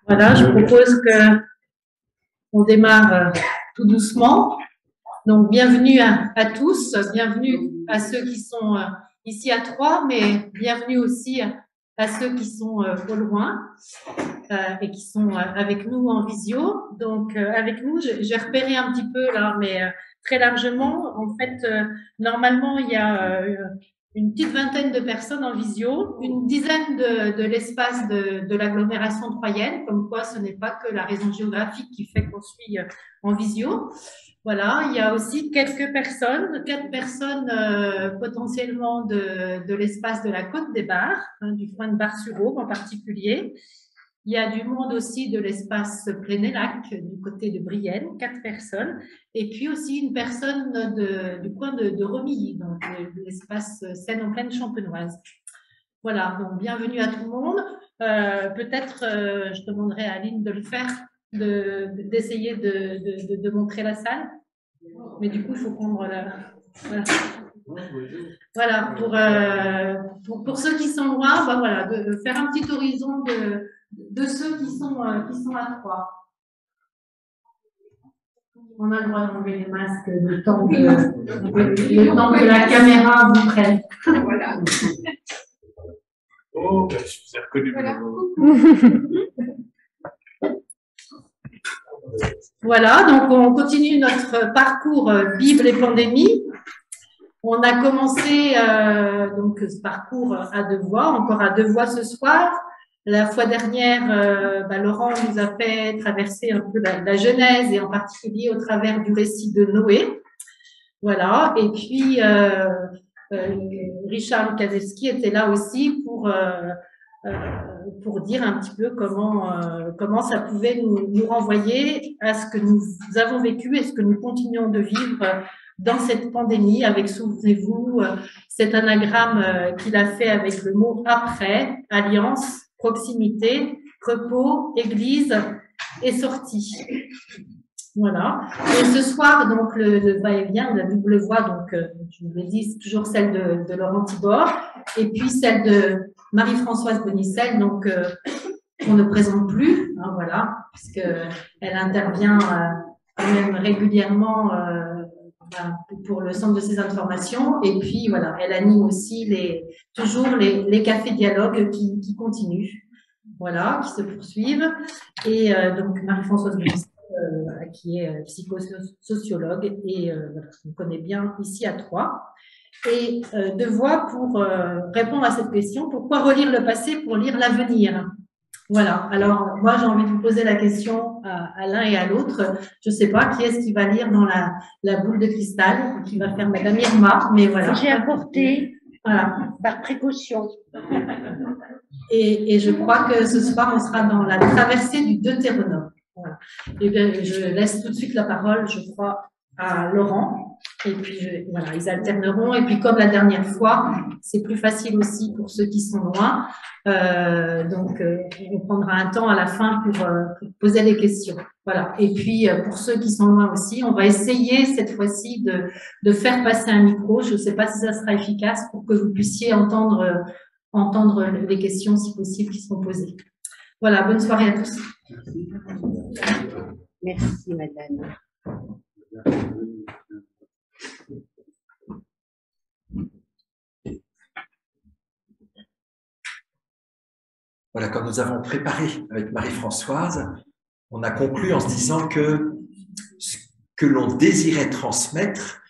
Voilà, je propose qu'on démarre tout doucement. Donc, bienvenue à tous, bienvenue à ceux qui sont ici à Troyes, mais bienvenue aussi à ceux qui sont au loin et qui sont avec nous en visio. Donc, avec nous, j'ai repéré un petit peu là, mais très largement. En fait, normalement, il y a une petite vingtaine de personnes en visio, une dizaine de l'espace de l'agglomération troyenne, comme quoi ce n'est pas que la raison géographique qui fait qu'on suit en visio. Voilà, il y a aussi quelques personnes, 4 personnes potentiellement de l'espace de la Côte des Bars, hein, du coin de Bar-sur-Aube en particulier. Il y a du monde aussi de l'espace Plénélac, du côté de Brienne, 4 personnes. Et puis aussi une personne du coin de Romilly, donc de l'espace Seine-en-Plaine champenoise. Voilà, donc bienvenue à tout le monde. Peut-être je demanderai à Aline de le faire, d'essayer de montrer la salle. Mais du coup, il faut prendre la... Voilà, pour ceux qui sont loin, ben voilà, de faire un petit horizon de ceux qui sont à Troyes. On a le droit d'enlever les masques le temps que la caméra vous prenne. Voilà. Oh, je vous ai reconnu. Voilà, donc on continue notre parcours Bible et pandémie. On a commencé donc ce parcours à 2 voix, encore à 2 voix ce soir. La fois dernière, Laurent nous a fait traverser un peu la Genèse et en particulier au travers du récit de Noé. Voilà, et puis Richard Lukaszewski était là aussi pour dire un petit peu comment ça pouvait nous renvoyer à ce que nous avons vécu et ce que nous continuons de vivre dans cette pandémie avec, souvenez-vous, cet anagramme qu'il a fait avec le mot après, alliance, proximité, repos, église et sortie. Voilà. Et ce soir, donc, le va-et-vient, la double voix, donc, je vous l'ai dit, c'est toujours celle de Laurent Thibord, et puis celle de Marie-Françoise Bonicel, donc, qu'on ne présente plus, hein, voilà, puisqu'elle intervient quand même régulièrement pour le centre de ces informations, et puis, voilà, elle anime aussi toujours les cafés dialogues qui continuent, voilà, qui se poursuivent, et donc, Marie-Françoise Bonicel, qui est psychosociologue et on connaît bien ici à Troyes. Et 2 voix pour répondre à cette question, pourquoi relire le passé pour lire l'avenir? Voilà, alors moi j'ai envie de vous poser la question à l'un et à l'autre. Je ne sais pas qui est-ce qui va lire dans la boule de cristal, qui va faire Madame Irma, mais voilà. J'ai apporté voilà. Par précaution. Et je crois que ce soir on sera dans la traversée du Deutéronome. Voilà. Et bien, je laisse tout de suite la parole, je crois, à Laurent. Et puis, voilà, ils alterneront. Et puis, comme la dernière fois, c'est plus facile aussi pour ceux qui sont loin. Donc, on prendra un temps à la fin pour poser les questions. Voilà. Et puis, pour ceux qui sont loin aussi, on va essayer cette fois-ci de faire passer un micro. Je ne sais pas si ça sera efficace pour que vous puissiez entendre les questions, si possible, qui seront posées. Voilà, bonne soirée à tous. Merci, madame. Voilà, comme nous avons préparé avec Marie-Françoise, on a conclu en se disant que ce que l'on désirait transmettre,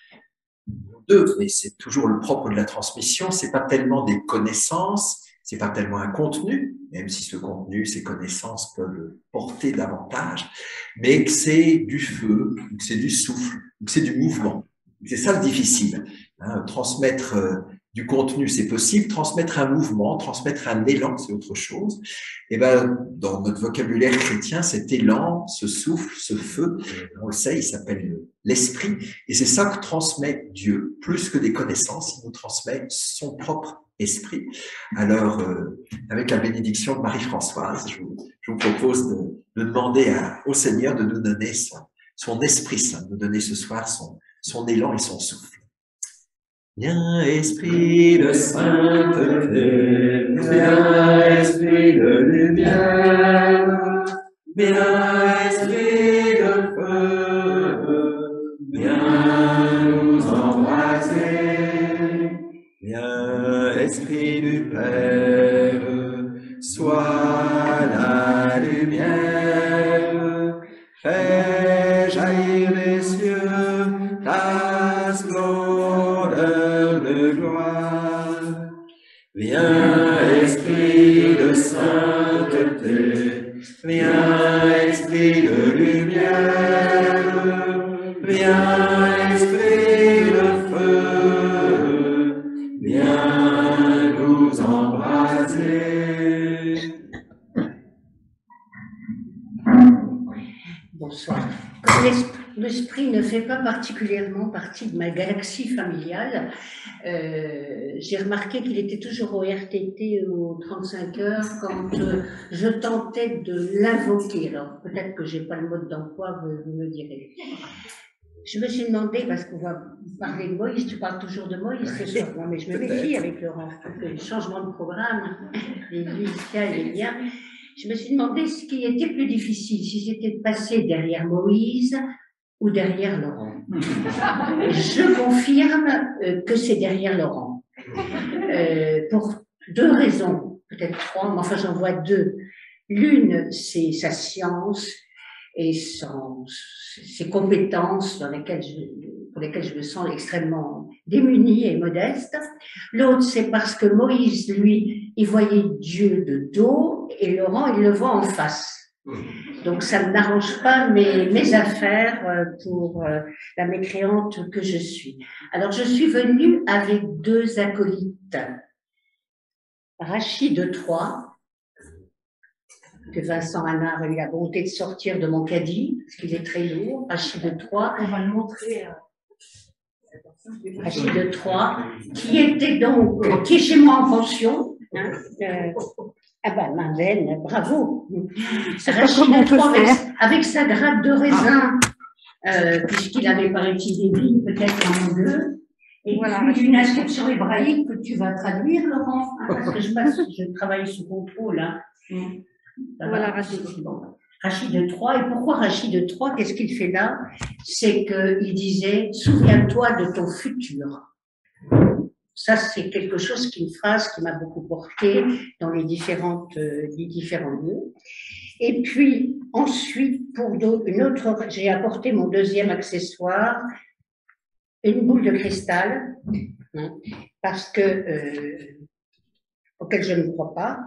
et c'est toujours le propre de la transmission, c'est pas tellement des connaissances, c'est pas tellement un contenu, même si ce contenu, ces connaissances peuvent le porter davantage, mais que c'est du feu, que c'est du souffle, que c'est du mouvement. C'est ça le difficile. Hein, transmettre du contenu, c'est possible. Transmettre un mouvement, transmettre un élan, c'est autre chose. Et ben, dans notre vocabulaire chrétien, cet élan, ce souffle, ce feu, on le sait, il s'appelle l'esprit. Et c'est ça que transmet Dieu. Plus que des connaissances, il nous transmet son propre esprit. Alors, avec la bénédiction de Marie-Françoise, je vous propose de demander au Seigneur de nous donner son Esprit Saint, de nous donner ce soir son élan et son souffle. Viens, Esprit de sainteté, viens, Esprit de lumière, viens esprit de feu, viens nous embraser, viens esprit du Père, sois la lumière, fais jaillir des cieux ta splendeur de gloire. Viens, esprit de sainteté, viens, esprit de lumière, viens, esprit de feu, viens nous embraser. Bonsoir. Comme l'esprit ne fait pas particulièrement partie de ma galaxie familiale, j'ai remarqué qu'il était toujours au RTT aux 35 heures quand je tentais de l'invoquer. Alors peut-être que j'ai pas le mode d'emploi, vous me direz. Je me suis demandé, parce qu'on va parler de Moïse, tu parles toujours de Moïse ce soir. Non, mais je me méfie avec Laurent, le changement de programme, les Lucas et les liens. Je me suis demandé ce qui était plus difficile, si c'était de passer derrière Moïse ou derrière Laurent. Je confirme que c'est derrière Laurent. Pour deux raisons, peut-être trois, mais enfin j'en vois deux. L'une, c'est sa science et ses compétences pour lesquelles je me sens extrêmement démunie et modeste. L'autre, c'est parce que Moïse, lui, il voyait Dieu de dos et Laurent, il le voit en face. Donc ça ne n'arrange pas mes affaires pour la mécréante que je suis. Alors je suis venue avec deux acolytes. Rachid de Troyes, que Vincent Hanard a eu la bonté de sortir de mon caddie, parce qu'il est très lourd. Rachid de Troyes. On va le montrer. Rachid de Troyes, qui est chez moi en pension. Hein, ah ben, Marlène, bravo. Rachid de Troyes, avec sa grappe de raisin, puisqu'il avait, paraît-il, des vignes, peut-être en deux. Et voilà, une inscription hébraïque que tu vas traduire, Laurent, hein, parce que je travaille sous contrôle. Hein. Voilà, Rachid. Bon. Rachid de Troyes. Et pourquoi Rachid de Troyes? Qu'est-ce qu'il fait là? C'est qu'il disait, souviens-toi de ton futur. Ça, c'est quelque chose une phrase qui m'a beaucoup porté dans les différents lieux. Et puis, ensuite, j'ai apporté mon deuxième accessoire, une boule de cristal, hein, parce que, auquel je ne crois pas.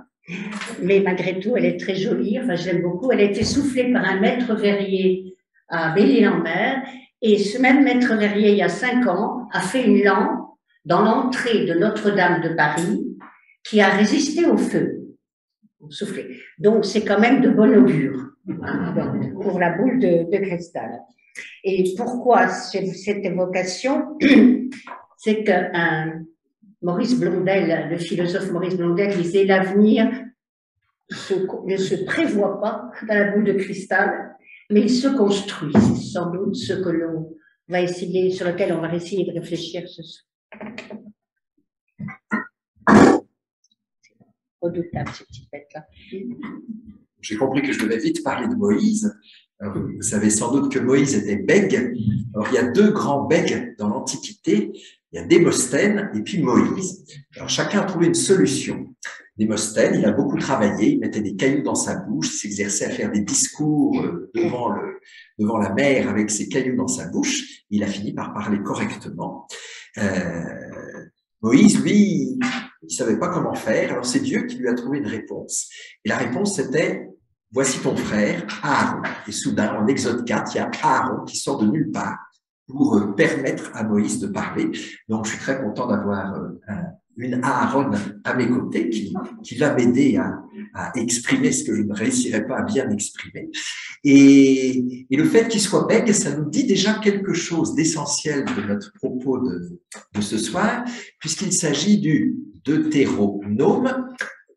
Mais malgré tout, elle est très jolie, enfin je l'aime beaucoup. Elle a été soufflée par un maître verrier à Belle-Île-en-Mer, et ce même maître verrier, il y a 5 ans, a fait une lampe dans l'entrée de Notre-Dame de Paris qui a résisté au feu. Soufflé. Donc c'est quand même de bon augure, hein, pour la boule de cristal. Et pourquoi cette évocation? C'est que Maurice Blondel, le philosophe Maurice Blondel, disait l'avenir ne se prévoit pas dans la boule de cristal, mais il se construit. C'est sans doute ce que sur lequel on va essayer de réfléchir ce soir. Redoutable, cette petite bête-là. J'ai compris que je devais vite parler de Moïse. Alors, vous savez sans doute que Moïse était bègue. Alors, il y a 2 grands bègues dans l'Antiquité. Il y a Démosthène et puis Moïse. Alors, chacun a trouvé une solution. Démosthène, il a beaucoup travaillé, il mettait des cailloux dans sa bouche, il s'exerçait à faire des discours devant la mer avec ses cailloux dans sa bouche. Il a fini par parler correctement. Moïse, lui, il savait pas comment faire. Alors, c'est Dieu qui lui a trouvé une réponse. Et la réponse, c'était: voici ton frère, Aaron. Et soudain, en Exode 4, il y a Aaron qui sort de nulle part pour permettre à Moïse de parler. Donc, je suis très content d'avoir une Aaron à mes côtés qui va m'aider à exprimer ce que je ne réussirais pas à bien exprimer. Et le fait qu'il soit bègue, ça nous dit déjà quelque chose d'essentiel de notre propos de ce soir, puisqu'il s'agit du deutéronome.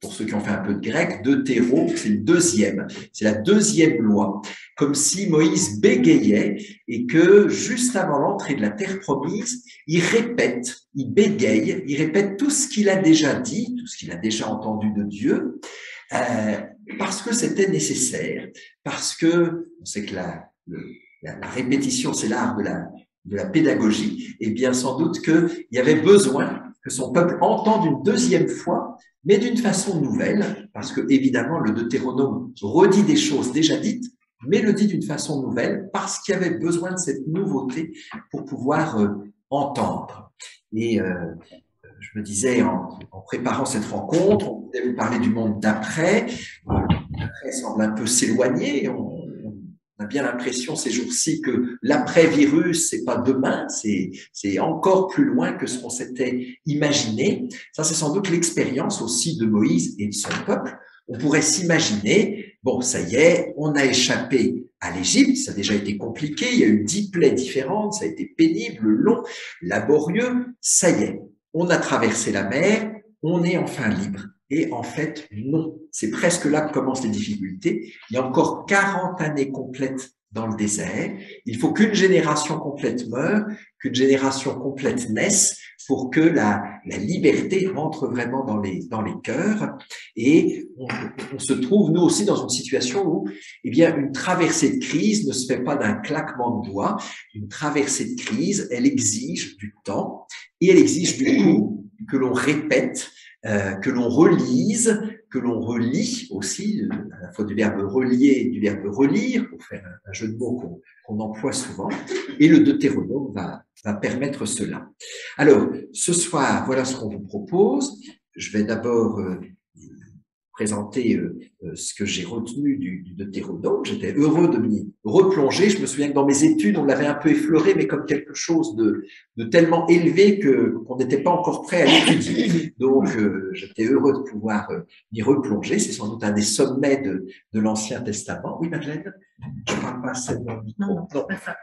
Pour ceux qui ont fait un peu de grec, deutéro, c'est le deuxième. C'est la deuxième loi. Comme si Moïse bégayait et que juste avant l'entrée de la terre promise, il répète, il bégaye, il répète tout ce qu'il a déjà dit, tout ce qu'il a déjà entendu de Dieu, parce que c'était nécessaire, parce que on sait que la répétition, c'est l'art de la pédagogie, et bien sans doute qu'il y avait besoin que son peuple entende une deuxième fois, mais d'une façon nouvelle, parce que évidemment le Deutéronome redit des choses déjà dites, mais le dit d'une façon nouvelle, parce qu'il y avait besoin de cette nouveauté pour pouvoir entendre. Et je me disais, en préparant cette rencontre, on pouvait vous parler du monde d'après. L'après semble un peu s'éloigner. On a bien l'impression ces jours-ci que l'après-virus, c'est pas demain, c'est encore plus loin que ce qu'on s'était imaginé. Ça, c'est sans doute l'expérience aussi de Moïse et de son peuple. On pourrait s'imaginer, bon, ça y est, on a échappé à l'Égypte, ça a déjà été compliqué, il y a eu 10 plaies différentes, ça a été pénible, long, laborieux, ça y est, on a traversé la mer, on est enfin libre. Et en fait, non. C'est presque là que commencent les difficultés. Il y a encore 40 années complètes dans le désert. Il faut qu'une génération complète meure, qu'une génération complète naisse pour que la liberté rentre vraiment dans les cœurs. Et on se trouve, nous aussi, dans une situation où, eh bien, une traversée de crise ne se fait pas d'un claquement de doigts. Une traversée de crise, elle exige du temps et elle exige du coup que l'on répète, que l'on relise, que l'on relit aussi, à la fois du verbe relier et du verbe relire, pour faire un jeu de mots qu'on emploie souvent, et le Deutéronome va permettre cela. Alors, ce soir, voilà ce qu'on vous propose. Je vais d'abord présenter ce que j'ai retenu du Deutéronome. J'étais heureux de m'y replonger. Je me souviens que dans mes études, on l'avait un peu effleuré, mais comme quelque chose de tellement élevé qu'on n'était pas encore prêt à l'étudier. Donc, j'étais heureux de pouvoir m'y replonger. C'est sans doute un des sommets de l'Ancien Testament. Oui, Madeleine? Je ne parle pas assez dans le micro. Non, c'est pas ça.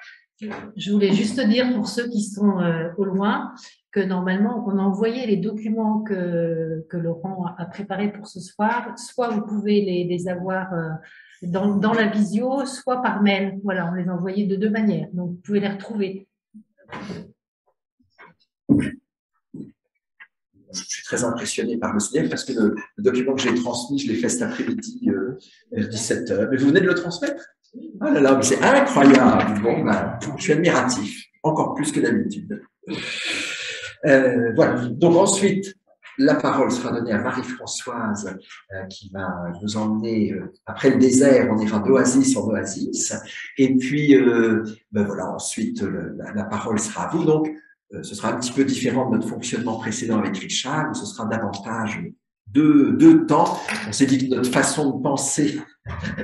Je voulais juste dire pour ceux qui sont au loin que normalement on a envoyé les documents que Laurent a préparés pour ce soir. Soit vous pouvez les avoir dans la visio, soit par mail. Voilà, on les a envoyés de deux manières. Donc vous pouvez les retrouver. Je suis très impressionné par le SNEF parce que le document que j'ai transmis, je l'ai fait cet après-midi vers 17h. Mais vous venez de le transmettre? Ah là là, mais c'est incroyable. Bon, ben, je suis admiratif, encore plus que d'habitude. Voilà. Donc ensuite, la parole sera donnée à Marie-Françoise qui va nous emmener, après le désert, on ira d'oasis en oasis. Et puis, ben voilà, ensuite, la parole sera à vous. Donc, ce sera un petit peu différent de notre fonctionnement précédent avec Richard, où ce sera davantage deux temps. On s'est dit que notre façon de penser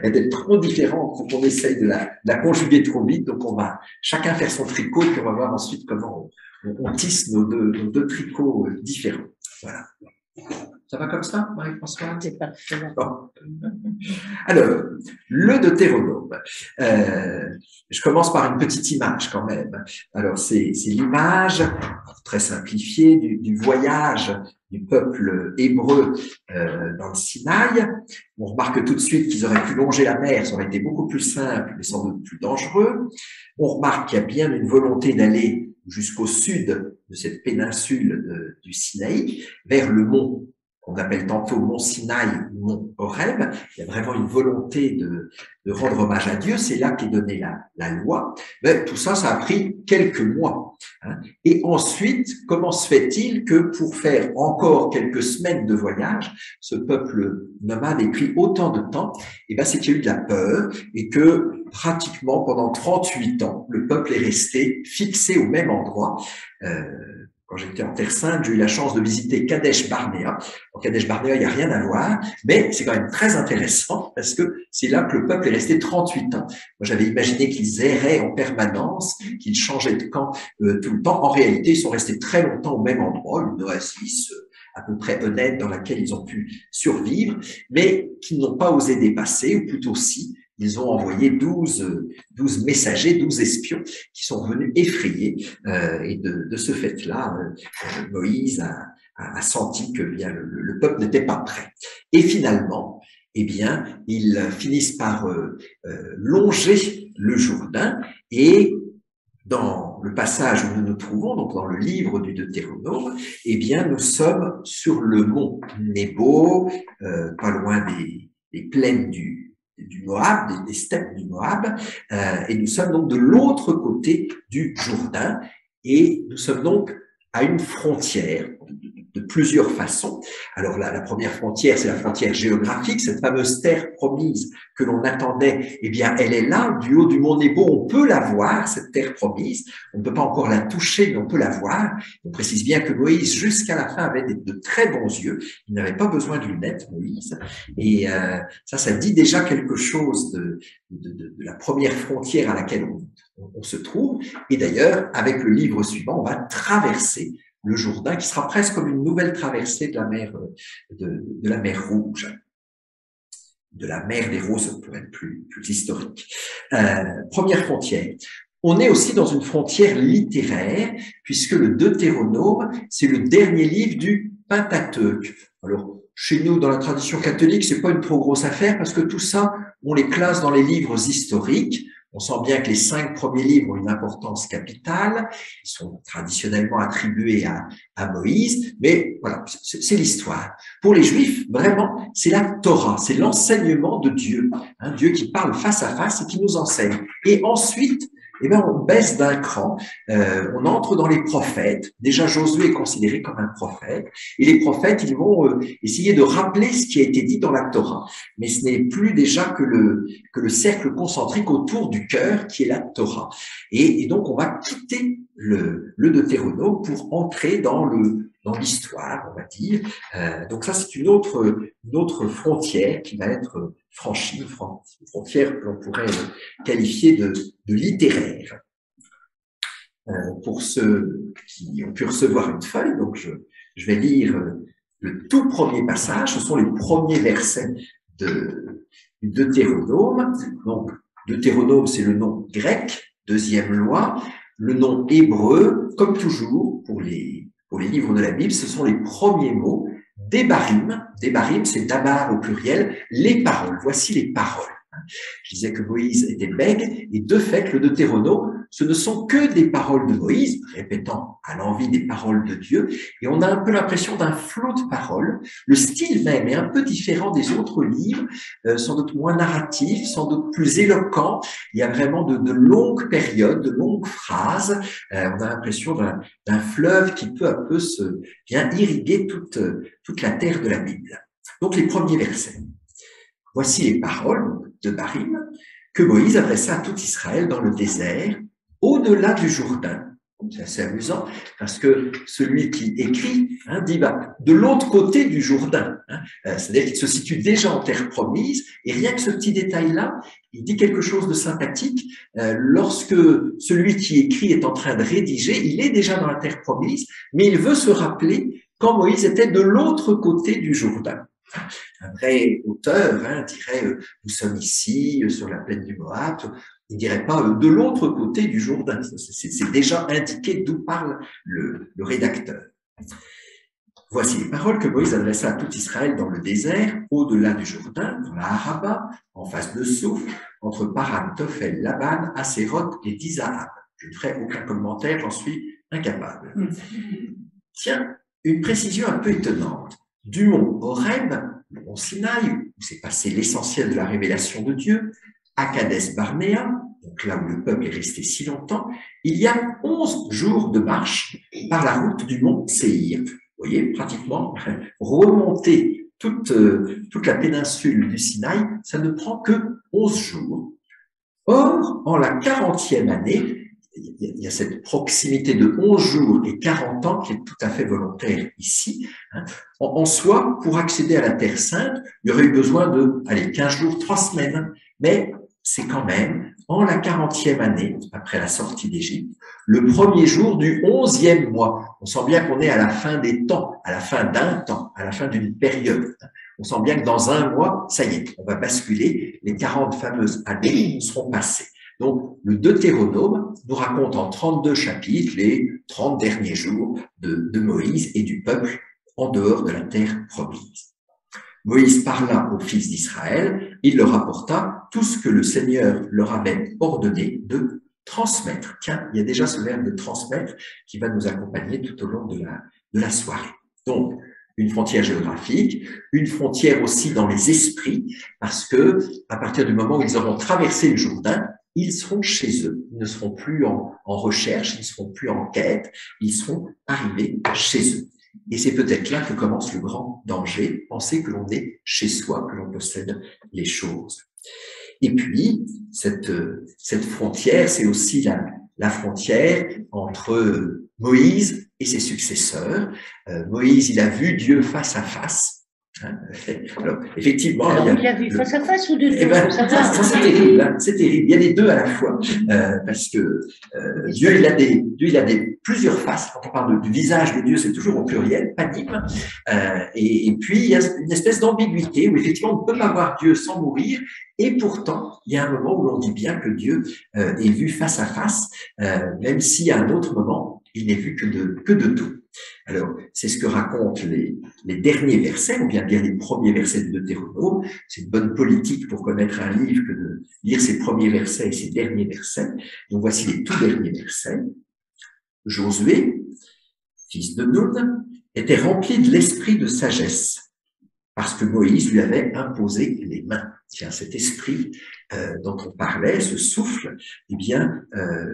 est d'être trop différente pour qu'on essaye de la conjuguer trop vite. Donc, on va chacun faire son tricot, et puis on va voir ensuite comment on tisse nos deux tricots différents. Voilà. Ça va comme ça, Marie-Françoise? C'est parfait. Bon. Alors, le Deutéronome. Je commence par une petite image quand même. Alors, c'est l'image, très simplifiée, du voyage du peuple hébreu dans le Sinaï. On remarque tout de suite qu'ils auraient pu longer la mer, ça aurait été beaucoup plus simple, mais sans doute plus dangereux. On remarque qu'il y a bien une volonté d'aller jusqu'au sud de cette péninsule du Sinaï, vers le mont qu'on appelle tantôt mont Sinaï ou mont Horeb. Il y a vraiment une volonté de rendre hommage à Dieu. C'est là qu'est donnée la loi. Mais tout ça, ça a pris quelques mois. Hein. Et ensuite, comment se fait-il que pour faire encore quelques semaines de voyage, ce peuple nomade ait pris autant de temps? Eh ben, c'est qu'il y a eu de la peur et que pratiquement pendant 38 ans, le peuple est resté fixé au même endroit. Quand j'étais en Terre Sainte, j'ai eu la chance de visiter Kadesh Barnea. En Kadesh Barnea, il n'y a rien à voir, mais c'est quand même très intéressant parce que c'est là que le peuple est resté 38 ans. Moi, j'avais imaginé qu'ils erraient en permanence, qu'ils changeaient de camp tout le temps. En réalité, ils sont restés très longtemps au même endroit, une oasis à peu près honnête dans laquelle ils ont pu survivre, mais qu'ils n'ont pas osé dépasser, ou plutôt si. Ils ont envoyé 12 messagers, 12 espions qui sont venus effrayer. Et de ce fait-là, Moïse a senti que bien le peuple n'était pas prêt. Et finalement, eh bien, ils finissent par longer le Jourdain. Et dans le passage où nous nous trouvons, donc dans le livre du Deutéronome, eh bien, nous sommes sur le mont Nebo, pas loin plaines du Moab, des steppes du Moab, et nous sommes donc de l'autre côté du Jourdain, et nous sommes donc à une frontière de plusieurs façons. Alors la première frontière, c'est la frontière géographique, cette fameuse terre promise que l'on attendait, eh bien elle est là, du haut du mont Nebo, on peut la voir, cette terre promise, on ne peut pas encore la toucher, mais on peut la voir. On précise bien que Moïse, jusqu'à la fin, avait de très bons yeux, il n'avait pas besoin de lunettes, Moïse, et ça dit déjà quelque chose de la première frontière à laquelle on se trouve, et d'ailleurs, avec le livre suivant, on va traverser le Jourdain, qui sera presque comme une nouvelle traversée de la mer, de la mer Rouge, de la mer des Roses, pour être plus historique. Première frontière. On est aussi dans une frontière littéraire, puisque le Deutéronome, c'est le dernier livre du Pentateuque. Alors, chez nous, dans la tradition catholique, c'est pas une trop grosse affaire, parce que tout ça, on les classe dans les livres historiques. On sent bien que les 5 premiers livres ont une importance capitale, ils sont traditionnellement attribués à Moïse, mais voilà, c'est l'histoire. Pour les Juifs, vraiment, c'est la Torah, c'est l'enseignement de Dieu, hein, Dieu qui parle face à face et qui nous enseigne. Et ensuite, eh bien, on baisse d'un cran, on entre dans les prophètes. Déjà, Josué est considéré comme un prophète, et les prophètes, ils vont essayer de rappeler ce qui a été dit dans la Torah. Mais ce n'est plus déjà que le cercle concentrique autour du cœur qui est la Torah. Et donc, on va quitter le Deutéronome pour entrer dans l'histoire, on va dire. Donc ça, c'est une autre frontière qui va être franchie, une frontière que l'on pourrait qualifier de littéraire. Pour ceux qui ont pu recevoir une feuille, donc je vais lire le tout premier passage, ce sont les premiers versets du Deutéronome. Donc, Deutéronome, c'est le nom grec, deuxième loi. Le nom hébreu, comme toujours, pour les livres de la Bible, ce sont les premiers mots. Devarim, c'est dabar au pluriel, les paroles. Voici les paroles. Je disais que Moïse était bègue, et de fait, le Deutéronome, ce ne sont que des paroles de Moïse, répétant à l'envi des paroles de Dieu, et on a un peu l'impression d'un flot de paroles. Le style même est un peu différent des autres livres, sans doute moins narratif, sans doute plus éloquent. Il y a vraiment de longues périodes, de longues phrases. On a l'impression d'un fleuve qui peu à peu vient irriguer toute la terre de la Bible. Donc les premiers versets. Voici les paroles de Barim que Moïse adressa à tout Israël dans le désert, au-delà du Jourdain. C'est assez amusant parce que celui qui écrit dit de l'autre côté du Jourdain. C'est-à-dire qu'il se situe déjà en terre promise, et rien que ce petit détail-là, il dit quelque chose de sympathique. Lorsque celui qui écrit est en train de rédiger, il est déjà dans la terre promise, mais il veut se rappeler quand Moïse était de l'autre côté du Jourdain. Un vrai auteur dirait nous sommes ici sur la plaine du Moab. Il dirait pas de l'autre côté du Jourdain. C'est déjà indiqué d'où parle le rédacteur. Voici les paroles que Moïse adressa à tout Israël dans le désert, au-delà du Jourdain, dans la Araba, en face de Souf, entre Paran, Tophel, Laban, Asséroth et Dizahab. Je ne ferai aucun commentaire, j'en suis incapable. Tiens, une précision un peu étonnante. Du mont Horeb, le mont Sinaï, où s'est passé l'essentiel de la révélation de Dieu, à Kadès Barnéa, donc là où le peuple est resté si longtemps, il y a 11 jours de marche par la route du mont Séhir. Vous voyez, pratiquement, remonter toute la péninsule du Sinaï, ça ne prend que 11 jours. Or, en la 40e année, il y a cette proximité de 11 jours et 40 ans qui est tout à fait volontaire ici. En soi, pour accéder à la Terre Sainte, il y aurait eu besoin de 15 jours, 3 semaines. Mais c'est quand même, en la 40e année, après la sortie d'Égypte, le premier jour du 11e mois. On sent bien qu'on est à la fin des temps, à la fin d'un temps, à la fin d'une période. On sent bien que dans un mois, ça y est, on va basculer, les 40 fameuses années seront passées. Donc, le Deutéronome nous raconte en 32 chapitres les 30 derniers jours de Moïse et du peuple en dehors de la terre promise. Moïse parla aux fils d'Israël, il leur apporta tout ce que le Seigneur leur avait ordonné de transmettre. Tiens, il y a déjà ce verbe de transmettre qui va nous accompagner tout au long de la soirée. Donc, une frontière géographique, une frontière aussi dans les esprits, parce que à partir du moment où ils auront traversé le Jourdain, ils seront chez eux. Ils ne seront plus en recherche, ils ne seront plus en quête, ils seront arrivés chez eux. Et c'est peut-être là que commence le grand danger, penser que l'on est chez soi, que l'on possède les choses. Et puis, cette frontière, c'est aussi la frontière entre Moïse et ses successeurs. Moïse, il a vu Dieu face à face. Alors, effectivement, alors, il l'a vu face à face ou de dos? Ça c'est terrible, hein, c'est terrible. Il y a les deux à la fois, parce que Dieu, il a plusieurs faces. Quand on parle du visage de Dieu, c'est toujours au pluriel, panim. Et puis, il y a une espèce d'ambiguïté où effectivement, on ne peut pas voir Dieu sans mourir. Et pourtant, il y a un moment où l'on dit bien que Dieu est vu face à face, même si à un autre moment, il n'est vu que de dos. Alors, c'est ce que racontent les derniers versets, ou bien dire les premiers versets de Deutéronome. C'est une bonne politique pour connaître un livre que de lire ses premiers versets et ses derniers versets. Donc, voici les tout derniers versets. Josué, fils de Nun, était rempli de l'esprit de sagesse, parce que Moïse lui avait imposé les mains. Tiens, cet esprit dont on parlait, ce souffle, eh bien,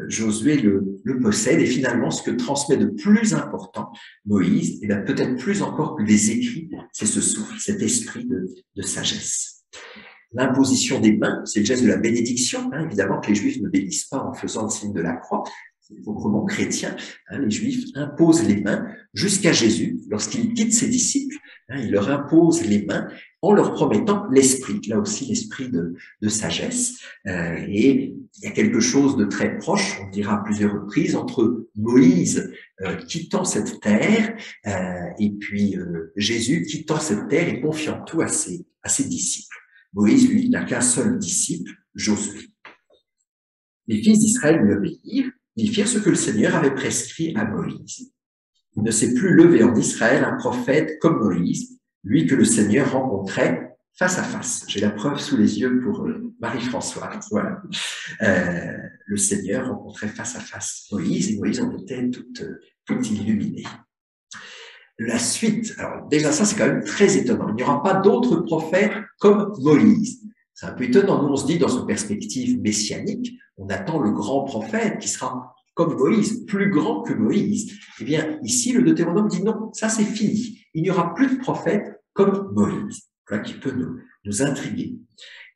Josué le possède, et finalement, ce que transmet de plus important Moïse, eh bien, peut-être plus encore que les écrits, c'est ce souffle, cet esprit de sagesse. L'imposition des mains, c'est le geste de la bénédiction, hein, évidemment que les Juifs ne bénissent pas en faisant le signe de la croix, c'est proprement chrétien, hein, les Juifs imposent les mains jusqu'à Jésus, lorsqu'il quitte ses disciples, hein, il leur impose les mains en leur promettant l'esprit, là aussi l'esprit de sagesse, et il y a quelque chose de très proche, on dira à plusieurs reprises, entre Moïse quittant cette terre et puis Jésus quittant cette terre et confiant tout à ses disciples. Moïse, lui, n'a qu'un seul disciple, Josué. Les fils d'Israël lui obéirent, ils firent ce que le Seigneur avait prescrit à Moïse. Il ne s'est plus levé en Israël un prophète comme Moïse, lui que le Seigneur rencontrait face à face. J'ai la preuve sous les yeux pour Marie-Françoise. Voilà. Le Seigneur rencontrait face à face Moïse, et Moïse en était tout illuminé. La suite, alors déjà ça c'est quand même très étonnant. Il n'y aura pas d'autres prophètes comme Moïse. C'est un peu étonnant. Nous on se dit dans une perspective messianique, on attend le grand prophète qui sera comme Moïse, plus grand que Moïse. Eh bien, ici, le Deutéronome dit non, ça c'est fini. Il n'y aura plus de prophète comme Moïse. Voilà qui peut nous intriguer.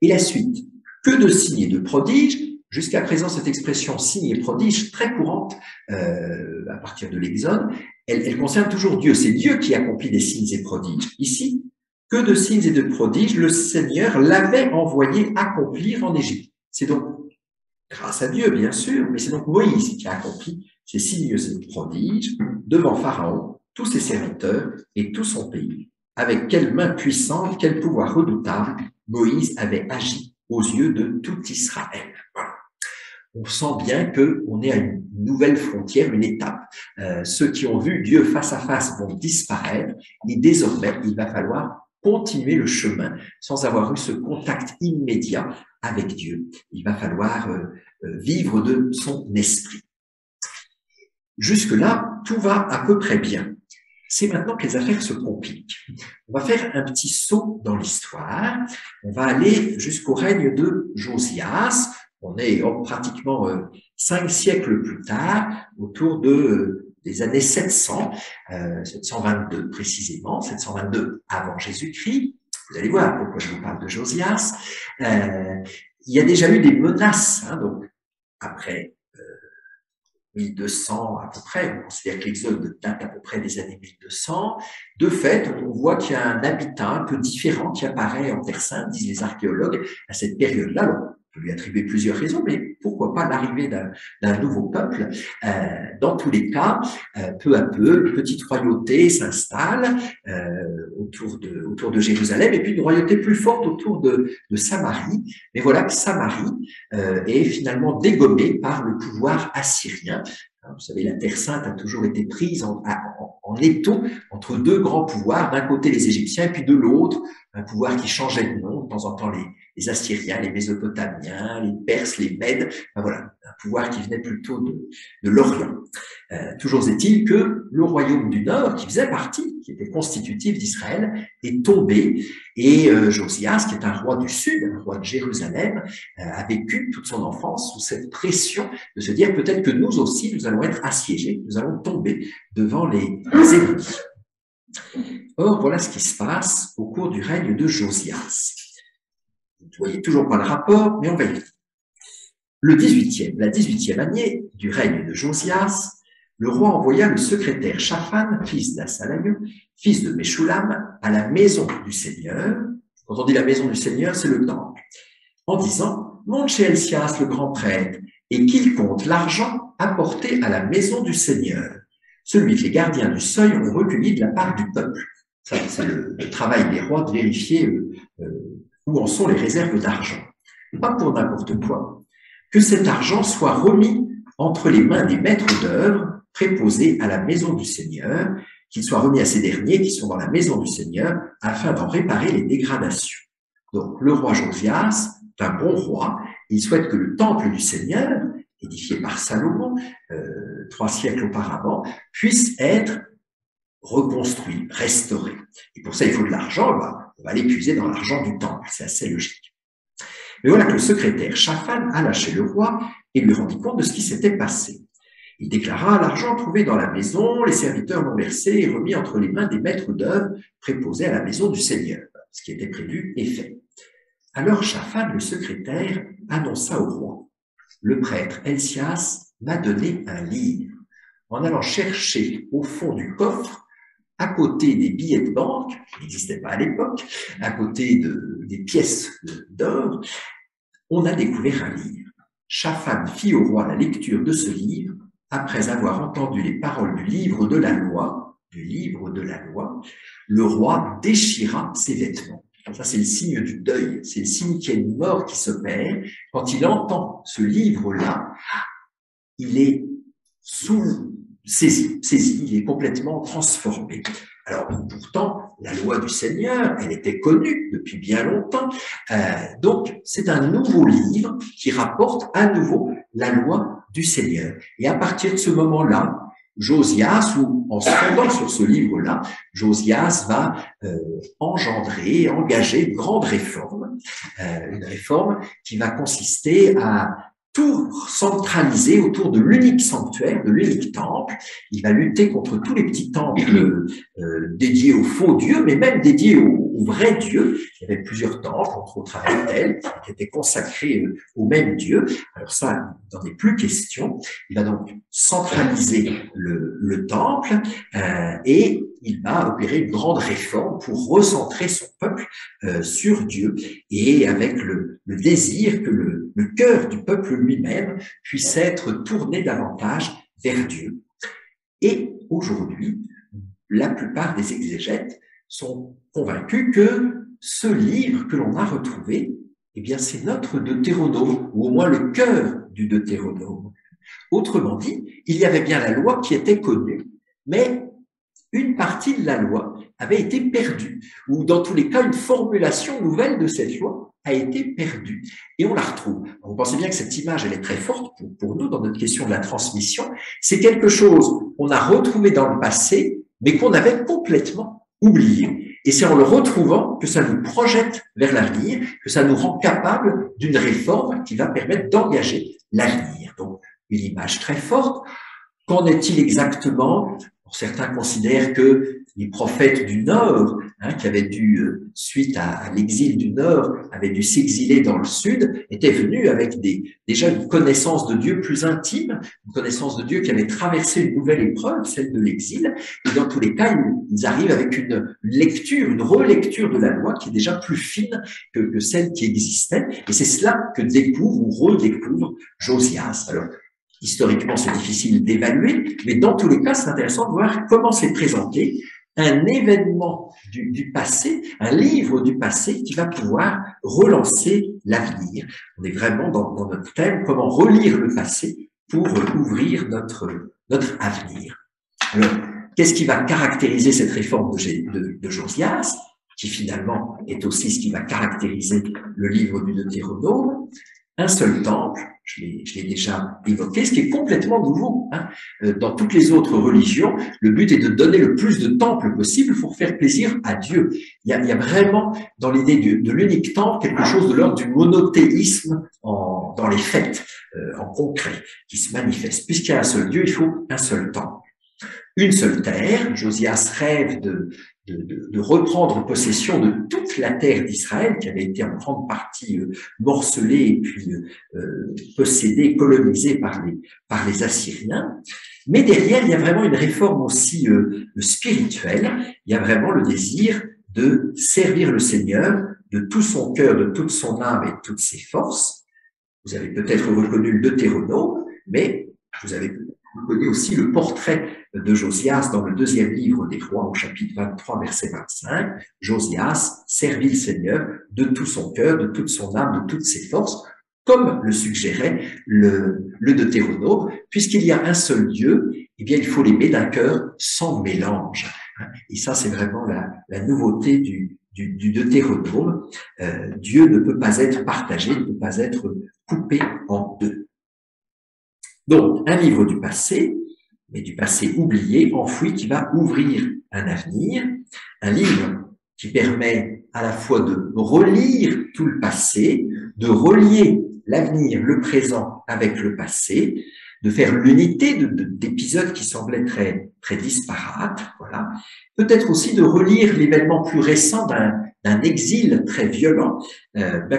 Et la suite, que de signes et de prodiges. Jusqu'à présent, cette expression signes et prodiges, très courante à partir de l'Exode, elle concerne toujours Dieu. C'est Dieu qui accomplit des signes et prodiges. Ici, que de signes et de prodiges, le Seigneur l'avait envoyé accomplir en Égypte. C'est donc grâce à Dieu, bien sûr, mais c'est donc Moïse qui a accompli ces signes et prodiges devant Pharaon, tous ses serviteurs et tout son pays. Avec quelle main puissante, quel pouvoir redoutable Moïse avait agi aux yeux de tout Israël. Voilà. On sent bien qu'on est à une nouvelle frontière, une étape. Ceux qui ont vu Dieu face à face vont disparaître, et désormais, il va falloir continuer le chemin sans avoir eu ce contact immédiat avec Dieu. Il va falloir vivre de son esprit. Jusque-là, tout va à peu près bien. C'est maintenant que les affaires se compliquent. On va faire un petit saut dans l'histoire. On va aller jusqu'au règne de Josias. On est pratiquement 5 siècles plus tard, autour des années 722 précisément, 722 avant Jésus-Christ. Vous allez voir pourquoi je vous parle de Josias. Il y a déjà eu des menaces, hein, donc après 1200 à peu près, on considère que l'Exode date à peu près des années 1200. De fait, on voit qu'il y a un habitat un peu différent qui apparaît en Terre Sainte, disent les archéologues, à cette période-là. Alors, on peut lui attribuer plusieurs raisons, mais pourquoi pas l'arrivée d'un nouveau peuple. Dans tous les cas, peu à peu, une petite royauté s'installe autour de Jérusalem, et puis une royauté plus forte autour de Samarie. Mais voilà que Samarie est finalement dégommée par le pouvoir assyrien. Vous savez, la Terre Sainte a toujours été prise en étau entre deux grands pouvoirs, d'un côté les Égyptiens et puis de l'autre un pouvoir qui changeait de nom, de temps en temps les Assyriens, les Mésopotamiens, les Perses, les Mèdes, enfin voilà, un pouvoir qui venait plutôt de l'Orient. Toujours est-il que le royaume du Nord, qui faisait partie, qui était constitutif d'Israël, est tombé, et Josias, qui est un roi du Sud, un roi de Jérusalem, a vécu toute son enfance sous cette pression de se dire peut-être que nous aussi, nous allons être assiégés, nous allons tomber devant les ennemis. Or, voilà ce qui se passe au cours du règne de Josias. Vous ne voyez toujours pas le rapport, mais on va y venir. La 18e année du règne de Josias, le roi envoya le secrétaire Shaphan, fils d'Asalaïu, fils de Meshulam, à la maison du Seigneur. Quand on dit la maison du Seigneur, c'est le temple, en disant « Monte chez Helcias, le grand prêtre, et qu'il compte l'argent apporté à la maison du Seigneur, celui que les gardiens du seuil ont recueilli de la part du peuple. » Ça, c'est le travail des rois de vérifier où en sont les réserves d'argent. Pas pour n'importe quoi. Que cet argent soit remis entre les mains des maîtres d'œuvre préposés à la maison du Seigneur, qu'il soit remis à ces derniers qui sont dans la maison du Seigneur, afin d'en réparer les dégradations. Donc, le roi Josias est un bon roi. Il souhaite que le temple du Seigneur, édifié par Salomon 3 siècles auparavant, puisse être reconstruit, restauré. Et pour ça, il faut de l'argent. On va l'épuiser dans l'argent du temple. C'est assez logique. Mais voilà que le secrétaire Shaphan alla chez le roi et lui rendit compte de ce qui s'était passé. Il déclara: l'argent trouvé dans la maison, les serviteurs l'ont versé et remis entre les mains des maîtres d'œuvre préposés à la maison du Seigneur. Ce qui était prévu est fait. Alors Shaphan, le secrétaire, annonça au roi: le prêtre Helcias m'a donné un livre. En allant chercher au fond du coffre, à côté des billets de banque, qui n'existaient pas à l'époque, à côté des pièces d'or, on a découvert un livre. Shaphan fit au roi la lecture de ce livre. Après avoir entendu les paroles du livre de la loi, le roi déchira ses vêtements. Ça, c'est le signe du deuil, c'est le signe qu'il y a une mort qui s'opère. Quand il entend ce livre-là, il est saisi, il est complètement transformé. Alors, pourtant, la loi du Seigneur, elle était connue depuis bien longtemps. Donc, c'est un nouveau livre qui rapporte à nouveau la loi du Seigneur. Et à partir de ce moment-là, Josias, ou en se fondant sur ce livre-là, Josias va engager une grande réforme, une réforme qui va consister à tout centralisé autour de l'unique sanctuaire, de l'unique temple. Il va lutter contre tous les petits temples dédiés aux faux dieux, mais même dédiés aux vrais dieux. Il y avait plusieurs temples, entre autres à Bethel, qui étaient consacrés au même Dieu. Alors ça, il n'en est plus question. Il va donc centraliser le temple et il va opérer une grande réforme pour recentrer son peuple sur Dieu, et avec le désir que le cœur du peuple lui-même puisse être tourné davantage vers Dieu. Et aujourd'hui, la plupart des exégètes sont convaincus que ce livre que l'on a retrouvé, eh bien, c'est notre Deutéronome, ou au moins le cœur du Deutéronome. Autrement dit, il y avait bien la loi qui était connue, mais une partie de la loi avait été perdue, ou dans tous les cas, une formulation nouvelle de cette loi a été perdue, et on la retrouve. Vous pensez bien que cette image, elle est très forte pour nous dans notre question de la transmission. C'est quelque chose qu'on a retrouvé dans le passé, mais qu'on avait complètement oublié. Et c'est en le retrouvant que ça nous projette vers l'avenir, que ça nous rend capable d'une réforme qui va permettre d'engager l'avenir. Donc, une image très forte. Qu'en est-il exactement? Certains considèrent que les prophètes du Nord, qui avaient dû, suite à l'exil du Nord, avaient dû s'exiler dans le Sud, étaient venus avec déjà une connaissance de Dieu plus intime, une connaissance de Dieu qui avait traversé une nouvelle épreuve, celle de l'exil. Et dans tous les cas, ils arrivent avec une lecture, une relecture de la loi qui est déjà plus fine que celle qui existait. Et c'est cela que découvre ou redécouvre Josias. Alors, historiquement, c'est difficile d'évaluer, mais dans tous les cas, c'est intéressant de voir comment s'est présenté un événement du passé, un livre du passé qui va pouvoir relancer l'avenir. On est vraiment dans notre thème, comment relire le passé pour ouvrir notre avenir. Alors, qu'est-ce qui va caractériser cette réforme de Josias, qui finalement est aussi ce qui va caractériser le livre du Deutéronome? un seul temple, je l'ai déjà évoqué, ce qui est complètement nouveau. Hein. Dans toutes les autres religions, le but est de donner le plus de temples possible pour faire plaisir à Dieu. Il y a vraiment, dans l'idée de l'unique temple, quelque chose de l'ordre du monothéisme dans les fêtes, en concret, qui se manifeste. Puisqu'il y a un seul Dieu, il faut un seul temple. Une seule terre. Josias rêve de reprendre possession de toute la terre d'Israël, qui avait été en grande partie morcelée et puis possédée, colonisée par les Assyriens. Mais derrière, il y a vraiment une réforme aussi spirituelle. Il y a vraiment le désir de servir le Seigneur de tout son cœur, de toute son âme et de toutes ses forces. Vous avez peut-être reconnu le Deutéronome, mais vous avez reconnu aussi le portrait de Josias dans le deuxième livre des Rois au chapitre 23, verset 25. Josias servit le Seigneur de tout son cœur, de toute son âme, de toutes ses forces, comme le suggérait le Deutéronome. Puisqu'il y a un seul Dieu, eh bien, il faut l'aimer d'un cœur sans mélange. Et ça, c'est vraiment la nouveauté du Deutéronome. Dieu ne peut pas être partagé, ne peut pas être coupé en deux. Donc, un livre du passé, mais du passé oublié, enfoui, qui va ouvrir un avenir. Un livre qui permet à la fois de relire tout le passé, de relier l'avenir, le présent avec le passé, de faire l'unité d'épisodes qui semblaient très disparates, voilà. Peut-être aussi de relire l'événement plus récent d'un exil très violent,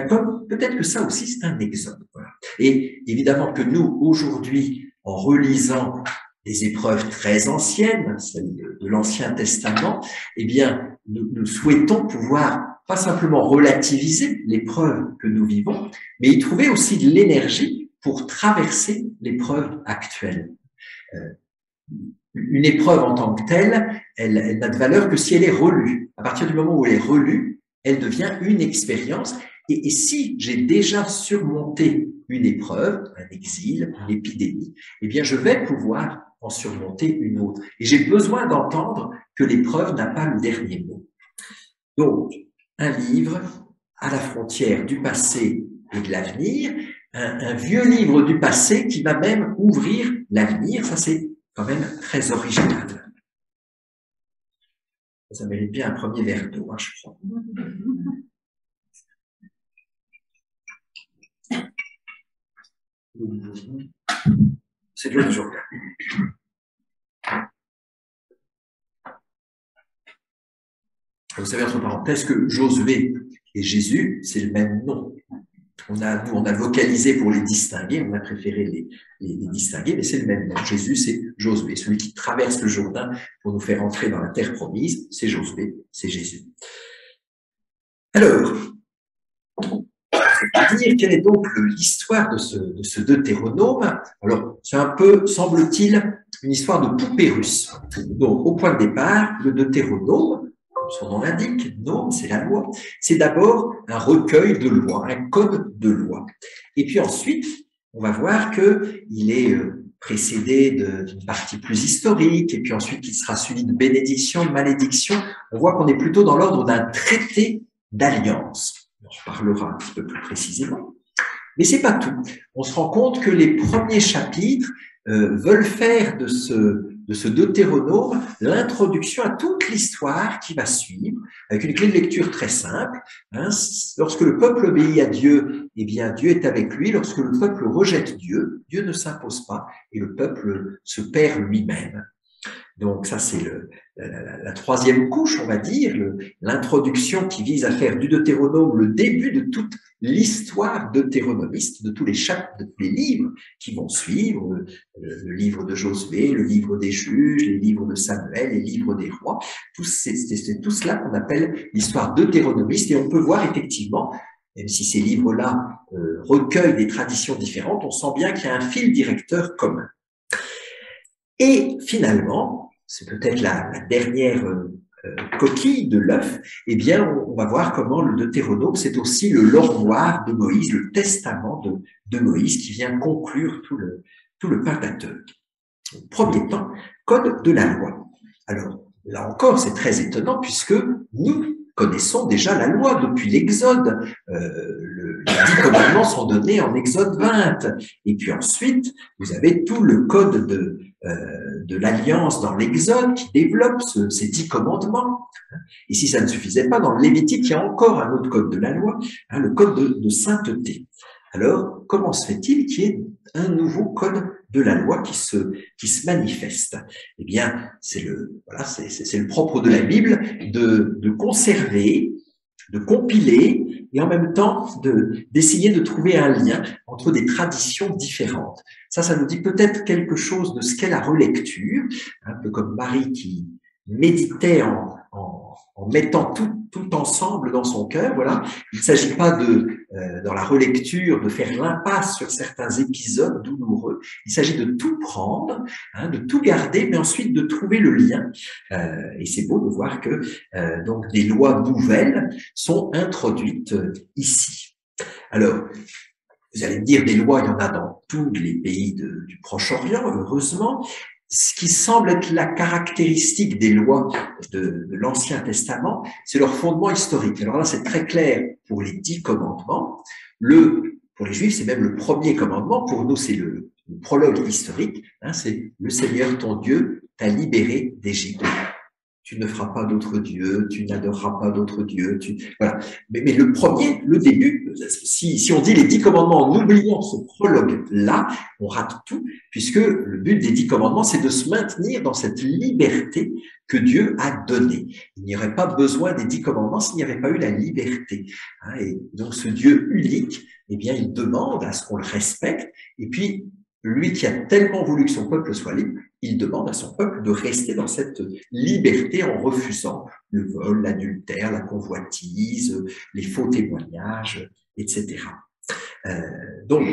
comme peut-être que ça aussi c'est un exode, voilà. Et évidemment que nous, aujourd'hui, en relisant des épreuves très anciennes, celles de l'Ancien Testament, eh bien, nous souhaitons pouvoir pas simplement relativiser l'épreuve que nous vivons, mais y trouver aussi de l'énergie pour traverser l'épreuve actuelle. Une épreuve en tant que telle, elle n'a de valeur que si elle est relue. À partir du moment où elle est relue, elle devient une expérience. Et si j'ai déjà surmonté une épreuve, un exil, une épidémie, eh bien, je vais pouvoir en surmonter une autre. Et j'ai besoin d'entendre que l'épreuve n'a pas le dernier mot. Donc, un livre à la frontière du passé et de l'avenir, un vieux livre du passé qui va même ouvrir l'avenir. Ça, c'est quand même très original. Ça mérite bien un premier verre d'eau, hein, je crois. C'est de l'eau de Jourdain. Vous savez, entre parenthèses, que Josué et Jésus, c'est le même nom. On a vocalisé pour les distinguer, on a préféré les distinguer, mais c'est le même nom. Jésus, c'est Josué. Celui qui traverse le Jourdain pour nous faire entrer dans la terre promise, c'est Josué, c'est Jésus. Alors, dire quelle est donc l'histoire de ce Deutéronome. Alors, c'est un peu, semble-t-il, une histoire de poupée russe. Donc, au point de départ, le Deutéronome, comme son nom l'indique, nome, c'est la loi, c'est d'abord un recueil de lois, un code de lois. Et puis ensuite, on va voir qu'il est précédé d'une partie plus historique, et puis ensuite il sera suivi de bénédictions, de malédictions. On voit qu'on est plutôt dans l'ordre d'un traité d'alliance. On en reparlera un petit peu plus précisément. Mais c'est pas tout. On se rend compte que les premiers chapitres veulent faire de ce Deutéronome l'introduction à toute l'histoire qui va suivre, avec une clé de lecture très simple. Hein, lorsque le peuple obéit à Dieu, eh bien Dieu est avec lui. Lorsque le peuple rejette Dieu, Dieu ne s'impose pas et le peuple se perd lui-même. Donc ça, c'est la troisième couche, on va dire, l'introduction qui vise à faire du Deutéronome le début de toute l'histoire deutéronomiste, de tous les chapitres, de tous les livres qui vont suivre, le livre de Josué, le livre des juges, les livres de Samuel, les livres des rois. C'est tout cela qu'on appelle l'histoire deutéronomiste, et on peut voir effectivement, même si ces livres-là recueillent des traditions différentes, on sent bien qu'il y a un fil directeur commun. Et finalement, c'est peut-être la dernière coquille de l'œuf, eh bien, on va voir comment le Deutéronome, c'est aussi le lorgnoir de Moïse, le testament de Moïse qui vient conclure tout le Pentateuque. Premier temps, code de la loi. Alors, là encore, c'est très étonnant puisque nous, connaissons déjà la loi depuis l'Exode. Les 10 commandements sont donnés en Exode 20. Et puis ensuite, vous avez tout le code de l'Alliance dans l'Exode qui développe ces 10 commandements. Et si ça ne suffisait pas, dans le Lévitique, il y a encore un autre code de la loi, le code de sainteté. Alors, comment se fait-il qu'il y ait un nouveau code de la loi qui se manifeste? Eh bien, c'est le propre de la Bible de conserver, de compiler et en même temps d'essayer de trouver un lien entre des traditions différentes. Ça nous dit peut-être quelque chose de ce qu'est la relecture, un peu comme Marie qui méditait en mettant tout ensemble dans son cœur. Voilà. Il ne s'agit pas dans la relecture, de faire l'impasse sur certains épisodes douloureux. Il s'agit de tout prendre, de tout garder, mais ensuite de trouver le lien. Et c'est beau de voir que donc des lois nouvelles sont introduites ici. Alors, vous allez me dire, des lois, il y en a dans tous les pays du Proche-Orient, heureusement. Ce qui semble être la caractéristique des lois de l'Ancien Testament, c'est leur fondement historique. Alors là, c'est très clair pour les 10 commandements. Pour les Juifs, c'est même le premier commandement. Pour nous, c'est le prologue historique. C'est le Seigneur, ton Dieu, t'a libéré d'Égypte. Tu ne feras pas d'autres dieux, tu n'adoreras pas d'autres dieux. Voilà. Mais le premier, le début, si on dit les 10 commandements en oubliant ce prologue-là, on rate tout, puisque le but des 10 commandements, c'est de se maintenir dans cette liberté que Dieu a donnée. Il n'y aurait pas besoin des 10 commandements s'il n'y avait pas eu la liberté. Et donc ce Dieu unique, eh bien, il demande à ce qu'on le respecte, et puis lui qui a tellement voulu que son peuple soit libre, il demande à son peuple de rester dans cette liberté en refusant le vol, l'adultère, la convoitise, les faux témoignages, etc. Donc,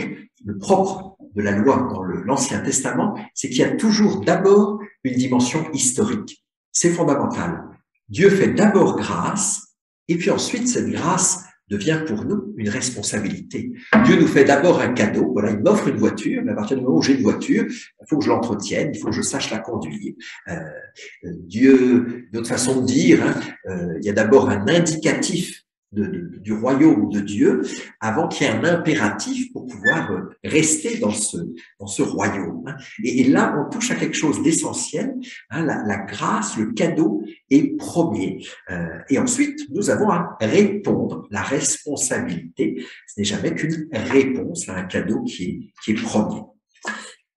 le propre de la loi dans l'Ancien Testament, c'est qu'il y a toujours d'abord une dimension historique. C'est fondamental. Dieu fait d'abord grâce, et puis ensuite cette grâce devient pour nous une responsabilité. Dieu nous fait d'abord un cadeau, voilà, il m'offre une voiture, mais à partir du moment où j'ai une voiture, il faut que je l'entretienne, il faut que je sache la conduire. Dieu, d'autre façon de dire, il y a d'abord un indicatif du royaume de Dieu avant qu'il y ait un impératif pour pouvoir rester dans ce royaume. Et là, on touche à quelque chose d'essentiel. La grâce, le cadeau est premier. Et ensuite, nous avons à répondre. La responsabilité, ce n'est jamais qu'une réponse à un cadeau qui est premier.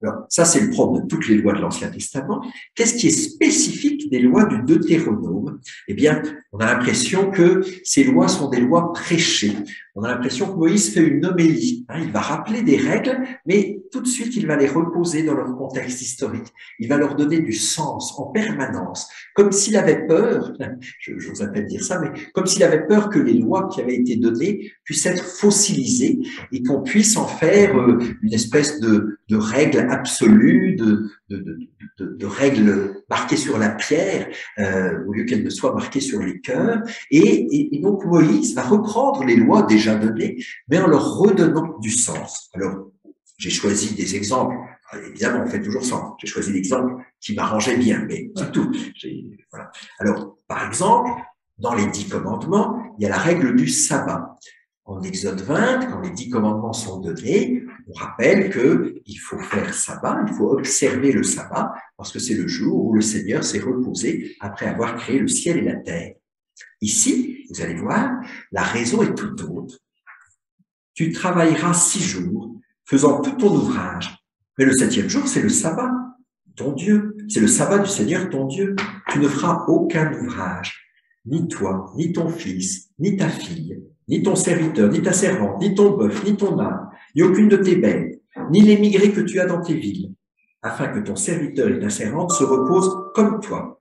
Alors, ça, c'est le propre de toutes les lois de l'Ancien Testament. Qu'est-ce qui est spécifique des lois du Deutéronome? Eh bien, on a l'impression que ces lois sont des lois prêchées. On a l'impression que Moïse fait une homélie. Il va rappeler des règles, mais tout de suite, il va les reposer dans leur contexte historique. Il va leur donner du sens en permanence, comme s'il avait peur, j'ose à peine dire ça, mais comme s'il avait peur que les lois qui avaient été données puissent être fossilisées et qu'on puisse en faire une espèce de règle absolue, de règles marquées sur la pierre, au lieu qu'elles ne soient marquées sur les cœurs. Et donc Moïse va reprendre les lois déjà données, mais en leur redonnant du sens. Alors, j'ai choisi des exemples. Évidemment, on fait toujours ça. J'ai choisi l'exemple qui m'arrangeait bien, mais c'est tout. Voilà. Alors, par exemple, dans les 10 commandements, il y a la règle du sabbat. En Exode 20, quand les 10 commandements sont donnés, on rappelle qu'il faut faire sabbat, il faut observer le sabbat, parce que c'est le jour où le Seigneur s'est reposé après avoir créé le ciel et la terre. Ici, vous allez voir, la raison est tout autre. Tu travailleras 6 jours, faisant tout ton ouvrage. Mais le 7e jour, c'est le sabbat, ton Dieu. C'est le sabbat du Seigneur, ton Dieu. Tu ne feras aucun ouvrage, ni toi, ni ton fils, ni ta fille, ni ton serviteur, ni ta servante, ni ton bœuf, ni ton âne, ni aucune de tes bêtes, ni l'émigré que tu as dans tes villes, afin que ton serviteur et ta servante se reposent comme toi.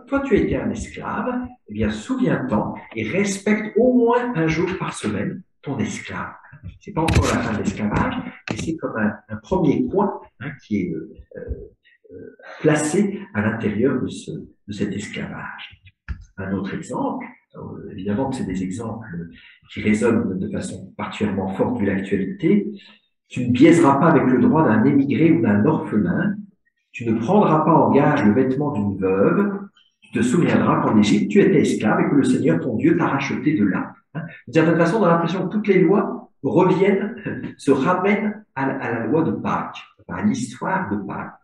toi tu as été un esclave, eh bien souviens-t'en et respecte au moins un jour par semaine ton esclave. C'est pas encore la fin de l'esclavage, mais c'est comme un premier point qui est placé à l'intérieur de cet esclavage. Un autre exemple, évidemment que c'est des exemples qui résonnent de façon particulièrement forte vu l'actualité. Tu ne biaiseras pas avec le droit d'un émigré ou d'un orphelin. Tu ne prendras pas en gage le vêtement d'une veuve. Tu te souviendras qu'en Égypte, tu étais esclave et que le Seigneur, ton Dieu, t'a racheté de là. D'une certaine façon, on a l'impression que toutes les lois reviennent, se ramènent à la loi de Pâques, à l'histoire de Pâques.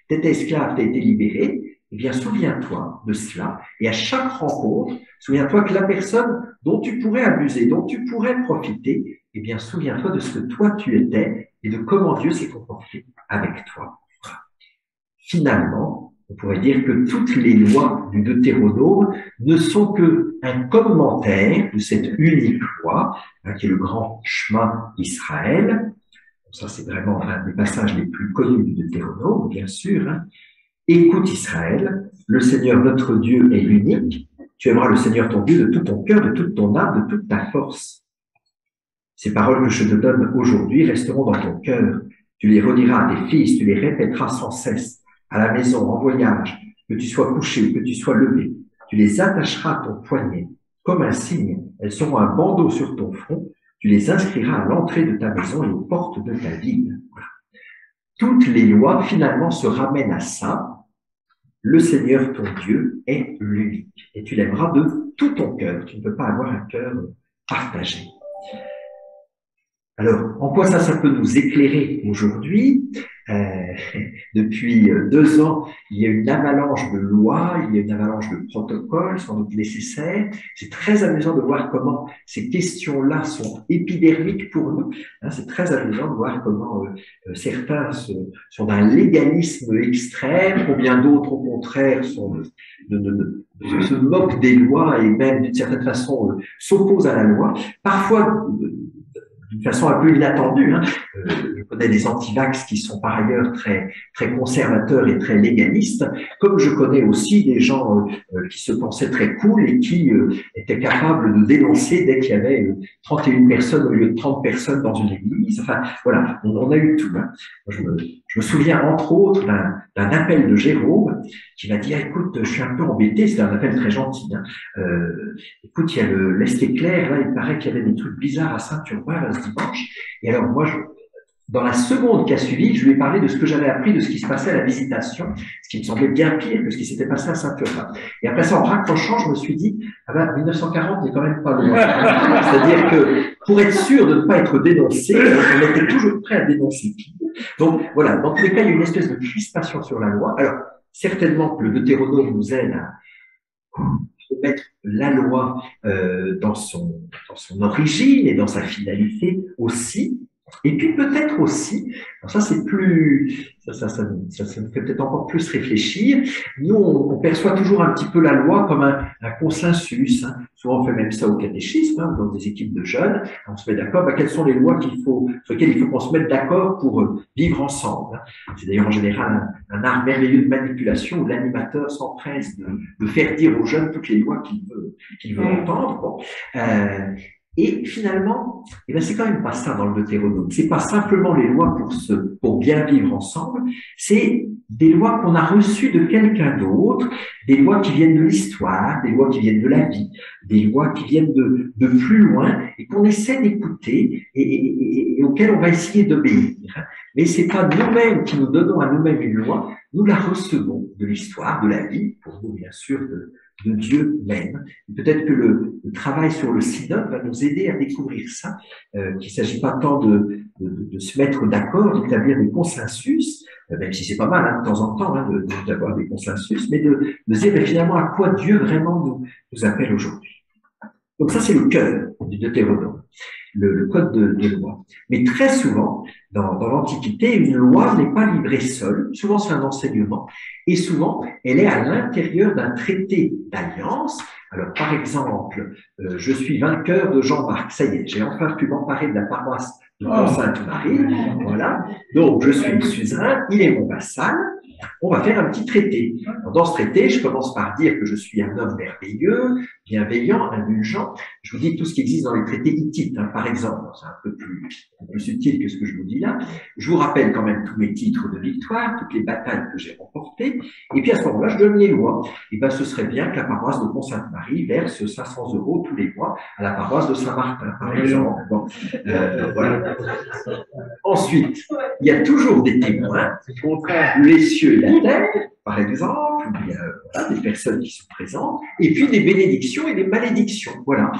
Tu étais esclave, tu as été libéré. Eh bien, souviens-toi de cela. Et à chaque rencontre, souviens-toi que la personne dont tu pourrais abuser, dont tu pourrais profiter, eh bien, souviens-toi de ce que toi tu étais et de comment Dieu s'est comporté avec toi. Finalement, on pourrait dire que toutes les lois du Deutéronome ne sont qu'un commentaire de cette unique loi, qui est le grand chemin d'Israël. Ça, c'est vraiment un des passages les plus connus du Deutéronome, bien sûr. Écoute Israël, le Seigneur notre Dieu est unique. Tu aimeras le Seigneur ton Dieu de tout ton cœur, de toute ton âme, de toute ta force. Ces paroles que je te donne aujourd'hui resteront dans ton cœur. Tu les rediras à tes fils, tu les répéteras sans cesse, à la maison, en voyage, que tu sois couché, que tu sois levé. Tu les attacheras à ton poignet, comme un signe. Elles seront un bandeau sur ton front. Tu les inscriras à l'entrée de ta maison et aux portes de ta ville. Voilà. Toutes les lois, finalement, se ramènent à ça. Le Seigneur, ton Dieu, est l'unique. Et tu l'aimeras de tout ton cœur. Tu ne peux pas avoir un cœur partagé. Alors, en quoi ça peut nous éclairer aujourd'hui? Depuis 2 ans, il y a une avalanche de lois, il y a une avalanche de protocoles, sans doute nécessaires. C'est très amusant de voir comment ces questions-là sont épidermiques pour nous. C'est très amusant de voir comment certains sont d'un légalisme extrême, ou bien d'autres, au contraire, se moquent des lois et même, d'une certaine façon, s'opposent à la loi. Parfois, d'une façon un peu inattendue. Je connais des antivax qui sont par ailleurs très, très conservateurs et très légalistes, comme je connais aussi des gens qui se pensaient très cool et qui étaient capables de dénoncer dès qu'il y avait 31 personnes au lieu de 30 personnes dans une église. Enfin, voilà, on a eu tout. Je me souviens entre autres d'un appel de Jérôme qui m'a dit « Écoute, je suis un peu embêté », c'était un appel très gentil. Écoute, il y a l'Est éclair, là, il paraît qu'il y avait des trucs bizarres à Saint-Urbain ce dimanche. Et alors moi, dans la seconde qui a suivi, je lui ai parlé de ce que j'avais appris de ce qui se passait à la Visitation, ce qui me semblait bien pire que ce qui s'était passé à Saint-Urbain. Et après ça, en raccrochant, je me suis dit, 1940 n'est quand même pas loin. C'est-à-dire que pour être sûr de ne pas être dénoncé, on était toujours prêt à dénoncer. Donc voilà, dans tous les cas, il y a une espèce de crispation sur la loi. Alors, certainement que le Deutéronome nous aide à mettre la loi dans son origine et dans sa finalité aussi. Et puis peut-être aussi, alors ça c'est plus, ça nous fait peut-être encore plus réfléchir. Nous, on perçoit toujours un petit peu la loi comme un consensus. Souvent on fait même ça au catéchisme, dans des équipes de jeunes. On se met d'accord, quelles sont les lois sur lesquelles il faut qu'on se mette d'accord pour vivre ensemble. C'est d'ailleurs en général un art merveilleux de manipulation où l'animateur s'empresse de faire dire aux jeunes toutes les lois qu'il veut entendre. Bon. Et finalement, c'est quand même pas ça dans le Deutéronome. C'est pas simplement les lois pour bien vivre ensemble. C'est des lois qu'on a reçues de quelqu'un d'autre, des lois qui viennent de l'histoire, des lois qui viennent de la vie, des lois qui viennent de plus loin et qu'on essaie d'écouter et auxquelles on va essayer d'obéir. Mais c'est pas nous-mêmes qui nous donnons à nous-mêmes une loi. Nous la recevons de l'histoire, de la vie, pour nous bien sûr de Dieu même. Peut-être que le travail sur le synode va nous aider à découvrir ça, qu'il ne s'agit pas tant de se mettre d'accord, d'établir des consensus, même si c'est pas mal de temps en temps d'avoir des consensus, mais de dire finalement à quoi Dieu vraiment nous appelle aujourd'hui. Donc ça c'est le cœur du Deutéronome, le code de loi. Mais très souvent, dans l'Antiquité, une loi n'est pas livrée seule, souvent c'est un enseignement, et souvent elle est à l'intérieur d'un traité d'alliance. Alors par exemple, je suis vainqueur de Jean-Marc, ça y est, j'ai enfin pu m'emparer de la paroisse de Sainte-Marie, voilà, donc je suis le suzerain, il est mon vassal, on va faire un petit traité. Alors, dans ce traité, je commence par dire que je suis un homme merveilleux, bienveillant, indulgent. Je vous dis tout ce qui existe dans les traités hittites, hein, par exemple. C'est un peu plus subtil que ce que je vous dis là. Je vous rappelle quand même tous mes titres de victoire, toutes les batailles que j'ai remportées. Et puis à ce moment-là, je donne les lois. Et ben, ce serait bien que la paroisse de Pont-Sainte-Marie verse 500 € tous les mois à la paroisse de Saint-Martin, par exemple. Bon, voilà. Ensuite, il y a toujours des témoins contre les cieux et la terre, par exemple, il y a voilà, des personnes qui sont présentes, et puis des bénédictions et des malédictions. Voilà.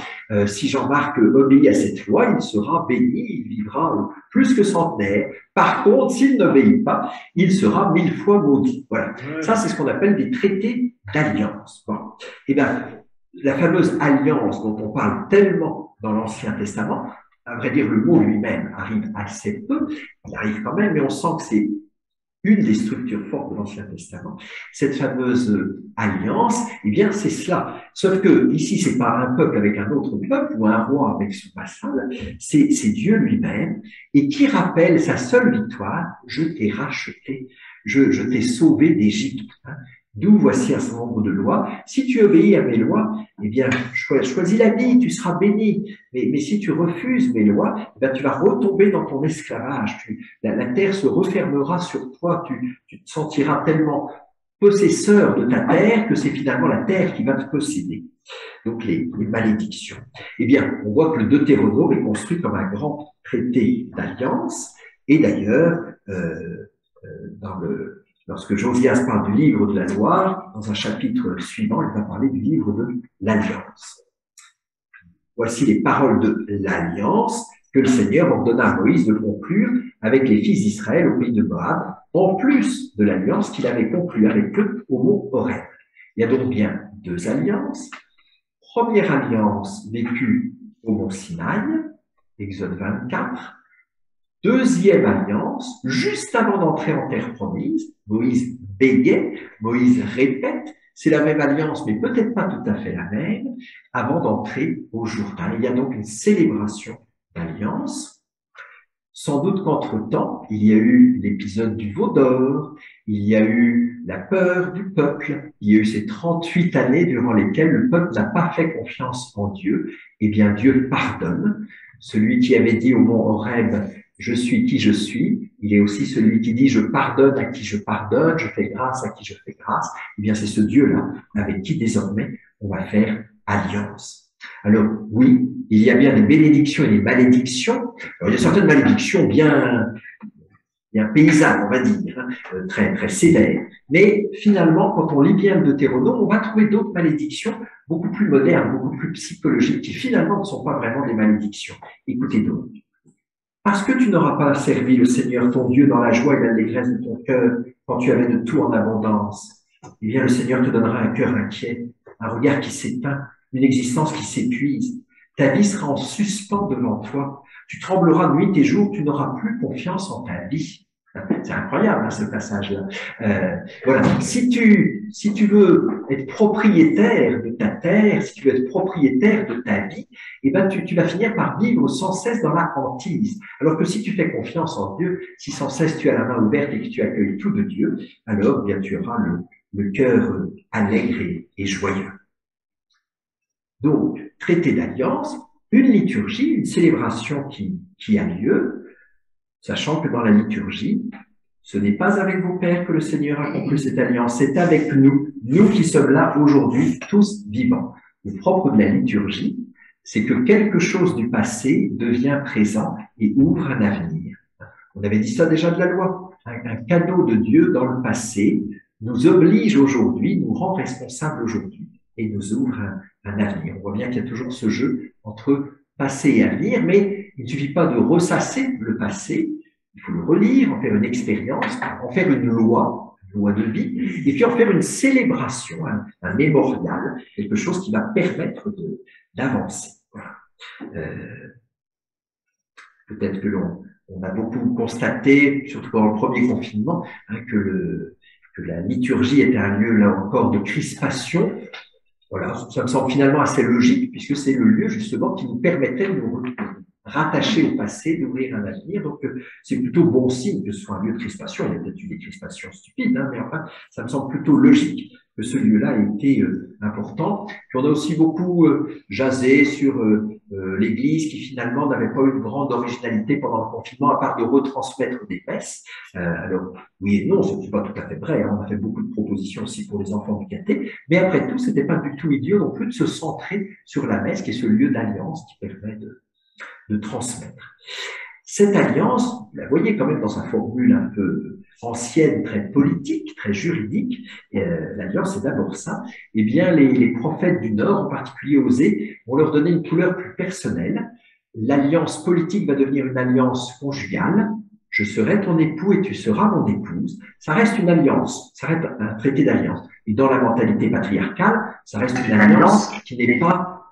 Si Jean-Marc obéit à cette loi, il sera béni, il vivra plus que centenaire. Par contre, s'il n'obéit pas, il sera 1000 fois maudit. Voilà. Ça, c'est ce qu'on appelle des traités d'alliance. Bon. Eh bien, la fameuse alliance dont on parle tellement dans l'Ancien Testament, à vrai dire, le mot lui-même arrive assez peu, il arrive quand même, mais on sent que c'est une des structures fortes de l'Ancien Testament. Cette fameuse alliance, eh bien, c'est cela. Sauf que ici, c'est pas un peuple avec un autre peuple ou un roi avec son vassal, c'est Dieu lui-même et qui rappelle sa seule victoire, je t'ai racheté, je t'ai sauvé d'Égypte. Hein. D'où voici un certain nombre de lois. Si tu obéis à mes lois, eh bien, choisis la vie, tu seras béni. Mais si tu refuses mes lois, eh bien, tu vas retomber dans ton esclavage. La terre se refermera sur toi. Tu te sentiras tellement possesseur de ta terre que c'est finalement la terre qui va te posséder. Donc, les malédictions. Eh bien, on voit que le Deutéronome est construit comme un grand traité d'alliance. Et d'ailleurs, lorsque Josias parle du livre de la loi, dans un chapitre suivant, il va parler du livre de l'Alliance. Voici les paroles de l'Alliance que le Seigneur ordonna à Moïse de conclure avec les fils d'Israël au pays de Moab, en plus de l'Alliance qu'il avait conclue avec eux au mont Horeb. Il y a donc bien 2 alliances. Première alliance vécue au mont Sinaï, Exode 24. Deuxième alliance, juste avant d'entrer en terre promise, Moïse bégait, Moïse répète, c'est la même alliance, mais peut-être pas tout à fait la même, avant d'entrer au Jourdain. Il y a donc une célébration d'alliance. Sans doute qu'entre-temps, il y a eu l'épisode du veau d'or, il y a eu la peur du peuple, il y a eu ces 38 années durant lesquelles le peuple n'a pas fait confiance en Dieu. Eh bien, Dieu pardonne. Celui qui avait dit au mont Horeb, je suis qui je suis, il est aussi celui qui dit je pardonne à qui je pardonne, je fais grâce à qui je fais grâce. Eh bien, c'est ce Dieu-là avec qui désormais on va faire alliance. Alors, oui, il y a bien des bénédictions et des malédictions. Alors, il y a certaines malédictions bien paysannes, on va dire, hein, très, très sévères. Mais finalement, quand on lit bien le Deutéronome, on va trouver d'autres malédictions beaucoup plus modernes, beaucoup plus psychologiques, qui finalement ne sont pas vraiment des malédictions. Écoutez donc. Parce que tu n'auras pas servi le Seigneur ton Dieu dans la joie et l'allégresse de ton cœur quand tu avais de tout en abondance, eh bien le Seigneur te donnera un cœur inquiet, un regard qui s'éteint, une existence qui s'épuise. Ta vie sera en suspens devant toi. Tu trembleras nuit et jour, tu n'auras plus confiance en ta vie. C'est incroyable, hein, ce passage-là. Voilà. Si tu veux être propriétaire de ta terre, si tu veux être propriétaire de ta vie, eh ben tu vas finir par vivre sans cesse dans la hantise. Alors que si tu fais confiance en Dieu, si sans cesse tu as la main ouverte et que tu accueilles tout de Dieu, alors bien tu auras le cœur allègre et joyeux. Donc, traité d'alliance, une liturgie, une célébration qui a lieu, sachant que dans la liturgie, ce n'est pas avec vos pères que le Seigneur a conclu cette alliance, c'est avec nous, nous qui sommes là aujourd'hui, tous vivants. Le propre de la liturgie, c'est que quelque chose du passé devient présent et ouvre un avenir. On avait dit ça déjà de la loi. Un cadeau de Dieu dans le passé nous oblige aujourd'hui, nous rend responsables aujourd'hui et nous ouvre un avenir. On voit bien qu'il y a toujours ce jeu entre passé et avenir, mais il ne suffit pas de ressasser le passé, il faut le relire, en faire une expérience, en faire une loi de vie, et puis en faire une célébration, un mémorial, quelque chose qui va permettre d'avancer. Voilà. Peut-être que on a beaucoup constaté, surtout pendant le premier confinement, hein, que la liturgie était un lieu, là encore, de crispation. Voilà, ça me semble finalement assez logique, puisque c'est le lieu, justement, qui nous permettait de nous retrouver. rattaché au passé, d'ouvrir un avenir. Donc, c'est plutôt bon signe que ce soit un lieu de crispation. Il y a peut-être eu des crispations stupides, hein, mais enfin, ça me semble plutôt logique que ce lieu-là ait été important. Puis on a aussi beaucoup jasé sur l'Église qui finalement n'avait pas eu une grande originalité pendant le confinement, à part de retransmettre des messes. Alors, oui et non, ce n'est pas tout à fait vrai. Hein. On a fait beaucoup de propositions aussi pour les enfants du caté, mais après tout, c'était pas du tout idiot non plus de se centrer sur la messe, qui est ce lieu d'alliance qui permet de transmettre. Cette alliance, vous la voyez quand même dans sa formule un peu ancienne, très politique, très juridique, l'alliance c'est d'abord ça, eh bien les prophètes du Nord, en particulier Osée, vont leur donner une couleur plus personnelle. L'alliance politique va devenir une alliance conjugale, je serai ton époux et tu seras mon épouse. Ça reste une alliance, ça reste un traité d'alliance. Et dans la mentalité patriarcale, ça reste une alliance qui n'est pas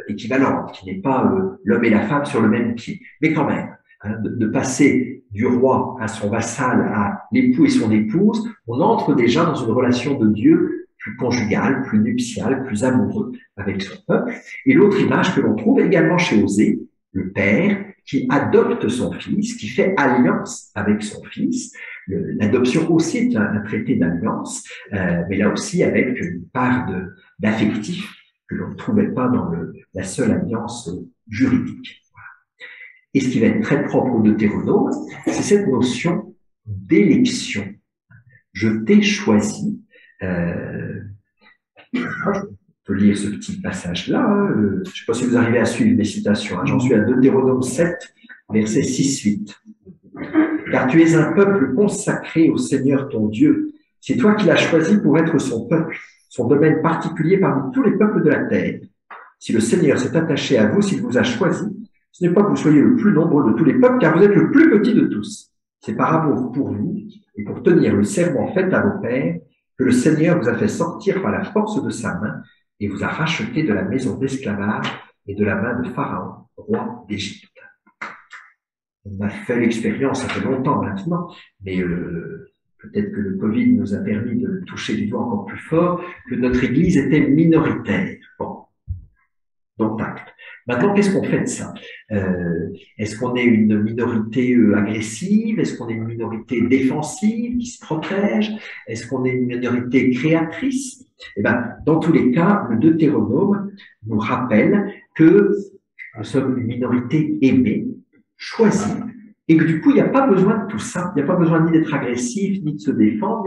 équivalente, qui n'est pas l'homme et la femme sur le même pied. Mais quand même, hein, de passer du roi à son vassal, à l'époux et son épouse, on entre déjà dans une relation de Dieu plus conjugale, plus nuptiale, plus amoureux avec son peuple. Et l'autre image que l'on trouve également chez Osée, le père qui adopte son fils, qui fait alliance avec son fils. L'adoption aussi est un traité d'alliance, mais là aussi avec une part d'affectif que l'on ne trouvait pas dans la seule alliance juridique. Voilà. Et ce qui va être très propre au Deutéronome, c'est cette notion d'élection. Je t'ai choisi. Je peux lire ce petit passage-là. Hein. Je ne sais pas si vous arrivez à suivre les citations. Hein. J'en suis à Deutéronome 7, versets 6-8. Car tu es un peuple consacré au Seigneur ton Dieu. C'est toi qui l'as choisi pour être son peuple, son domaine particulier parmi tous les peuples de la terre. Si le Seigneur s'est attaché à vous, s'il vous a choisi, ce n'est pas que vous soyez le plus nombreux de tous les peuples, car vous êtes le plus petit de tous. C'est par amour pour vous et pour tenir le serment fait à vos pères que le Seigneur vous a fait sortir par la force de sa main et vous a racheté de la maison d'esclavage et de la main de Pharaon, roi d'Égypte. On a fait l'expérience, ça fait longtemps maintenant, mais peut-être que le Covid nous a permis de toucher du doigt encore plus fort, que notre Église était minoritaire. Bon, donc acte. Maintenant, qu'est-ce qu'on fait de ça? Est-ce qu'on est une minorité agressive? Est-ce qu'on est une minorité défensive qui se protège? Est-ce qu'on est une minorité créatrice? Eh ben, dans tous les cas, le Deutéronome nous rappelle que nous sommes une minorité aimée, choisie, et que du coup, il n'y a pas besoin de tout ça. Il n'y a pas besoin ni d'être agressif, ni de se défendre.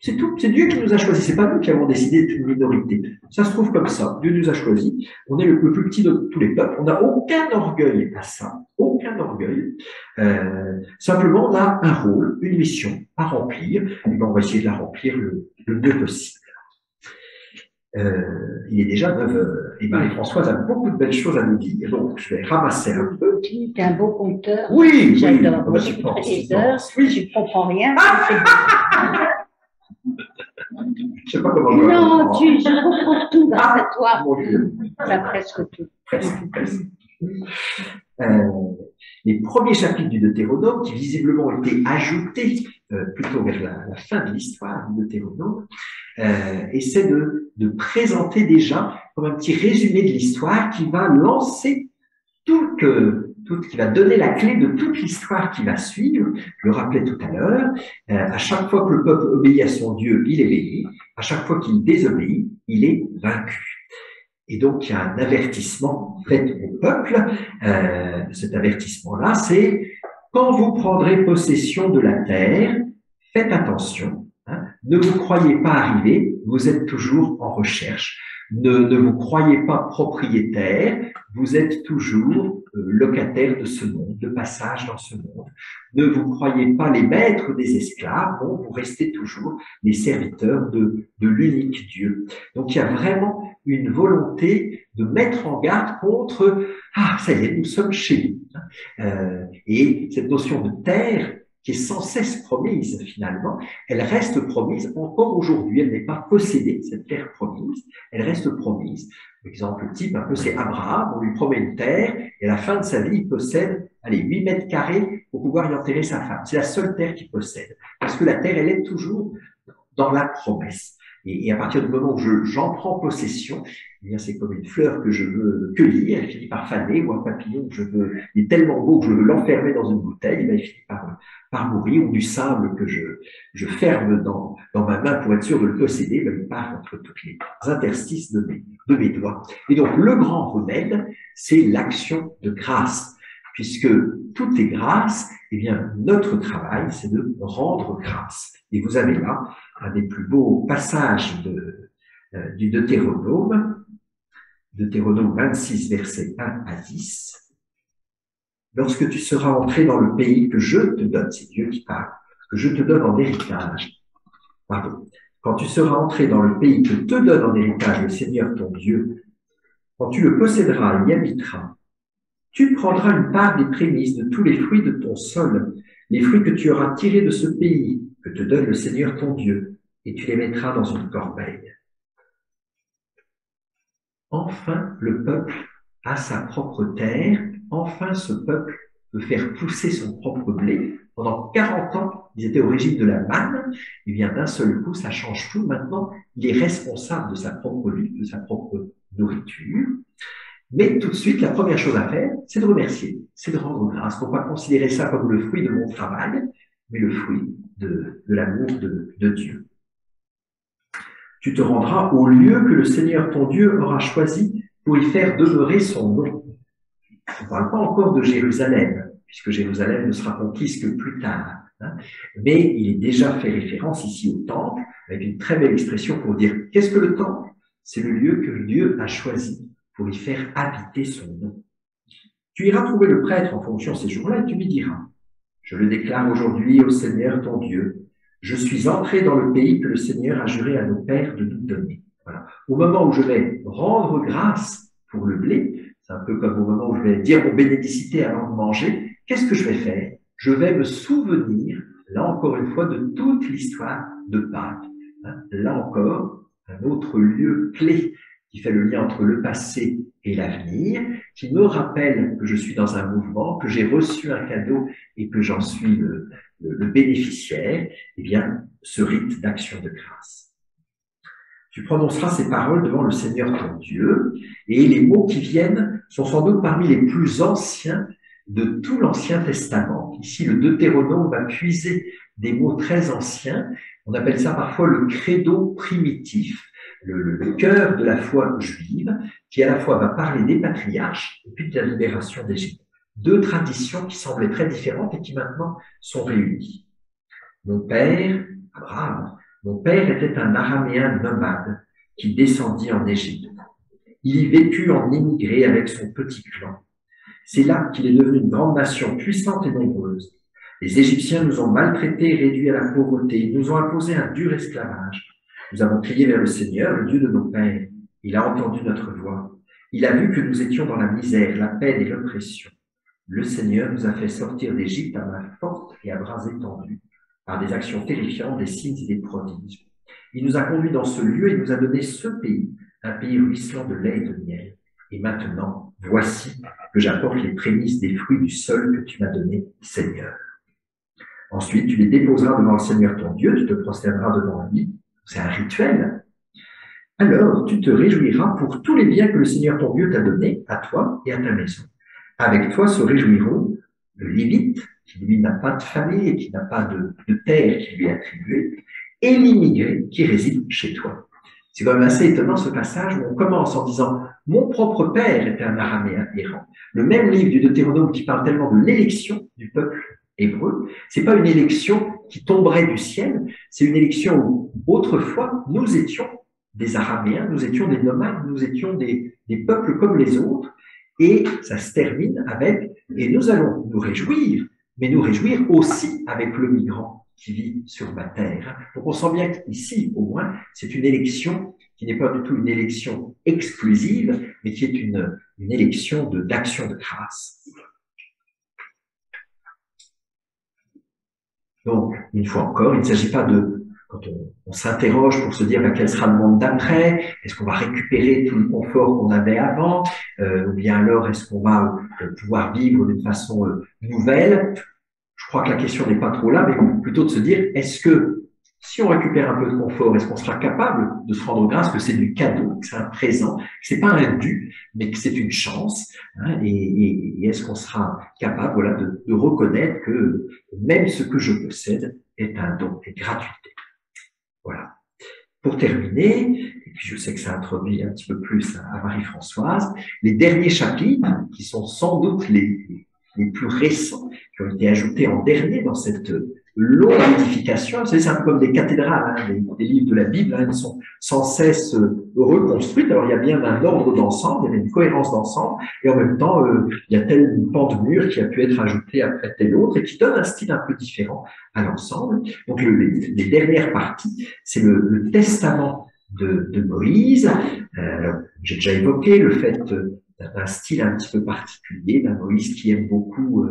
C'est tout. C'est Dieu qui nous a choisis. C'est pas nous qui avons décidé d'être une minorité. Ça se trouve comme ça. Dieu nous a choisis. On est le plus petit de tous les peuples. On n'a aucun orgueil à ça. Aucun orgueil. Simplement, on a un rôle, une mission à remplir. Et ben, on va essayer de la remplir le mieux possible. Il est déjà 9 heures. Et Marie-Françoise a beaucoup de belles choses à nous dire. Donc, je vais ramasser un peu. Tu es un beau conteur. Oui, j'adore. Oui. Moi, j'écouterai des heures. Oui. Je ne comprends rien. Je sais pas comment. Non, je comprends tout grâce à toi. Mon Dieu. Là, presque tout. Presque. Les premiers chapitres du Deutéronome, qui visiblement ont été ajoutés plutôt vers la fin de l'histoire du Deutéronome, essaient de présenter déjà comme un petit résumé de l'histoire qui va lancer qui va donner la clé de toute l'histoire qui va suivre. Je le rappelais tout à l'heure, à chaque fois que le peuple obéit à son Dieu, il est béni. À chaque fois qu'il désobéit, il est vaincu. Et donc, il y a un avertissement fait au peuple. Cet avertissement-là, c'est quand vous prendrez possession de la terre, faites attention. Hein, ne vous croyez pas arrivé, vous êtes toujours en recherche. Ne vous croyez pas propriétaire, vous êtes toujours locataire de ce monde, de passage dans ce monde. Ne vous croyez pas les maîtres des esclaves, bon, vous restez toujours les serviteurs de l'unique Dieu. Donc il y a vraiment une volonté de mettre en garde contre « Ah, ça y est, nous sommes chez nous ». Et cette notion de terre, qui est sans cesse promise finalement, elle reste promise encore aujourd'hui. Elle n'est pas possédée, cette terre promise, elle reste promise. L'exemple type, un peu, c'est Abraham, on lui promet une terre, et à la fin de sa vie, il possède, 8 mètres carrés pour pouvoir y enterrer sa femme. C'est la seule terre qu'il possède. Parce que la terre, elle est toujours dans la promesse. Et à partir du moment où j'en prends possession, eh bien, c'est comme une fleur que je veux cueillir, elle finit par faner, ou un papillon que il est tellement beau que je veux l'enfermer dans une bouteille, eh bien, il finit par mourir, ou du sable que je ferme dans ma main pour être sûr de le posséder, ben, il part entre toutes les interstices de mes doigts. Et donc, le grand remède, c'est l'action de grâce. Puisque tout est grâce, eh bien, notre travail, c'est de rendre grâce. Et vous avez là un des plus beaux passages du Deutéronome 26, versets 1 à 10. Lorsque tu seras entré dans le pays que je te donne, c'est Dieu qui parle, que je te donne en héritage. Pardon. Quand tu seras entré dans le pays que te donne en héritage le Seigneur ton Dieu, quand tu le posséderas et y habiteras, tu prendras une part des prémices de tous les fruits de ton sol, les fruits que tu auras tirés de ce pays que te donne le Seigneur ton Dieu, et tu les mettras dans une corbeille. Enfin, le peuple a sa propre terre, enfin ce peuple peut faire pousser son propre blé. Pendant 40 ans, ils étaient au régime de la manne, et bien d'un seul coup, ça change tout. Maintenant, il est responsable de sa propre vie, de sa propre nourriture. Mais tout de suite, la première chose à faire, c'est de remercier, c'est de rendre grâce. Il ne faut pas considérer ça comme le fruit de mon travail, mais le fruit de l'amour de Dieu. Tu te rendras au lieu que le Seigneur ton Dieu aura choisi pour y faire demeurer son nom. On ne parle pas encore de Jérusalem, puisque Jérusalem ne sera conquise que plus tard. Hein. Mais il est déjà fait référence ici au temple, avec une très belle expression pour dire qu'est-ce que le temple? C'est le lieu que Dieu a choisi pour y faire habiter son nom. Tu iras trouver le prêtre en fonction de ces jours-là et tu lui diras, je le déclare aujourd'hui au Seigneur ton Dieu, je suis entré dans le pays que le Seigneur a juré à nos pères de nous donner. Voilà. Au moment où je vais rendre grâce pour le blé, c'est un peu comme au moment où je vais dire mon bénédicité avant de manger, qu'est-ce que je vais faire? Je vais me souvenir, là encore une fois, de toute l'histoire de Pâques. Hein. Là encore, un autre lieu clé qui fait le lien entre le passé et l'avenir, qui me rappelle que je suis dans un mouvement, que j'ai reçu un cadeau et que j'en suis le bénéficiaire, eh bien, ce rite d'action de grâce. Tu prononceras ces paroles devant le Seigneur ton Dieu, et les mots qui viennent sont sans doute parmi les plus anciens de tout l'Ancien Testament. Ici, le Deutéronome va puiser des mots très anciens. On appelle ça parfois le credo primitif. Le cœur de la foi juive, qui à la fois va parler des patriarches et puis de la libération d'Égypte. Deux traditions qui semblaient très différentes et qui maintenant sont réunies. Mon père, Abraham, mon père était un araméen nomade qui descendit en Égypte. Il y vécut en immigré avec son petit clan. C'est là qu'il est devenu une grande nation puissante et nombreuse. Les Égyptiens nous ont maltraités et réduits à la pauvreté. Ils nous ont imposé un dur esclavage. Nous avons crié vers le Seigneur, le Dieu de nos pères. Il a entendu notre voix. Il a vu que nous étions dans la misère, la peine et l'oppression. Le Seigneur nous a fait sortir d'Égypte à main forte et à bras étendus, par des actions terrifiantes, des signes et des prodiges. Il nous a conduits dans ce lieu et nous a donné ce pays, un pays ruisselant de lait et de miel. Et maintenant, voici que j'apporte les prémices des fruits du sol que tu m'as donné, Seigneur. Ensuite, tu les déposeras devant le Seigneur ton Dieu, tu te prosterneras devant lui. C'est un rituel. Alors, tu te réjouiras pour tous les biens que le Seigneur ton Dieu t'a donnés, à toi et à ta maison. Avec toi se réjouiront le Lévite, qui lui n'a pas de famille et qui n'a pas de terre qui lui est attribuée, et l'immigré qui réside chez toi. C'est quand même assez étonnant ce passage où on commence en disant « Mon propre père était un araméen errant ». Le même livre du Deutéronome qui parle tellement de l'élection du peuple hébreu, c'est pas une élection qui tomberait du ciel, c'est une élection où autrefois nous étions des Araméens, nous étions des nomades, nous étions des peuples comme les autres, et ça se termine avec « et nous allons nous réjouir », mais nous réjouir aussi avec le migrant qui vit sur ma terre. Donc on sent bien qu'ici, au moins, c'est une élection qui n'est pas du tout une élection exclusive, mais qui est une élection d'action de grâce. Donc, une fois encore, il ne s'agit pas de, quand on s'interroge pour se dire quel sera le monde d'après, est-ce qu'on va récupérer tout le confort qu'on avait avant, ou bien alors est-ce qu'on va pouvoir vivre d'une façon nouvelle. Je crois que la question n'est pas trop là, mais plutôt de se dire, est-ce que Si on récupère un peu de confort, est-ce qu'on sera capable de se rendre grâce que c'est du cadeau, que c'est un présent, que c'est pas un dû, mais que c'est une chance, hein, et est-ce qu'on sera capable, voilà, de reconnaître que même ce que je possède est un don, est gratuité. Voilà. Pour terminer, et puis je sais que ça introduit un petit peu plus à Marie-Françoise, les derniers chapitres, qui sont sans doute les plus récents, qui ont été ajoutés en dernier dans cette longue édification. Vous savez, c'est un peu comme des cathédrales, hein, les livres de la Bible, hein, ils sont sans cesse reconstruits. Alors il y a bien un ordre d'ensemble, il y a une cohérence d'ensemble, et en même temps, il y a telle pan de mur qui a pu être ajouté après tel autre, et qui donne un style un peu différent à l'ensemble. Donc les dernières parties, c'est le testament de Moïse. J'ai déjà évoqué le fait d'un style un petit peu particulier, d'un Moïse qui aime beaucoup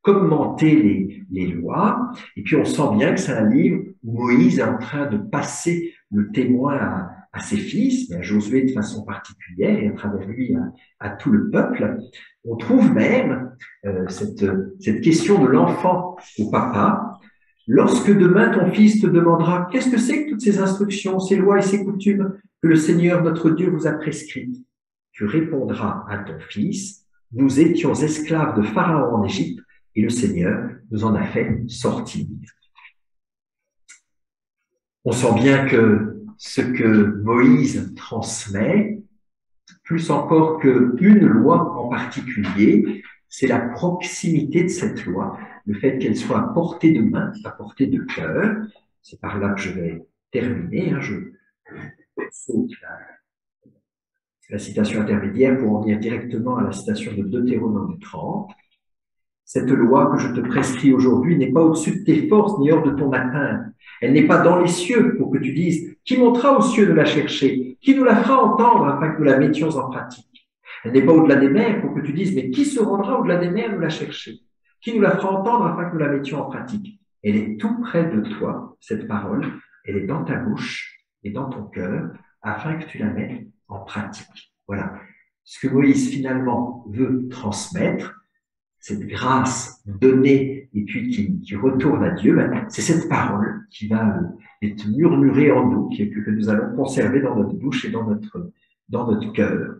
commenter les lois. Et puis on sent bien que c'est un livre où Moïse est en train de passer le témoin à ses fils, mais à Josué de façon particulière et à travers lui à tout le peuple. On trouve même cette question de l'enfant au papa. Lorsque demain ton fils te demandera qu'est-ce que c'est que toutes ces instructions, ces lois et ces coutumes que le Seigneur notre Dieu vous a prescrites, tu répondras à ton fils, nous étions esclaves de Pharaon en Égypte et le Seigneur nous en a fait sortir. On sent bien que ce que Moïse transmet, plus encore qu'une loi en particulier, c'est la proximité de cette loi, le fait qu'elle soit à portée de main, à portée de cœur. C'est par là que je vais terminer. Je saute la citation intermédiaire pour en venir directement à la citation de Deutéronome 30. Cette loi que je te prescris aujourd'hui n'est pas au-dessus de tes forces ni hors de ton atteinte. Elle n'est pas dans les cieux pour que tu dises « Qui montera aux cieux de la chercher? Qui nous la fera entendre afin que nous la mettions en pratique ?» Elle n'est pas au-delà des mers pour que tu dises « Mais qui se rendra au-delà des mers nous la chercher? Qui nous la fera entendre afin que nous la mettions en pratique ?» Elle est tout près de toi, cette parole. Elle est dans ta bouche et dans ton cœur afin que tu la mettes en pratique. Voilà. Ce que Moïse finalement veut transmettre, cette grâce donnée et puis qui retourne à Dieu, c'est cette parole qui va être murmurée en nous, que nous allons conserver dans notre bouche et dans notre cœur.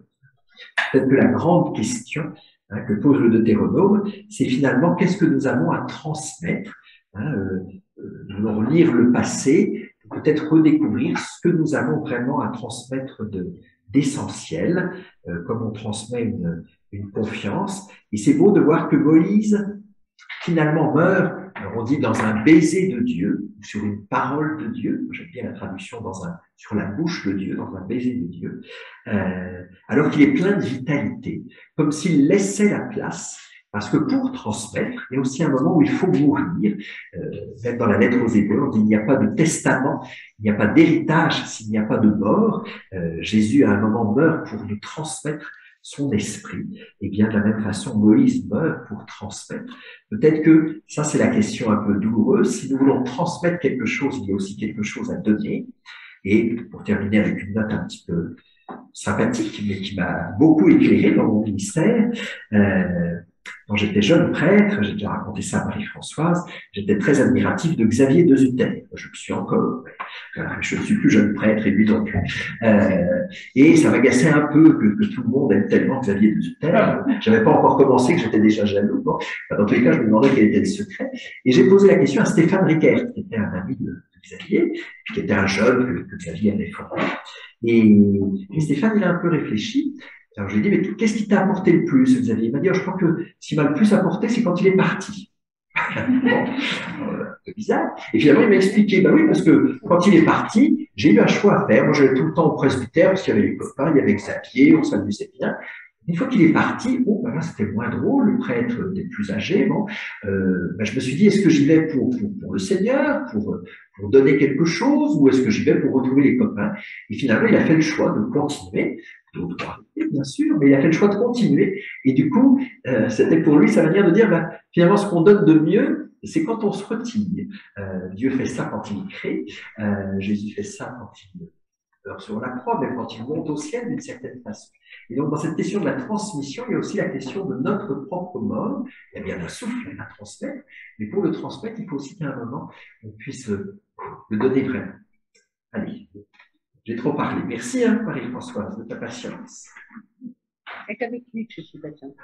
Peut-être que la grande question que pose le Deutéronome, c'est finalement qu'est-ce que nous avons à transmettre, nous relire le passé, peut-être redécouvrir ce que nous avons vraiment à transmettre d'essentiel, comme on transmet une confiance. Et c'est beau de voir que Moïse, finalement, meurt, alors on dit dans un baiser de Dieu, ou sur une parole de Dieu, j'aime bien la traduction sur la bouche de Dieu, dans un baiser de Dieu, alors qu'il est plein de vitalité, comme s'il laissait la place, parce que pour transmettre, il y a aussi un moment où il faut mourir. Même dans la lettre aux Hébreux, on dit il n'y a pas de testament, il n'y a pas d'héritage s'il n'y a pas de mort. Jésus, à un moment, meurt pour nous transmettre son esprit. Et bien, de la même façon, Moïse meurt pour transmettre. Peut-être que ça, c'est la question un peu douloureuse. Si nous voulons transmettre quelque chose, il y a aussi quelque chose à donner. Et pour terminer avec une note un petit peu sympathique, mais qui m'a beaucoup éclairé dans mon ministère, quand j'étais jeune prêtre, j'ai déjà raconté ça à Marie-Françoise, j'étais très admiratif de Xavier de Zutel. Je le suis encore, je ne suis plus jeune prêtre et lui non plus. Et ça m'agaçait un peu que tout le monde aime tellement Xavier de Zutel. J'avais pas encore commencé, que j'étais déjà jaloux. Bon, dans tous les cas, je me demandais quel était le secret. Et j'ai posé la question à Stéphane Rickert, qui était un ami de Xavier, qui était un jeune que Xavier avait formé. Et Stéphane, il a un peu réfléchi. Alors, je lui ai dit, mais qu'est-ce qui t'a apporté le plus, Xavier? Il m'a dit, je crois que ce qui m'a le plus apporté, c'est quand il est parti. Bon, c'est bizarre. Et finalement, il m'a expliqué, oui, parce que quand il est parti, j'ai eu un choix à faire. Moi, j'allais tout le temps au presbytère, parce qu'il y avait les copains, il y avait Xavier, on s'amusait bien. Une fois qu'il est parti, là, c'était moins drôle, le prêtre était plus âgé, je me suis dit, est-ce que j'y vais pour le Seigneur, pour donner quelque chose, ou est-ce que j'y vais pour retrouver les copains? Et finalement, il a fait le choix de continuer, d'autres bien sûr, mais il a fait le choix de continuer. Et du coup, c'était pour lui sa manière de dire, finalement, ce qu'on donne de mieux, c'est quand on se retire. Dieu fait ça quand il crée, Jésus fait ça quand il Alors, on l'apprend, mais quand il monte au ciel d'une certaine façon. Et donc, dans cette question de la transmission, il y a aussi la question de notre propre mort. Il y a bien un souffle à transmettre, mais pour le transmettre, il faut aussi qu'à un moment, on puisse le donner vraiment. Allez, j'ai trop parlé. Merci, hein, Marie-Françoise, de ta patience. C'est avec lui que je suis patiente.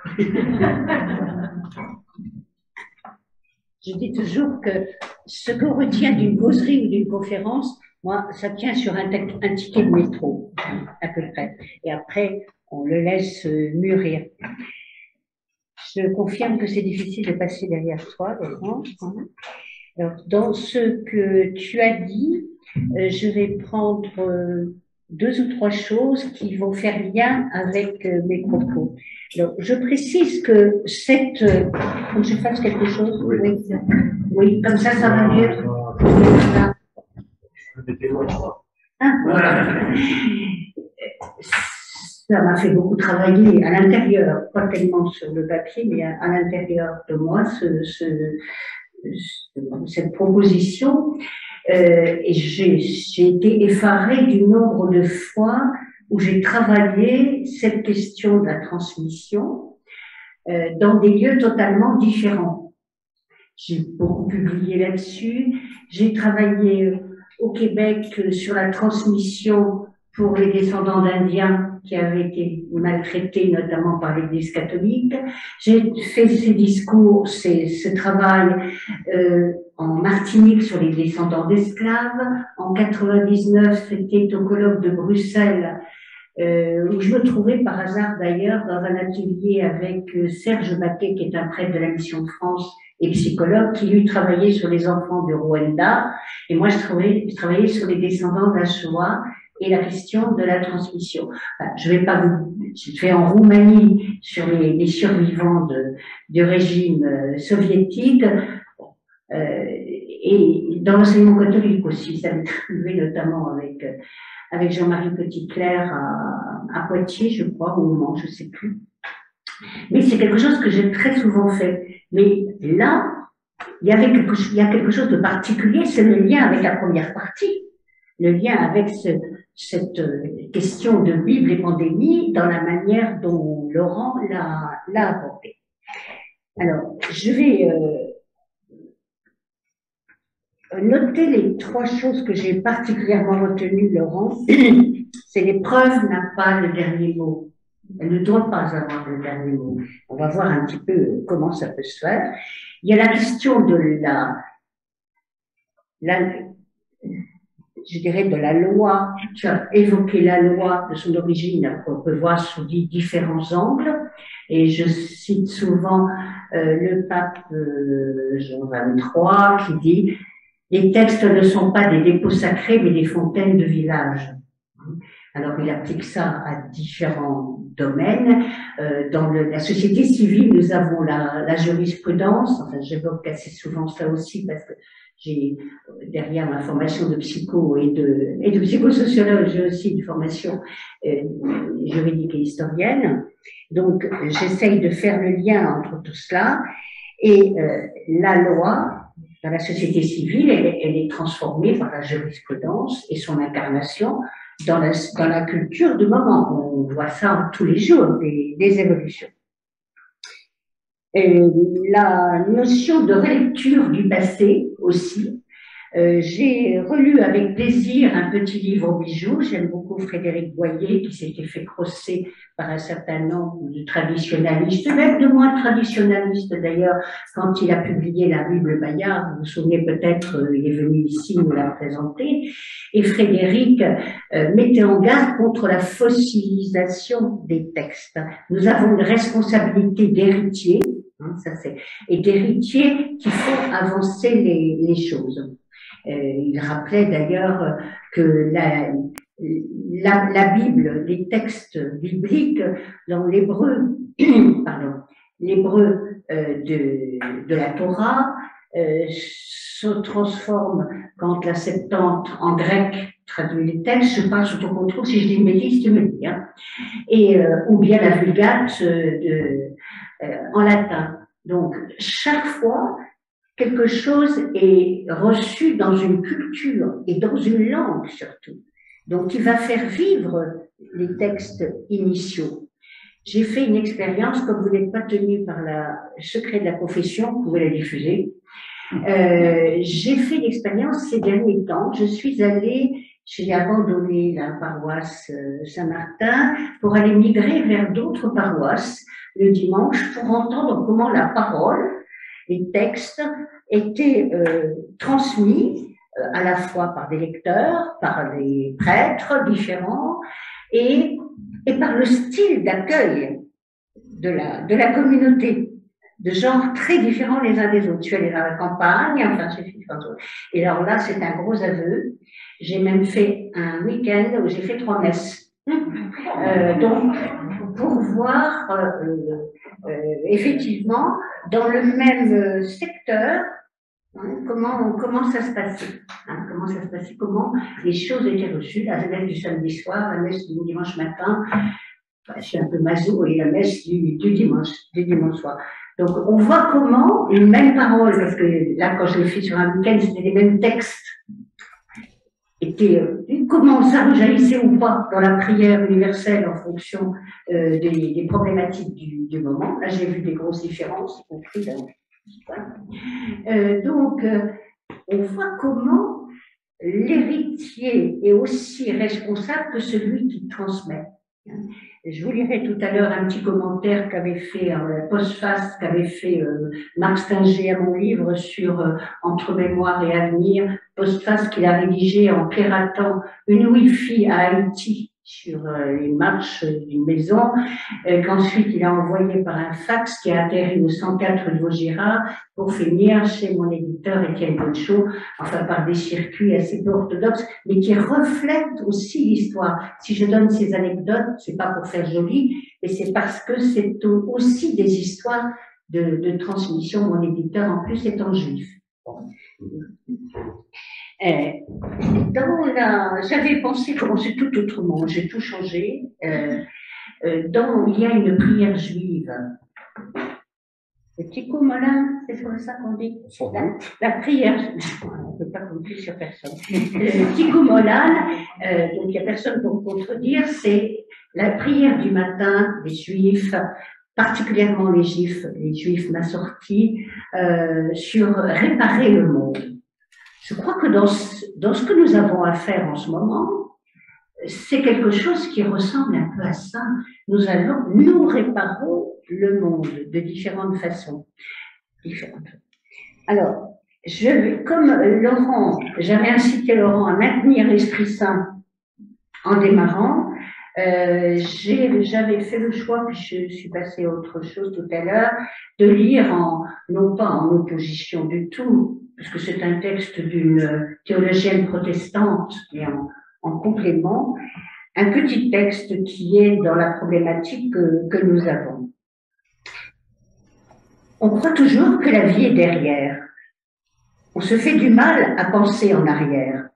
Je dis toujours que ce qu'on retient d'une causerie ou d'une conférence, moi, ça tient sur un ticket de métro, à peu près. Et après, on le laisse mûrir. Je confirme que c'est difficile de passer derrière toi, Laurent. Alors, dans ce que tu as dit, je vais prendre 2 ou 3 choses qui vont faire lien avec mes propos. Alors, je précise que quand je fasse quelque chose, oui, comme ça va mieux. Voilà. Ça m'a fait beaucoup travailler à l'intérieur, pas tellement sur le papier, mais à l'intérieur de moi, cette proposition. Et j'ai été effarée du nombre de fois où j'ai travaillé cette question de la transmission dans des lieux totalement différents. J'ai beaucoup publié là-dessus. J'ai travaillé au Québec sur la transmission pour les descendants d'Indiens qui avaient été maltraités, notamment par l'Église catholique. J'ai fait ce travail en Martinique sur les descendants d'esclaves. En 99, c'était au colloque de Bruxelles, où je me trouvais par hasard d'ailleurs dans un atelier avec Serge Baquet, qui est un prêtre de la Mission de France et psychologue, qui lui travaillait sur les enfants de Rwanda. Et moi, je travaillais sur les descendants d'Ashoa et la question de la transmission. Enfin, je fais en Roumanie sur les survivants du régime soviétique, et dans l'enseignement catholique aussi, ça m'est arrivé notamment avec Jean-Marie Petitclerc à Poitiers, je crois, au Mans, je sais plus. Mais c'est quelque chose que j'ai très souvent fait. Mais là, il y a quelque chose de particulier, c'est le lien avec la première partie, le lien avec cette question de Bible et pandémie dans la manière dont Laurent l'a abordé. Alors, je vais noter les 3 choses que j'ai particulièrement retenues, Laurent. C'est l'épreuve n'a pas le dernier mot. Elle ne doit pas avoir le dernier mot. On va voir un petit peu comment ça peut se faire. Il y a la question de je dirais de la loi. Tu as évoqué la loi de son origine, qu'on peut voir sous différents angles. Et je cite souvent le pape Jean XXIII qui dit « Les textes ne sont pas des dépôts sacrés, mais des fontaines de village ». Alors, il applique ça à différents domaines. Dans la société civile, nous avons la jurisprudence. Enfin, j'évoque assez souvent ça aussi parce que j'ai, derrière ma formation de psycho et de psychosociologue, j'ai aussi une formation juridique et historienne. Donc, j'essaye de faire le lien entre tout cela. Et la loi, dans la société civile, elle est transformée par la jurisprudence et son incarnation dans la culture du moment. On voit ça tous les jours, des évolutions. Et la notion de relecture du passé aussi. J'ai relu avec plaisir un petit livre au bijou. J'aime beaucoup Frédéric Boyer, qui s'était fait crosser par un certain nombre de traditionalistes, même de moins traditionalistes d'ailleurs, quand il a publié la Bible Bayard. Vous vous souvenez peut-être, il est venu ici nous la présenter. Et Frédéric mettait en garde contre la fossilisation des textes. Nous avons une responsabilité d'héritier, et d'héritiers qui font avancer les choses. Il rappelait d'ailleurs que la Bible, les textes bibliques dans l'hébreu, l'hébreu de la Torah se transforme quand la Septante en grec traduit les textes. Je parle sous ton contrôle, si je dis une bêtise, tu me le dis, hein. Et ou bien la Vulgate en latin. Donc chaque fois, quelque chose est reçu dans une culture et dans une langue surtout. donc qui va faire vivre les textes initiaux. J'ai fait une expérience, comme vous n'êtes pas tenu par le secret de la confession, vous pouvez la diffuser. J'ai fait l'expérience ces derniers temps. J'ai abandonné la paroisse Saint-Martin pour aller migrer vers d'autres paroisses le dimanche pour entendre comment la parole, les textes étaient transmis à la fois par des lecteurs, par des prêtres différents et par le style d'accueil de la communauté, de genres très différents les uns des autres. Je suis allée dans la campagne, enfin, j'ai fait et alors là, c'est un gros aveu. J'ai même fait un week-end où j'ai fait 3 messes. Donc, pour voir effectivement, dans le même secteur, comment ça se passait, comment les choses étaient reçues, la messe du samedi soir, la messe du dimanche matin, je suis un peu maso, et la messe du dimanche soir. Donc, on voit comment une même parole, parce que là, quand je l'ai fait sur un week-end, c'était les mêmes textes, comment ça rejaillissait ou pas dans la prière universelle en fonction des problématiques du moment. Là, j'ai vu des grosses différences, y compris donc, on voit comment l'héritier est aussi responsable que celui qui transmet. Je vous lirai tout à l'heure un petit commentaire qu'avait fait, postface qu'avait fait Marc Stinger à mon livre sur Entre mémoire et avenir, postface qu'il a rédigé en piratant une Wi-Fi à Haïti sur les marches d'une maison, qu'ensuite il a envoyé par un fax qui a atterri au 104 de Vaugirard pour finir chez mon éditeur Étienne Bonchot, enfin par des circuits assez peu orthodoxes, mais qui reflètent aussi l'histoire. Si je donne ces anecdotes, c'est pas pour faire joli, mais c'est parce que c'est aussi des histoires de transmission. Mon éditeur en plus étant juif. J'avais pensé commencer tout autrement, j'ai tout changé. Il y a une prière juive. Le Tikkun Molan, c'est comme ça qu'on dit. La prière, on ne peut pas compter sur personne. Le Tikkun Molan, donc il n'y a personne pour me contredire, c'est la prière du matin des Juifs, particulièrement les Juifs massortis, sur réparer le monde. Je crois que dans ce que nous avons à faire en ce moment, c'est quelque chose qui ressemble un peu à ça. Nous réparons le monde de différentes façons. Alors, comme Laurent, j'avais incité Laurent à maintenir l'Esprit Saint en démarrant, j'avais fait le choix, puis je suis passée à autre chose tout à l'heure, de lire non pas en opposition du tout, parce que c'est un texte d'une théologienne protestante, mais en complément, un petit texte qui est dans la problématique que nous avons. On croit toujours que la vie est derrière. On se fait du mal à penser en arrière.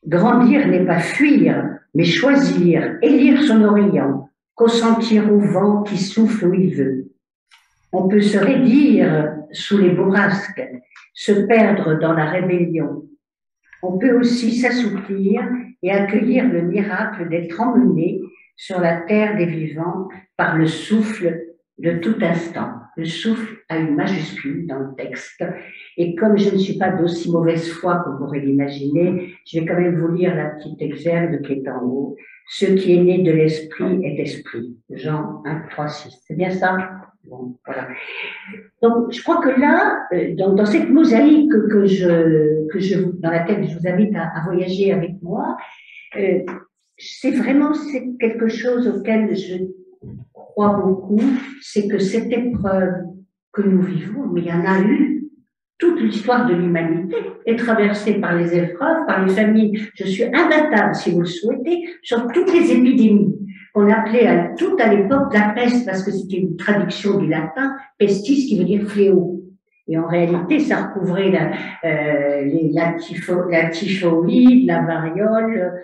Grandir n'est pas fuir, mais choisir, élire son orient, consentir au vent qui souffle où il veut. On peut se raidir sous les bourrasques, se perdre dans la rébellion. On peut aussi s'assouplir et accueillir le miracle d'être emmené sur la terre des vivants par le souffle de tout instant. Le souffle a une majuscule dans le texte. Et comme je ne suis pas d'aussi mauvaise foi que vous pourrez l'imaginer, je vais quand même vous lire la petite exergue qui est en haut. Ce qui est né de l'esprit est esprit. Jean 1, 3, 6. C'est bien ça? Bon, voilà. Donc, je crois que là, dans cette mosaïque dans laquelle je vous invite à voyager avec moi, c'est quelque chose auquel je crois beaucoup, c'est que cette épreuve que nous vivons, mais il y en a eu, toute l'histoire de l'humanité est traversée par les épreuves, par les familles. Je suis imbattable, si vous le souhaitez, sur toutes les épidémies qu'on appelait à l'époque la peste, parce que c'était une traduction du latin, pestis, qui veut dire fléau. Et en réalité, ça recouvrait la typhoïde, la variole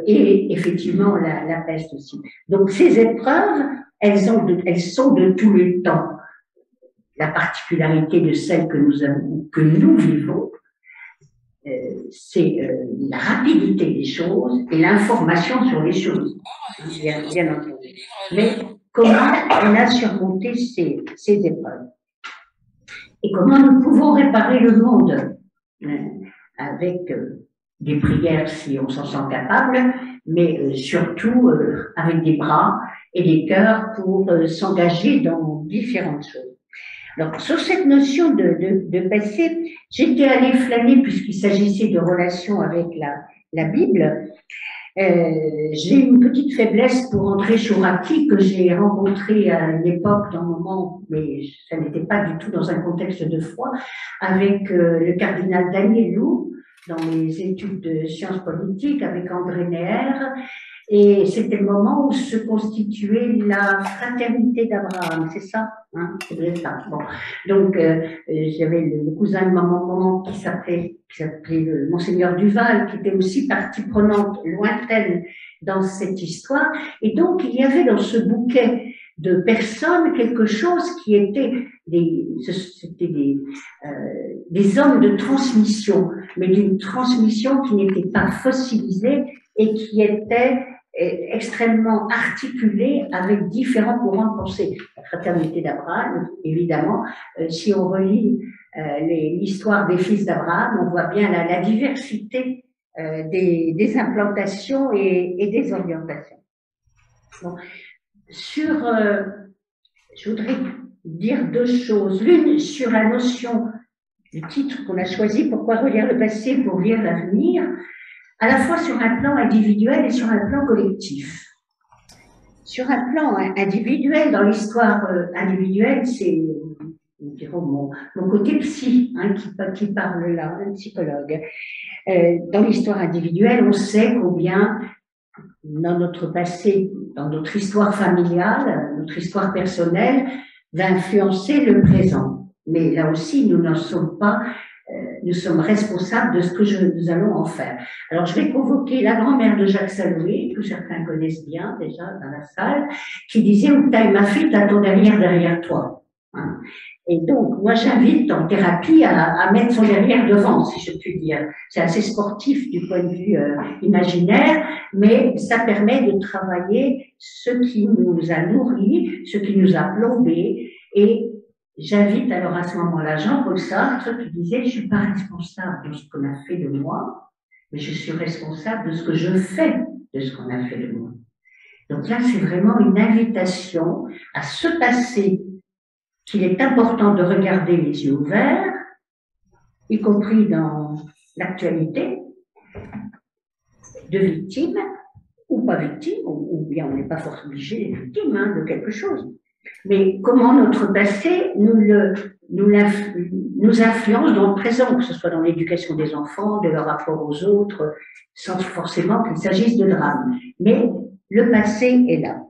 et effectivement la peste aussi. Donc ces épreuves, elles sont de tout le temps. La particularité de celle que nous vivons, c'est la rapidité des choses et l'information sur les choses, bien entendu. Mais comment on a surmonté ces épreuves? Et comment nous pouvons réparer le monde avec des prières si on s'en sent capable, mais surtout avec des bras et des cœurs pour s'engager dans différentes choses. Alors, sur cette notion de passé, j'étais allée flâner, puisqu'il s'agissait de relations avec la Bible. J'ai une petite faiblesse pour André Chouraki, que j'ai rencontré à une époque, dans un moment, mais ça n'était pas du tout dans un contexte de foi, avec le cardinal Danielou, dans les études de sciences politiques, avec André Neher. Et c'était le moment où se constituait la fraternité d'Abraham, c'est ça, hein, c'est ça. Bon. Donc, j'avais le cousin de ma maman qui s'appelait Monseigneur Duval, qui était aussi partie prenante lointaine dans cette histoire. Et donc, il y avait dans ce bouquet de personnes quelque chose qui était des hommes de transmission, mais d'une transmission qui n'était pas fossilisée et qui était extrêmement articulée avec différents courants de pensée. La fraternité d'Abraham, évidemment, si on relit l'histoire des fils d'Abraham, on voit bien la diversité des implantations et des orientations. Bon. Je voudrais dire deux choses. L'une sur la notion du titre qu'on a choisi, pourquoi relire le passé pour lire l'avenir, à la fois sur un plan individuel et sur un plan collectif. Sur un plan individuel, dans l'histoire individuelle, c'est mon côté psy qui parle là, un psychologue. Dans l'histoire individuelle, on sait combien dans notre passé, dans notre histoire familiale, notre histoire personnelle, va influencer le présent. Mais là aussi, nous n'en sommes pas, nous sommes responsables de ce que nous allons en faire. Alors, je vais convoquer la grand-mère de Jacques Saloué, que certains connaissent bien déjà dans la salle, qui disait « Où t'as ma fille, t'as ton derrière toi ». Hein. Et donc, moi, j'invite en thérapie à mettre son derrière devant, si je puis dire. C'est assez sportif du point de vue imaginaire, mais ça permet de travailler ce qui nous a nourris, ce qui nous a plombés. Et j'invite alors à ce moment-là Jean-Paul Sartre qui disait « Je suis pas responsable de ce qu'on a fait de moi, mais je suis responsable de ce que je fais de ce qu'on a fait de moi. » Donc là, c'est vraiment une invitation à ce passé qu'il est important de regarder les yeux ouverts, y compris dans l'actualité, de victimes, ou pas victimes, ou bien on n'est pas forcément obligé d'être victime de quelque chose. Mais comment notre passé nous influence dans le présent, que ce soit dans l'éducation des enfants, de leur rapport aux autres, sans forcément qu'il s'agisse de drame. Mais le passé est là.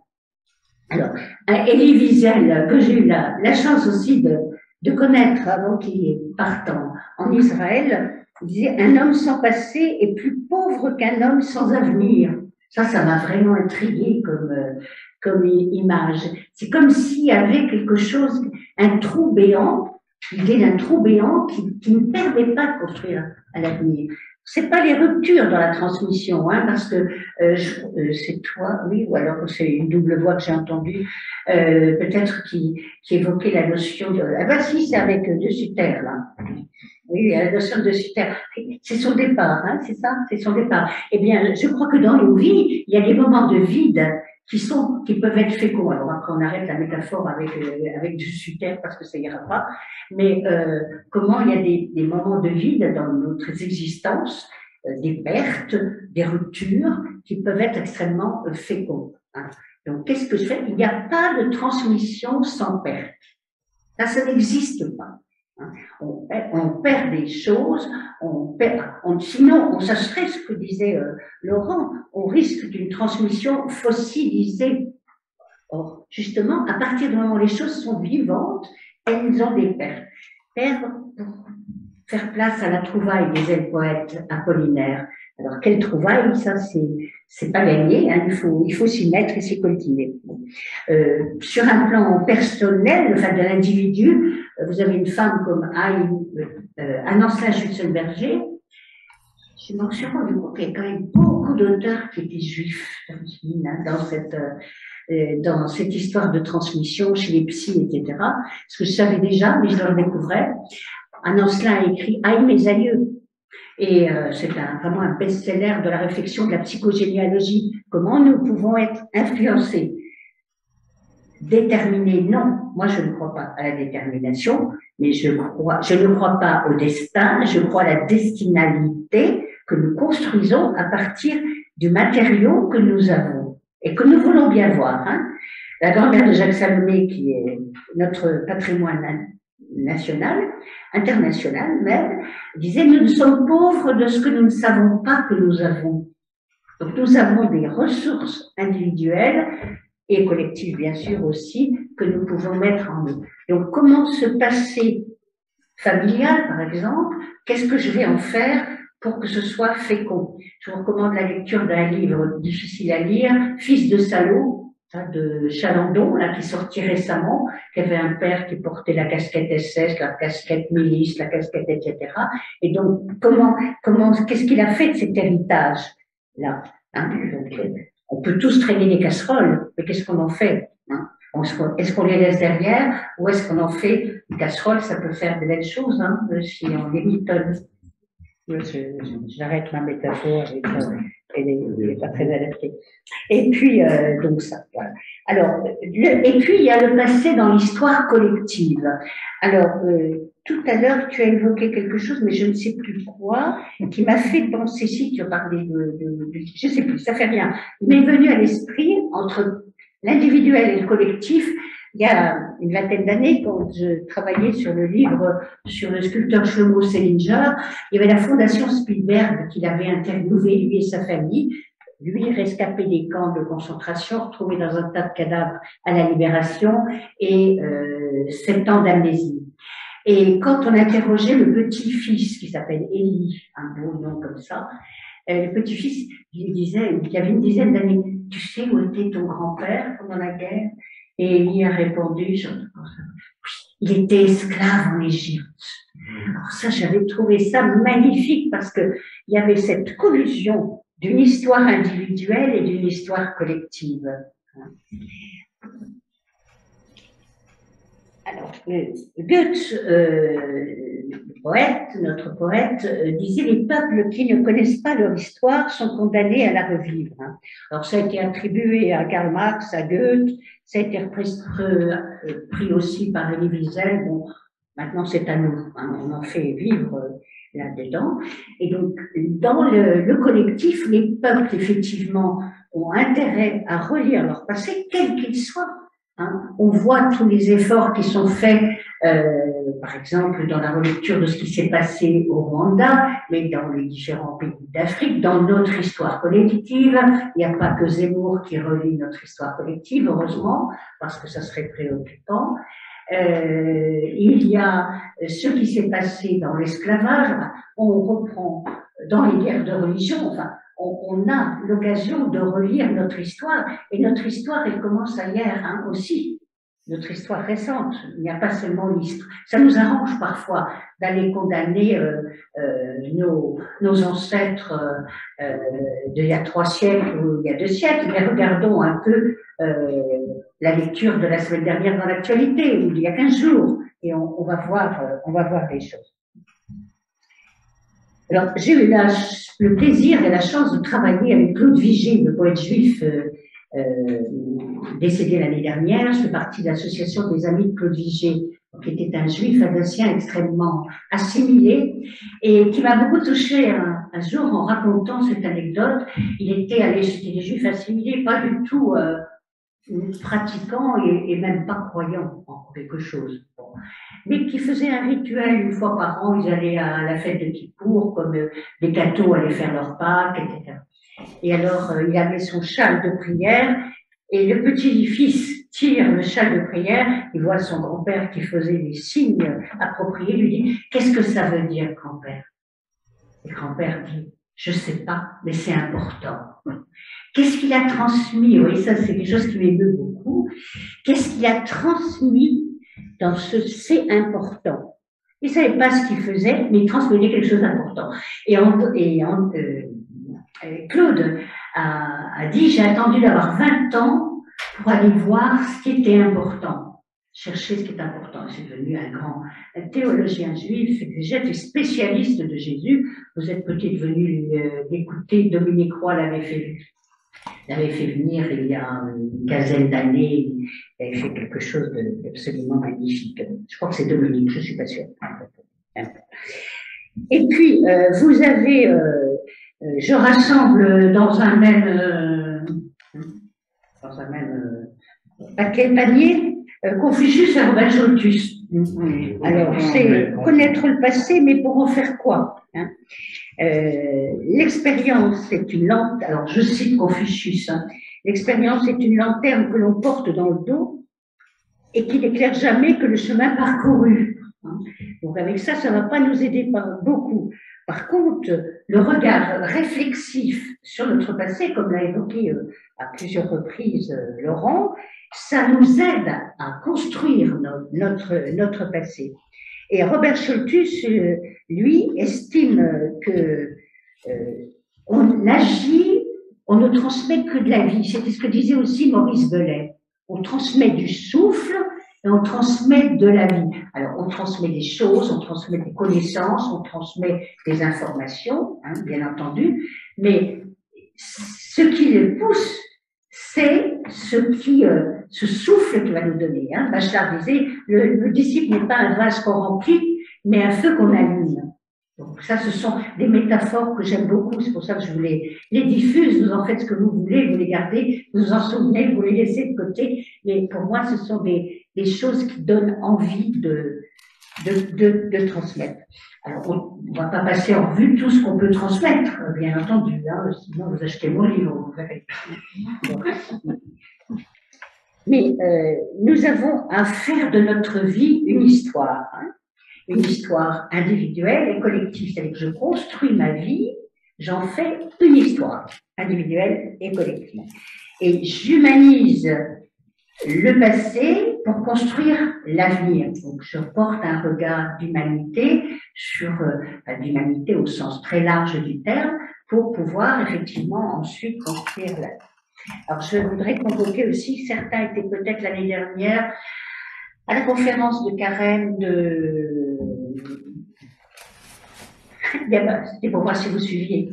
Alors, Elie Wiesel, que j'ai eu la chance aussi de connaître avant qu'il parte en Israël, disait « Un homme sans passé est plus pauvre qu'un homme sans avenir ». Ça m'a vraiment intriguée comme image. C'est comme s'il y avait quelque chose, un trou béant, l'idée d'un trou béant qui ne permet pas de construire à l'avenir. C'est pas les ruptures dans la transmission, parce que c'est toi, oui, ou alors c'est une double voix que j'ai entendue, peut-être qui évoquait la notion de... Ah ben si, c'est avec De Sutter, là. Oui, la notion de Sutter. C'est son départ, c'est ça, c'est son départ. Eh bien, je crois que dans nos vies, il y a des moments de vide qui peuvent être féconds. Alors après, on arrête la métaphore avec De Sutter parce que ça ira pas. Mais comment il y a des moments de vide dans notre existence, des pertes, des ruptures qui peuvent être extrêmement féconds. Donc, qu'est-ce que je fais? Il n'y a pas de transmission sans perte. Ça n'existe pas. On perd des choses, sinon, ça serait ce que disait Laurent, on risque d'une transmission fossilisée. Or, justement, à partir du moment où les choses sont vivantes, elles ont des pertes. Perdre pour faire place à la trouvaille des ailes poètes apollinaires. Alors, quelle trouvaille? Ça, c'est pas gagné, il faut s'y mettre et s'y coltiner. Sur un plan personnel, enfin de l'individu, vous avez une femme comme Anne-Ancelin Schützenberger, je me suis rendu compte qu'il y a quand même beaucoup d'auteurs qui étaient juifs dans cette histoire de transmission chez les psys, etc. Ce que je savais déjà, mais je le découvrais. Un Ancelin a écrit « Aïe mes aïeux ». Et c'est vraiment un best-seller de la réflexion de la psychogénéalogie. Comment nous pouvons être influencés? Déterminés, non. Moi, je ne crois pas à la détermination, mais je ne crois pas au destin, je crois à la destinalité que nous construisons à partir du matériau que nous avons et que nous voulons bien voir. Hein. La grand-mère de Jacques Salomé, qui est notre patrimoine national, international même, disait « Nous ne sommes pauvres de ce que nous ne savons pas que nous avons ». Donc nous avons des ressources individuelles et collectives bien sûr aussi, que nous pouvons mettre en nous. Donc comment ce passé familial, par exemple, qu'est-ce que je vais en faire pour que ce soit fécond? Je vous recommande la lecture d'un livre difficile à lire, « Fils de salaud », de Chalandon, là, qui sortit récemment, qui avait un père qui portait la casquette SS, la casquette milice, la casquette, etc. Et donc, qu'est-ce qu'il a fait de cet héritage-là, hein? Donc, on peut tous traîner les casseroles, mais qu'est-ce qu'on en fait, hein? Est-ce qu'on les laisse derrière, ou est-ce qu'on en fait une casserole? Ça peut faire de belles choses, hein, si on les mitonne. J'arrête ma métaphore, elle n'est pas très adaptée. Et puis, donc ça, voilà. Alors, et puis, il y a le passé dans l'histoire collective. Alors, tout à l'heure, tu as évoqué quelque chose, mais je ne sais plus quoi, qui m'a fait penser, si tu as parlé je ne sais plus, ça fait rien. Il m'est venu à l'esprit, entre l'individuel et le collectif, il y a une vingtaine d'années, quand je travaillais sur le livre sur le sculpteur Shlomo Selinger, il y avait la Fondation Spielberg qui l'avait interviewé, lui et sa famille, lui rescapé des camps de concentration, retrouvé dans un tas de cadavres à la Libération et 7 ans d'amnésie. Et quand on interrogeait le petit-fils, qui s'appelle Élie, un beau nom comme ça, le petit-fils lui disait, il avait une dizaine d'années, « Tu sais où était ton grand-père pendant la guerre ?» Et Élie a répondu, il était esclave en Égypte. Alors ça, j'avais trouvé ça magnifique parce que il y avait cette collusion d'une histoire individuelle et d'une histoire collective. Alors, Goethe, notre poète, disait « Les peuples qui ne connaissent pas leur histoire sont condamnés à la revivre ». Alors, ça a été attribué à Karl Marx, à Goethe, ça a été pris aussi par Elie Wiesel. Bon, maintenant, c'est à nous, hein, on en fait vivre là-dedans. Et donc, dans le collectif, les peuples, effectivement, ont intérêt à relire leur passé, quel qu'il soit. Hein. On voit tous les efforts qui sont faits, par exemple, dans la relecture de ce qui s'est passé au Rwanda, mais dans les différents pays d'Afrique, dans notre histoire collective. Il n'y a pas que Zemmour qui relie notre histoire collective, heureusement, parce que ça serait préoccupant. Il y a ce qui s'est passé dans l'esclavage. On reprend dans les guerres de religion, enfin, on a l'occasion de relire notre histoire, et notre histoire, elle commence ailleurs, hein, aussi, notre histoire récente. Il n'y a pas seulement l'histoire. Ça nous arrange parfois d'aller condamner nos ancêtres d'il y a 3 siècles ou il y a 2 siècles, mais regardons un peu la lecture de la semaine dernière dans l'actualité, ou il y a 15 jours, et on va voir les choses. Alors, j'ai eu le plaisir et la chance de travailler avec Claude Vigée, le poète juif décédé l'année dernière. Je fais partie de l'association des amis de Claude Vigée, qui était un juif alsacien extrêmement assimilé et qui m'a beaucoup touchée un jour en racontant cette anecdote. Il était allé chez des juifs assimilés, pas du tout pratiquants et même pas croyants en quelque chose. Bon. Mais qui faisaient un rituel une fois par an. Ils allaient à la fête de Kippour, comme les cathos allaient faire leur Pâques, etc. Et alors, il avait son châle de prière, et le petit-fils tire le châle de prière, il voit son grand-père qui faisait des signes appropriés, lui dit « Qu'est-ce que ça veut dire, grand-père » Le grand-père dit « Je sais pas, mais c'est important. » Qu'est-ce qu'il a transmis? Oui, ça c'est quelque chose qui m'émeut beaucoup. Qu'est-ce qu'il a transmis dans ce « c'est important » Il ne savait pas ce qu'il faisait, mais il transmettait quelque chose d'important. Claude a dit, j'ai attendu d'avoir 20 ans pour aller voir ce qui était important, chercher ce qui est important. Je suis devenu un grand théologien juif, exégète et spécialiste de Jésus. Vous êtes peut-être venu l'écouter, Dominique Roy l'avait fait venir il y a une quinzaine d'années. Il avait fait quelque chose d'absolument magnifique. Je crois que c'est Dominique, je ne suis pas sûre. Et puis, vous avez, je rassemble dans un même panier, Confucius et Robert Joltus. Alors, c'est connaître le passé, mais pour en faire quoi, hein? L'expérience est une lanterne, alors je cite Confucius, hein, l'expérience est une lanterne que l'on porte dans le dos et qui n'éclaire jamais que le chemin parcouru. Hein. Donc avec ça, ça ne va pas nous aider beaucoup. Par contre, le regard réflexif sur notre passé, comme l'a évoqué à plusieurs reprises Laurent, ça nous aide à construire notre passé. Et Robert Joltus, lui, estime que on agit, on ne transmet que de la vie. C'était ce que disait aussi Maurice Belay. On transmet du souffle et on transmet de la vie. Alors, on transmet des choses, on transmet des connaissances, on transmet des informations, hein, bien entendu, mais ce qui les pousse, c'est ce souffle qu'il va nous donner. Hein. Bachelard disait, le disciple n'est pas un vase qu'on remplit, mais un feu qu'on allume. Donc ça, ce sont des métaphores que j'aime beaucoup, c'est pour ça que je vous les diffuse, vous en faites ce que vous voulez, vous les gardez, vous vous en souvenez, vous les laissez de côté, mais pour moi, ce sont des choses qui donnent envie de transmettre. Alors, on ne va pas passer en revue tout ce qu'on peut transmettre, bien entendu, hein, sinon vous achetez mon livre, vous verrez. Mais nous avons à faire de notre vie une histoire, hein, une histoire individuelle et collective. C'est-à-dire que je construis ma vie, j'en fais une histoire individuelle et collective. Et j'humanise le passé pour construire l'avenir. Donc, je porte un regard d'humanité sur l'humanité au sens très large du terme pour pouvoir effectivement ensuite construire l'avenir. Alors, je voudrais convoquer aussi, certains étaient peut-être l'année dernière à la conférence de Carême c'était pour voir si vous suiviez.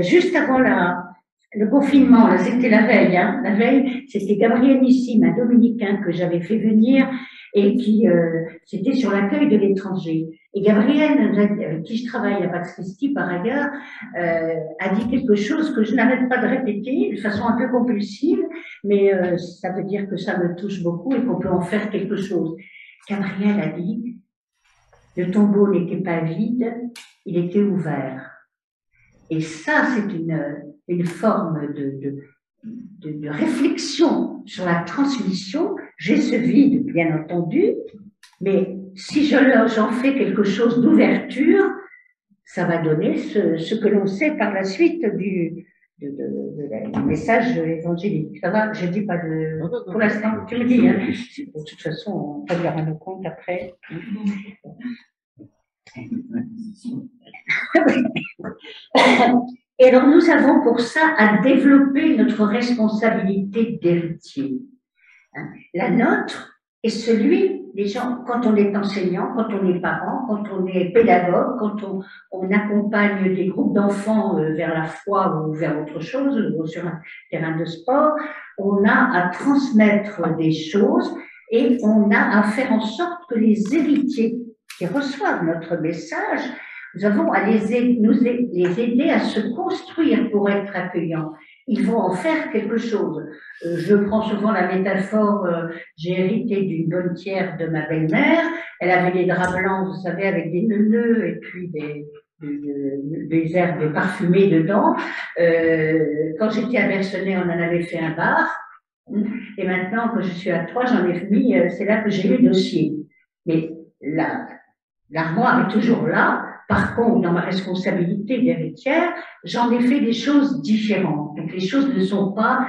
Juste avant le confinement, là, c'était la veille, hein, la veille, c'était Gabriel Nissim, un dominicain que j'avais fait venir et qui, c'était sur l'accueil de l'étranger. Et Gabriel, avec qui je travaille à Pax Christi par ailleurs, a dit quelque chose que je n'arrête pas de répéter de façon un peu compulsive, mais ça veut dire que ça me touche beaucoup et qu'on peut en faire quelque chose. Gabriel a dit, le tombeau n'était pas vide, il était ouvert. Et ça, c'est une forme de réflexion sur la transmission. J'ai ce vide, bien entendu, mais si j'en fais quelque chose d'ouverture, ça va donner ce que l'on sait par la suite du message évangélique. Ça va, je dis pas pour l'instant, tu me dis, hein. De toute façon, on va dire à nos comptes après. Et alors, nous avons pour ça à développer notre responsabilité d'héritier. La nôtre est celui des gens, quand on est enseignant, quand on est parent, quand on est pédagogue, quand on accompagne des groupes d'enfants vers la foi ou vers autre chose, ou sur un terrain de sport, on a à transmettre des choses et on a à faire en sorte que les héritiers qui reçoivent notre message, nous avons à les aider à se construire pour être accueillants. Ils vont en faire quelque chose. Je prends souvent la métaphore, j'ai hérité d'une bonnetière de ma belle-mère. Elle avait des draps blancs, vous savez, avec des nœuds et puis des herbes parfumées dedans. Quand j'étais à Bercenay, on en avait fait un bar. Et maintenant, quand je suis à Troyes, j'en ai mis, c'est là que j'ai le dossier. Mais l'armoire est toujours là. Par contre, dans ma responsabilité d'héritière, j'en ai fait des choses différentes. Donc, les choses ne sont pas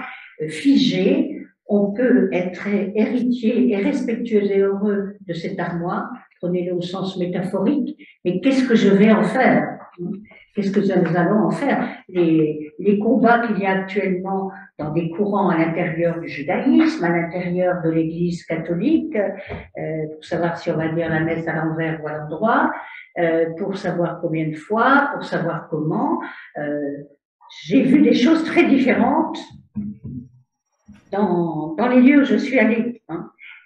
figées. On peut être héritier et respectueux et heureux de cette armoire, prenez-le au sens métaphorique, mais qu'est-ce que je vais en faire? Qu'est-ce que nous allons en faire? Les combats qu'il y a actuellement dans des courants à l'intérieur du judaïsme, à l'intérieur de l'Église catholique, pour savoir si on va dire la messe à l'envers ou à l'endroit, pour savoir combien de fois, pour savoir comment. J'ai vu des choses très différentes dans les lieux où je suis allée.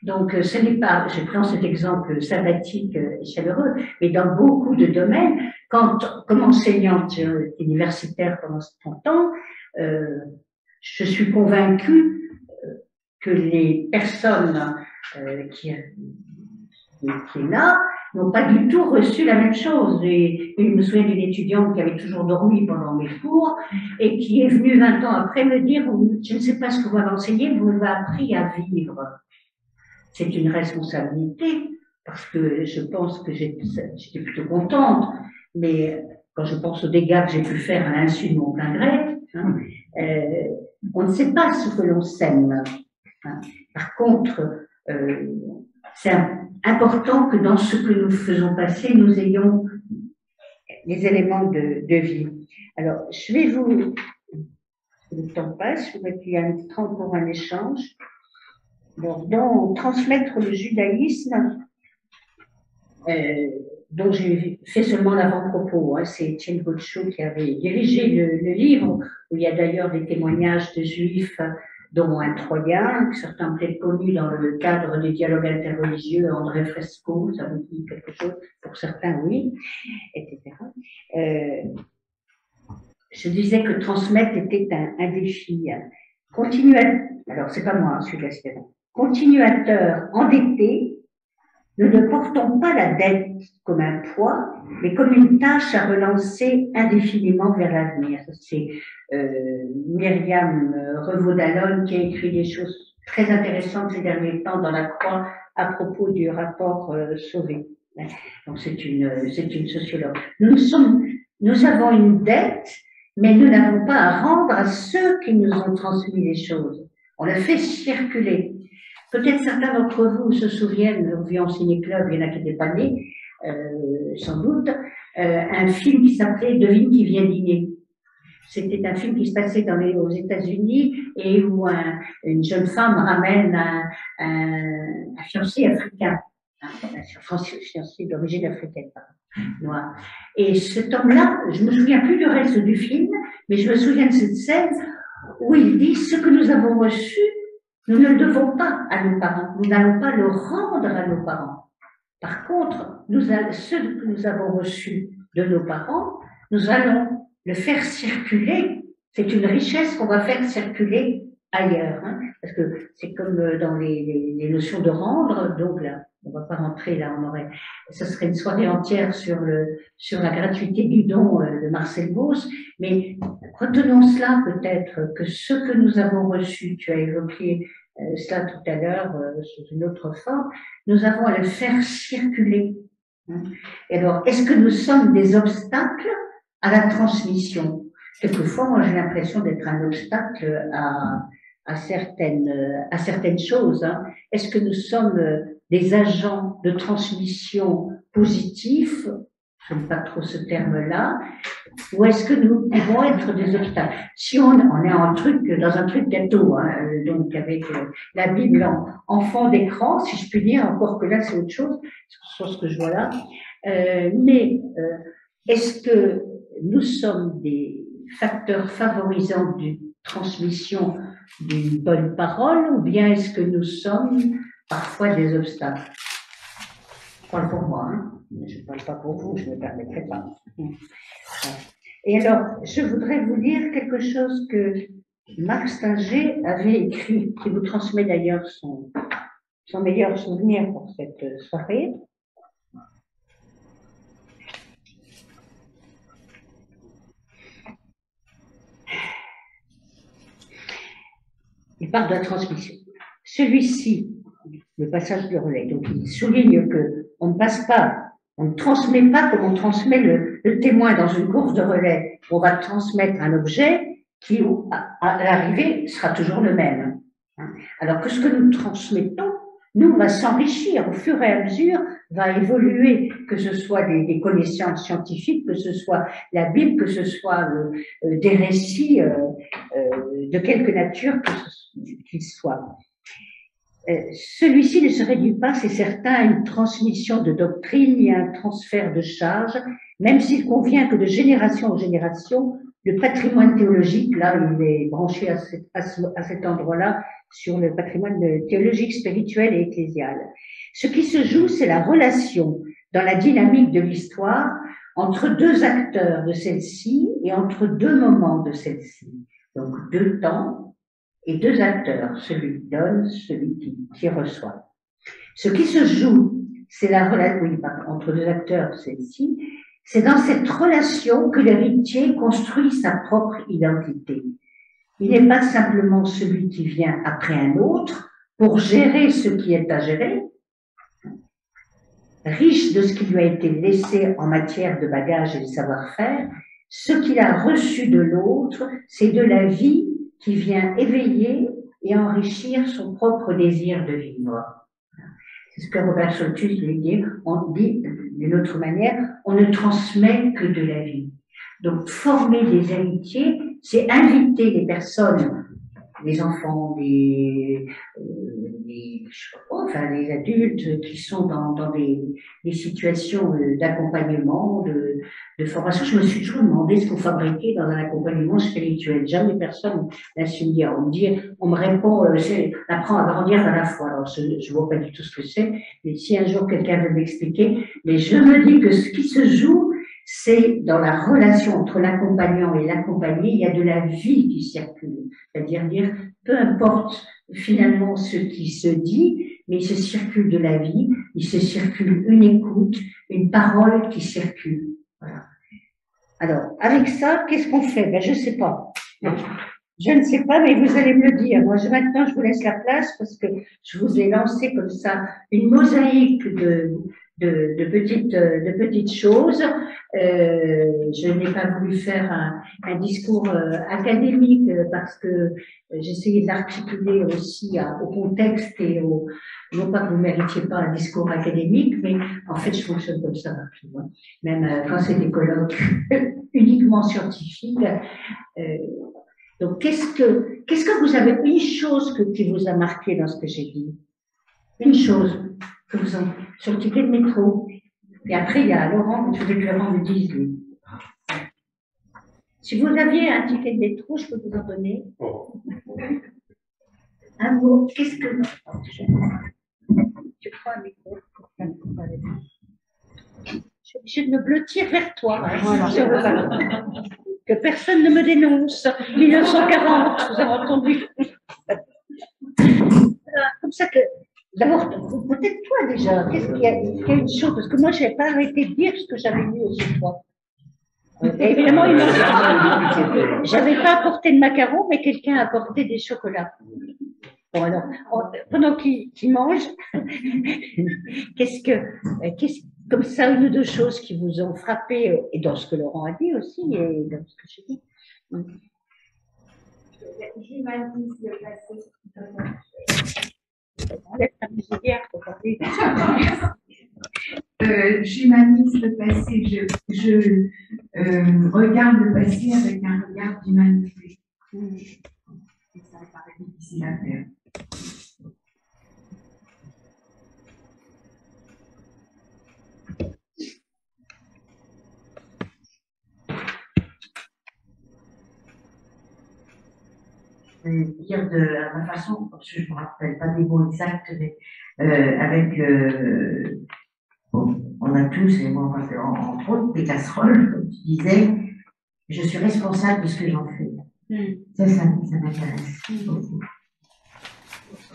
Donc, ce n'est pas, je prends cet exemple sympathique et chaleureux, mais dans beaucoup de domaines, comme enseignante universitaire pendant 30 ans, je suis convaincue que les personnes qui là n'ont pas du tout reçu la même chose. Et je me souviens d'une étudiante qui avait toujours dormi pendant mes cours et qui est venue 20 ans après me dire « Je ne sais pas ce que vous m'avez enseigné, vous m'avez appris à vivre ». C'est une responsabilité, parce que je pense que j'étais plutôt contente, mais quand je pense aux dégâts que j'ai pu faire à l'insu de mon plein gré, on ne sait pas ce que l'on sème. Par contre, c'est important que dans ce que nous faisons passer, nous ayons les éléments de vie. Alors, je vais vous... Le temps passe, je vois qu'il y a un temps pour un échange. Alors, dans Transmettre le judaïsme, dont j'ai fait seulement l'avant-propos, c'est Étienne Botschaud qui avait dirigé le livre, où il y a d'ailleurs des témoignages de juifs, dont un Troyen, que certains ont peut-être connu dans le cadre des dialogues interreligieux, André Fresco, ça vous dit quelque chose, pour certains oui, etc. Je disais que transmettre était un défi. Alors c'est pas moi, celui de la citation. Continuateur endetté, nous ne portons pas la dette comme un poids, mais comme une tâche à relancer indéfiniment vers l'avenir. C'est Myriam Revaud-Dallon qui a écrit des choses très intéressantes ces derniers temps dans la Croix à propos du rapport Sauvé. Donc c'est une sociologue. Nous avons une dette, mais nous n'avons pas à rendre à ceux qui nous ont transmis les choses. On la fait circuler. Peut-être certains d'entre vous se souviennent, au Vian Ciné Club, il y en a qui n'étaient pas nés, sans doute, un film qui s'appelait Devine qui vient dîner. C'était un film qui se passait aux États-Unis et où une jeune femme ramène un fiancé africain, un fiancé d'origine africaine, noir. Et cet homme-là, je me souviens plus du reste du film, mais je me souviens de cette scène où il dit ce que nous avons reçu, nous ne le devons pas à nos parents, nous n'allons pas le rendre à nos parents. Par contre, ce que nous avons reçu de nos parents, nous allons le faire circuler. C'est une richesse qu'on va faire circuler ailleurs. Parce que c'est comme dans les notions de rendre, donc là, on va pas rentrer là, ce serait une soirée entière sur la gratuité du don de Marcel Mauss, mais retenons cela peut-être, que ce que nous avons reçu, tu as évoqué cela tout à l'heure sous une autre forme, nous avons à le faire circuler. Et alors, est-ce que nous sommes des obstacles à la transmission? Quelquefois, moi j'ai l'impression d'être un obstacle à certaines choses. Est-ce que nous sommes des agents de transmission positifs? Je n'aime pas trop ce terme-là. Ou est-ce que nous pouvons être des obstacles? Si on est dans un truc gâteau, donc avec la Bible en fond d'écran, si je puis dire, encore que là c'est autre chose, sur ce que je vois là. Mais est-ce que nous sommes des facteurs favorisants d'une transmission d'une bonne parole, ou bien est-ce que nous sommes parfois des obstacles? Je parle pour moi, je ne parle pas pour vous, je ne me permettrai pas. Et alors, je voudrais vous lire quelque chose que Marc Stinger avait écrit, qui vous transmet d'ailleurs son meilleur souvenir pour cette soirée. Il parle de la transmission. Celui-ci, le passage du relais, donc il souligne qu'on ne passe pas, on ne transmet pas comme on transmet le témoin dans une course de relais. On va transmettre un objet qui, à l'arrivée, sera toujours le même. Alors que ce que nous transmettons, nous, va s'enrichir au fur et à mesure va évoluer, que ce soit des connaissances scientifiques, que ce soit la Bible, que ce soit des récits de quelque nature qu'ils soient. Celui-ci ne se réduit pas, c'est certain, à une transmission de doctrine et à un transfert de charge, même s'il convient que de génération en génération, le patrimoine théologique, là, il est branché à cet endroit-là, sur le patrimoine théologique, spirituel et ecclésial. Ce qui se joue, c'est la relation dans la dynamique de l'histoire entre deux acteurs de celle-ci et entre deux moments de celle-ci. Donc, deux temps et deux acteurs, celui qui donne, celui qui reçoit. Ce qui se joue, c'est la relation entre deux acteurs de celle-ci, c'est dans cette relation que l'héritier construit sa propre identité. Il n'est pas simplement celui qui vient après un autre pour gérer ce qui est à gérer, riche de ce qui lui a été laissé en matière de bagages et de savoir-faire. Ce qu'il a reçu de l'autre, c'est de la vie qui vient éveiller et enrichir son propre désir de vivre. C'est ce que Robert Scholtus lui dit. On dit d'une autre manière, on ne transmet que de la vie. Donc, former des héritiers, c'est inviter les personnes, les enfants, les adultes qui sont dans des situations d'accompagnement, de formation. Je me suis toujours demandé ce qu'on fabriquait dans un accompagnement spirituel. Jamais personne n'a su me dire. On me répond, apprends à grandir dans la foi. Alors, je vois pas du tout ce que c'est, mais si un jour quelqu'un veut m'expliquer, mais je me dis que ce qui se joue, c'est dans la relation entre l'accompagnant et l'accompagné, il y a de la vie qui circule. C'est-à-dire, peu importe finalement ce qui se dit, mais il se circule de la vie, il se circule une écoute, une parole qui circule. Voilà. Alors, avec ça, qu'est-ce qu'on fait? Ben, je sais pas. Je ne sais pas, mais vous allez me le dire. Moi, maintenant, je vous laisse la place parce que je vous ai lancé comme ça une mosaïque de petites choses. Je n'ai pas voulu faire un discours académique parce que j'essayais de l'articuler aussi au contexte et non pas que vous ne méritiez pas un discours académique, mais en fait, je fonctionne comme ça. Même quand c'est des colloques uniquement scientifiques. Donc, qu'est-ce que vous avez, une chose qui vous a marqué dans ce que j'ai dit? Une chose que vous en, sur le ticket de métro. Et après, il y a Laurent, que je Laurent me dise, lui. Si vous aviez un ticket de métro, je peux vous en donner. Un mot, qu'est-ce que... Tu prends un micro. Je suis obligée de me blottir vers toi, hein, voilà. Sur le ballon. Que personne ne me dénonce. 1940, vous avez entendu. Comme ça que... D'abord, peut-être toi déjà, qu'est-ce qu'il y a une chose, parce que moi, je n'avais pas arrêté de dire ce que j'avais lu chez toi. Et évidemment, j'avais pas apporté de macarons, mais quelqu'un a apporté des chocolats. Bon, alors, pendant qu'il mange, comme ça, une ou deux choses qui vous ont frappé, et dans ce que Laurent a dit aussi, et dans ce que j'ai dit. J'humanise le passé. J'humanise le passé, je regarde le passé avec un regard d'humanité. Et ça me paraît difficile à faire. Je vais dire de ma façon, parce que je ne me rappelle pas des mots exacts, mais on a tous, et moi entre autres, des casseroles, comme tu disais, je suis responsable de ce que j'en fais. Ça m'intéresse beaucoup.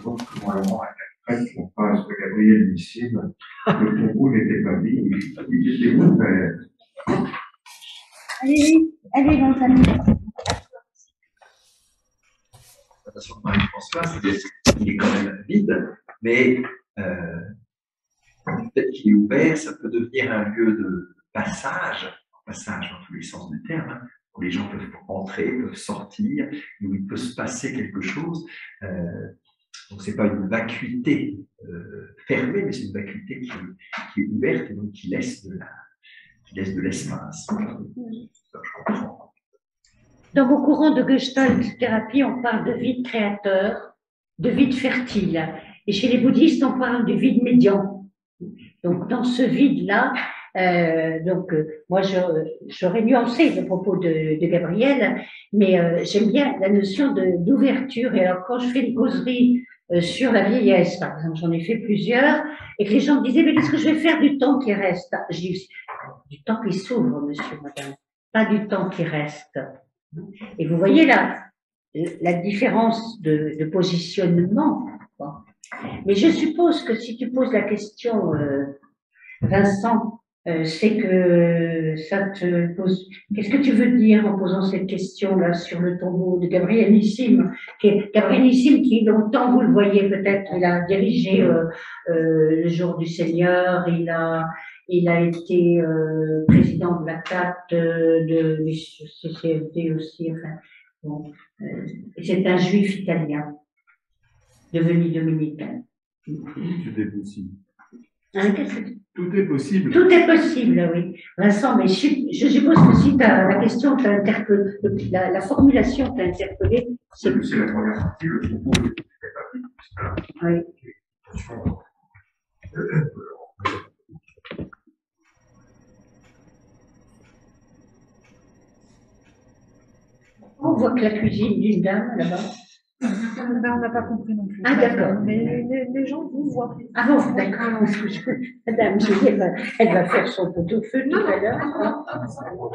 Donc, moi, on pense que Gabriel Missile, le concours n'était pas dit, il était ouvert. Allez, mon ami. De Marie-Françoise, il est quand même vide, mais peut-être qu'il est ouvert, ça peut devenir un lieu de passage dans tous les sens du terme, hein, où les gens peuvent rentrer, peuvent sortir, où il peut se passer quelque chose. Donc, c'est pas une vacuité fermée, mais c'est une vacuité qui est ouverte et donc qui laisse de l'espace. Dans vos courants de Gestalt thérapie, on parle de vide créateur, de vide fertile. Et chez les bouddhistes, on parle du vide médian. Donc, dans ce vide-là, moi, j'aurais nuancé le propos de Gabriel, mais j'aime bien la notion d'ouverture. Et alors, quand je fais des causeries sur la vieillesse, par exemple, j'en ai fait plusieurs, et que les gens me disaient, mais qu'est-ce que je vais faire du temps qui reste? Je dis, du temps qui s'ouvre, monsieur, madame, pas du temps qui reste. Et vous voyez là, la différence de positionnement. Bon. Mais je suppose que si tu poses la question, Vincent, c'est que ça te pose. Qu'est-ce que tu veux dire en posant cette question-là sur le tombeau de Gabriel Nissim? Gabriel Nissim, qui longtemps, vous le voyez peut-être, il a dirigé le Jour du Seigneur, il a été président de la CAT, du CCFD aussi. Enfin, bon, c'est un juif italien devenu dominicain. Tout est possible. Hein, Tout est possible. Tout est possible, oui. Vincent, mais je suppose que si la question t'a interpellé, la formulation t'a interpellé, c'est la première partie, le propos de oui. On voit que la cuisine d'une dame là-bas. On n'a pas compris non plus. Ah, d'accord. Mais les gens vous voient. Ah bon, d'accord. Madame, elle va faire son pot-au-feu tout à l'heure.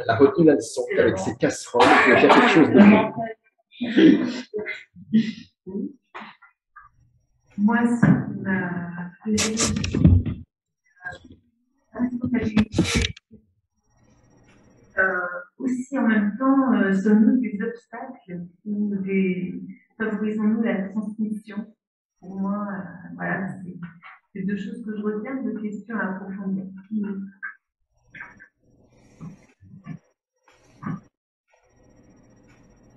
Elle a retenu la leçon qu'avec ses casseroles, il faut faire quelque chose de mieux. Moi, ce qui m'a fait responsabilité, aussi en même temps, sommes-nous des obstacles ou favorisons-nous la transmission? Pour moi, voilà, c'est deux choses que je retiens, deux questions à approfondir.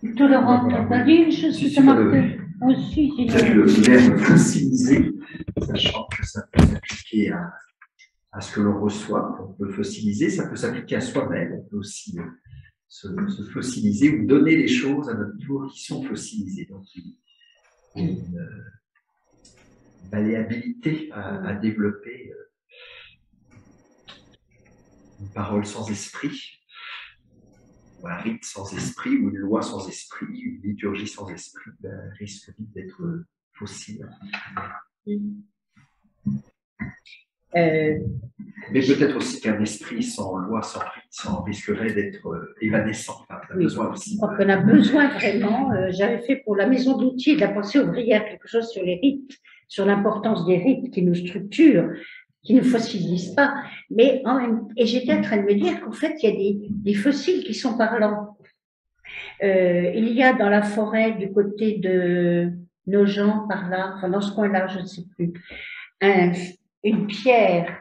Laurent, tu n'as pas dit une chose que ça m'a fait aussi? Le verbe fossiliser, sachant que ça peut s'appliquer à ce que l'on reçoit, on peut fossiliser, ça peut s'appliquer à soi-même, on peut aussi se fossiliser ou donner des choses à notre tour qui sont fossilisées. Donc, il y a une malléabilité à développer, une parole sans esprit, ou un rite sans esprit, ou une loi sans esprit, une liturgie sans esprit, risque vite d'être fossile. Mais peut-être aussi qu'un esprit sans loi, sans rite, risquerait d'être évanescent. Enfin, on a besoin aussi. On a besoin vraiment. J'avais fait pour la maison d'outils de la pensée ouvrière quelque chose sur les rites, sur l'importance des rites qui nous structurent, qui ne fossilisent pas. Mais et j'étais en train de me dire qu'en fait, il y a des fossiles qui sont parlants. Il y a dans la forêt du côté de Nogent, par là, enfin dans ce coin-là, je ne sais plus, une pierre,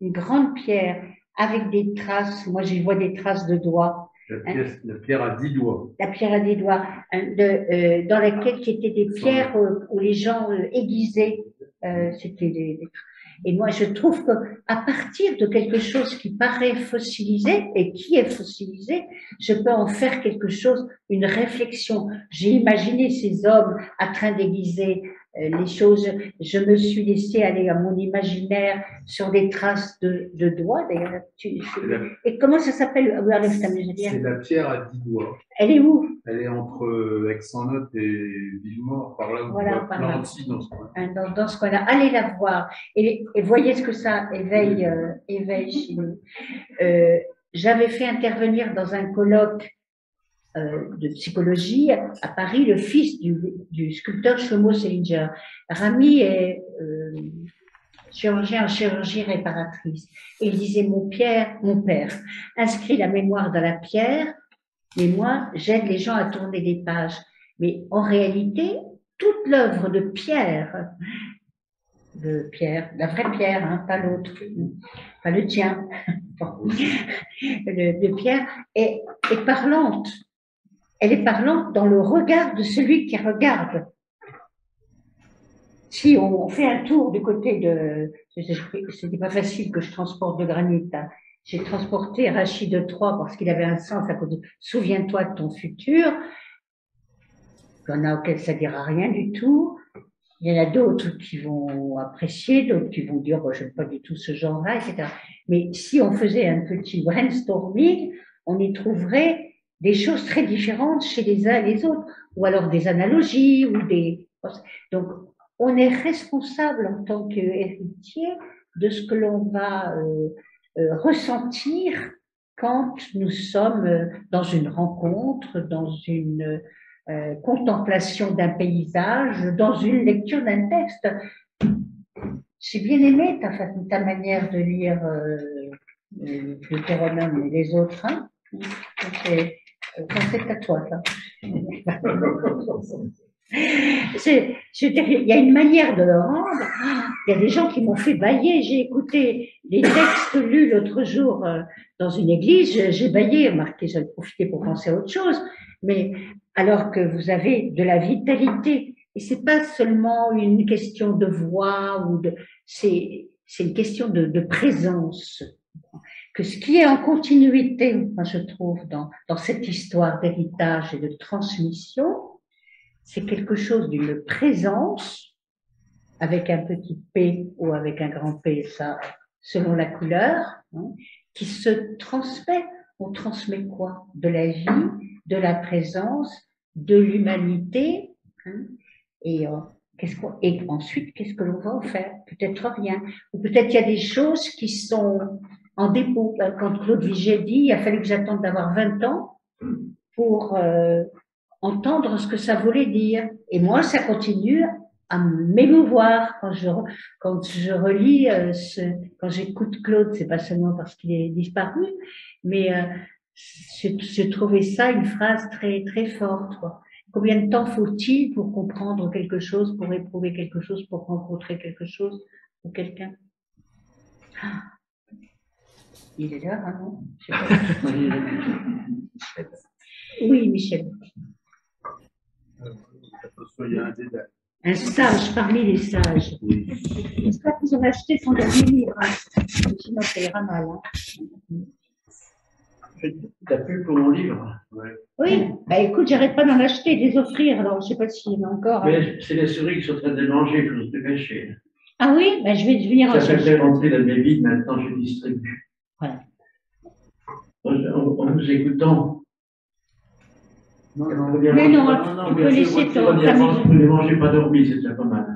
une grande pierre, avec des traces, moi j'y vois des traces de doigts. La pierre à 10 doigts. La pierre à 10 doigts, dans laquelle qui étaient des pierres où les gens aiguisaient, c'était et moi je trouve que à partir de quelque chose qui paraît fossilisé et qui est fossilisé, je peux en faire quelque chose, une réflexion. J'ai imaginé ces hommes en train d'aiguiser les choses, je me suis laissée aller à mon imaginaire sur des traces de doigts, d'ailleurs. Et comment ça s'appelle? C'est la pierre à 10 doigts. Elle est où? Elle est entre Aix-en-Noth et Villemaur, par là où voilà, on voit Planty, dans ce coin. Dans ce coin-là. Allez la voir. Et voyez ce que ça éveille chez nous. J'avais fait intervenir dans un colloque de psychologie à Paris le fils du sculpteur Shlomo Selinger. Rami est chirurgien en chirurgie réparatrice. Et il disait, mon père inscrit la mémoire dans la pierre, mais moi, j'aide les gens à tourner des pages. Mais en réalité, toute l'œuvre de Pierre, la vraie Pierre, hein, pas l'autre, pas le tien, de Pierre, est parlante. Elle est parlante dans le regard de celui qui regarde. Si on fait un tour du côté de, c'était pas facile que je transporte de granit, hein. J'ai transporté Rachid de Troyes parce qu'il avait un sens à côté. Souviens-toi de ton futur. Il y en a auxquels ça dira rien du tout. Il y en a d'autres qui vont apprécier, d'autres qui vont dire, je n'aime pas du tout ce genre-là, etc. Mais si on faisait un petit brainstorming, on y trouverait des choses très différentes chez les uns et les autres, ou alors des analogies, ou des... Donc, on est responsable en tant qu'héritier de ce que l'on va ressentir quand nous sommes dans une rencontre, dans une contemplation d'un paysage, dans une lecture d'un texte. J'ai bien aimé ta manière de lire Deutéronome et les autres. Hein, c'est à toi, ça. Il y a une manière de le rendre. Il y a des gens qui m'ont fait bâiller. J'ai écouté les textes lus l'autre jour dans une église. J'ai bâillé, remarquez, j'ai profité pour penser à autre chose. Mais alors que vous avez de la vitalité, et c'est pas seulement une question de voix ou c'est une question de présence. Que ce qui est en continuité, moi je trouve, dans cette histoire d'héritage et de transmission, c'est quelque chose d'une présence, avec un petit P ou avec un grand P, ça, selon la couleur, hein, qui se transmet. On transmet quoi? De la vie, de la présence, de l'humanité, hein, et ensuite, qu'est-ce que l'on va en faire? Peut-être rien. Ou peut-être il y a des choses qui sont en dépôt. Quand Claude Vigée dit, il a fallu que j'attende d'avoir 20 ans pour entendre ce que ça voulait dire. Et moi, ça continue à m'émouvoir quand je relis, quand j'écoute Claude, c'est pas seulement parce qu'il est disparu, mais j'ai trouvé ça une phrase très, très forte, quoi. Combien de temps faut-il pour comprendre quelque chose, pour éprouver quelque chose, pour rencontrer quelque chose ou quelqu'un? Ah, il est là, hein, non? Oui, Michel. Un sage parmi les sages. J'espère que vous avez acheté son dernier livre. Sinon, ça ira mal. Hein. T'as pu pour mon livre? Ouais. Oui, bah écoute, j'arrête pas d'en acheter, de les offrir, alors je sais pas s'il y en a encore. Mais c'est les souris qui sont en train de manger, il faut se dépêcher. Ah oui, bah je vais venir en Ça chercher. fait rentrer la baby, maintenant je distribue. Voilà. En vous écoutant. Non, on peut laisser ton. Vous ne mangez pas dormi, c'est déjà pas mal.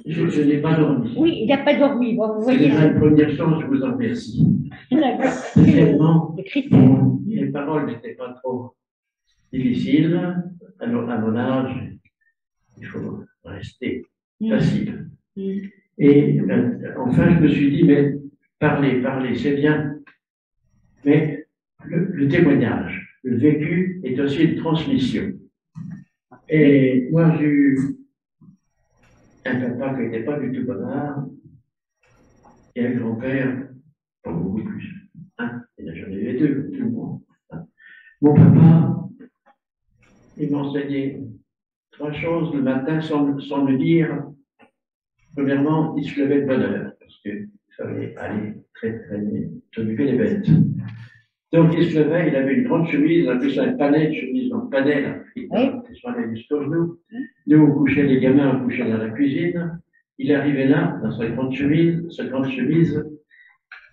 Je n'ai pas dormi. Oui, il n'a pas dormi. Bon, vous voyez. C'est la première chose, je vous en remercie. Deuxièmement, les paroles n'étaient pas trop difficiles. Alors, à mon âge, il faut rester facile. Et enfin, je me suis dit, mais parler, c'est bien. Mais le témoignage, le vécu est aussi une transmission. Et moi, j'ai eu un papa qui n'était pas du tout bavard et un grand-père pas beaucoup plus. Hein, il n'a jamais eu deux, tout le monde. Hein. Mon papa, il m'enseignait 3 choses le matin sans me dire. Premièrement, il se levait de bonne heure parce qu'il fallait aller très s'occuper des bêtes. Donc il se levait, il avait une grande chemise, on appelait ça un panel de chemise, donc panel, il allait jusqu'au genou. Nous, on couchait les gamins, on couchait dans la cuisine. Il arrivait là, dans sa grande chemise,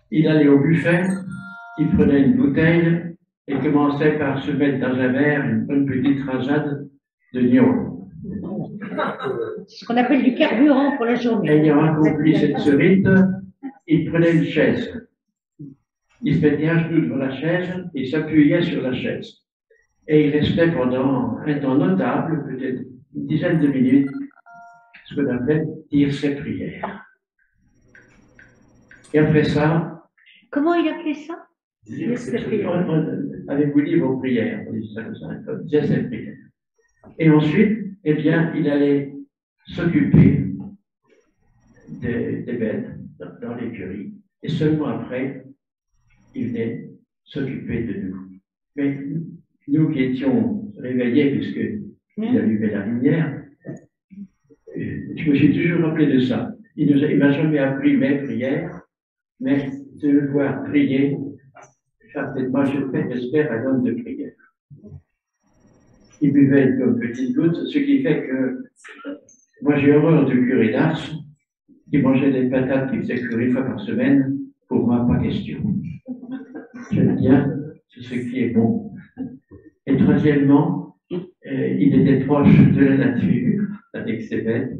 il allait au buffet, il prenait une bouteille et commençait par se mettre dans un verre une bonne petite rasade de gnôle. C'est ce qu'on appelle du carburant pour la journée. Ayant accompli cette rite, il prenait une chaise. Il se mettait à genoux devant la chaise et s'appuyait sur la chaise. Et il restait pendant un temps notable, peut-être une dizaine de minutes, ce qu'on appelait dire ses prières. Et après ça... Comment il appelait ça? Dire ses prières. Avez-vous dit vos prières? On dit ça comme ça, dire ses prières. Et ensuite, eh bien, il allait s'occuper des bêtes dans l'écurie. Et seulement après, il venait s'occuper de nous. Mais nous qui étions réveillés, puisqu'il allumait la lumière, Je me suis toujours rappelé de ça. Il m'a jamais appris mes prières, mais de le voir prier, moi j'espère un homme de prière. Il buvait comme petite goutte, ce qui fait que moi j'ai horreur du curé d'Ars qui mangeait des patates qui faisaient cuire une fois par semaine. Pour moi, pas question. J'aime bien ce qui est bon. Et troisièmement, il était proche de la nature, avec ses bêtes.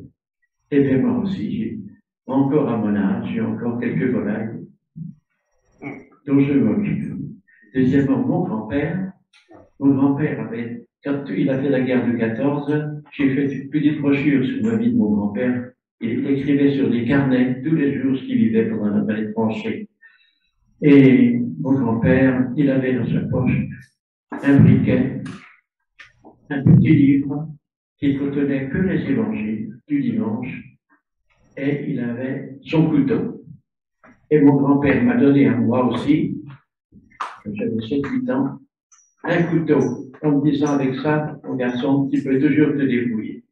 Et bien moi aussi, encore à mon âge, j'ai encore quelques volailles dont je m'occupe. Deuxièmement, mon grand-père avait, quand il a fait la guerre de 14, j'ai fait une petite brochure sur la vie de mon grand-père. Il écrivait sur des carnets tous les jours ce qu'il vivait pendant la vallée de tranchée. Et mon grand-père, il avait dans sa poche un briquet, un petit livre qui contenait que les évangiles du dimanche, et il avait son couteau. Et mon grand-père m'a donné à moi aussi, quand j'avais 7-8 ans, un couteau, en me disant avec ça, mon garçon, tu peux toujours te débrouiller.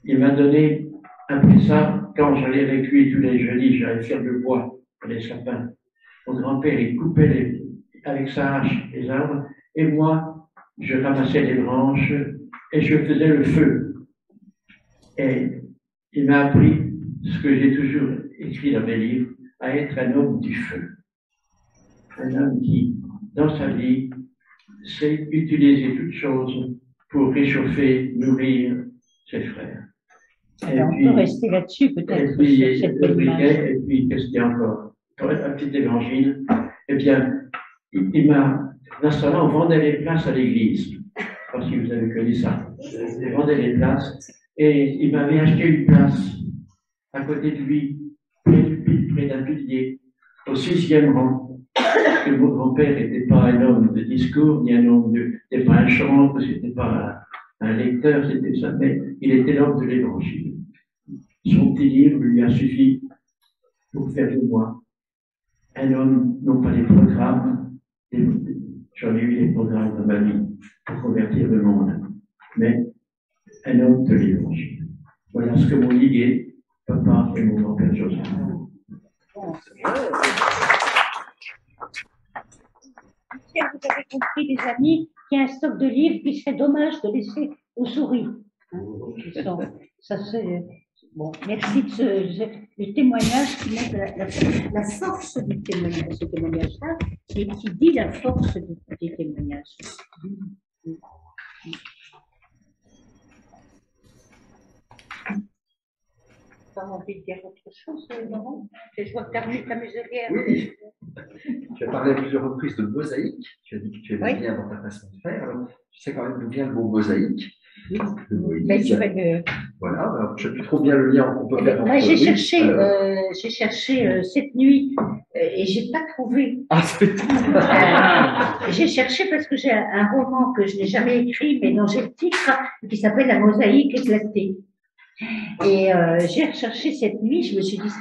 Il m'a donné, après ça, quand j'allais avec lui tous les jeudis, j'allais faire le bois, les sapins. Mon grand-père, il coupait avec sa hache les arbres, et moi, je ramassais les branches et je faisais le feu. Et il m'a appris ce que j'ai toujours écrit dans mes livres, à être un homme du feu. Un homme qui, dans sa vie, sait utiliser toutes choses pour réchauffer, nourrir ses frères. Alors, on peut rester là-dessus, peut-être. Et puis, qu'est-ce qu'il y a encore? Un petit évangile. Eh bien, il m'a, dans ce temps-là, on vendait les places à l'église. Je ne sais pas si vous avez connu ça. On vendait les places. Et il m'avait acheté une place à côté de lui, près d'un pilier, au 6e rang. Parce que mon grand-père n'était pas un homme de discours, ni un homme n'était pas un chanteur, c'était pas un lecteur, c'était ça, mais il était l'homme de l'évangile. Son petit livre lui a suffi pour faire de moi un homme, non pas des programmes, j'en ai eu des programmes dans ma vie pour convertir le monde, mais un homme de l'évangile. Voilà ce que m'ont ligué papa et mon grand-père Joseph. Vous avez compris, les amis, qu'il y a un stock de livres qui serait dommage de laisser aux souris. Ça, c'est bon. Merci du témoignage qui montre la force du témoignage, ce témoignage-là, et qui dit la force du témoignage. Tu as envie de dire autre chose, Laurent? Je vois que tu as remis ta muselière. Oui. Tu as parlé à plusieurs reprises de mosaïque. Tu as dit que tu aimais bien dans ta façon de faire. Alors, tu sais quand même d'où vient le mot mosaïque. Oui. Moïse. Voilà, alors, je ne sais plus trop bien le lien qu'on peut faire. J'ai cherché cette nuit et je n'ai pas trouvé. Ah, c'est j'ai cherché parce que j'ai un roman que je n'ai jamais écrit, mais dont j'ai le titre, qui s'appelle La mosaïque éclatée. Et j'ai recherché cette nuit, je me suis dit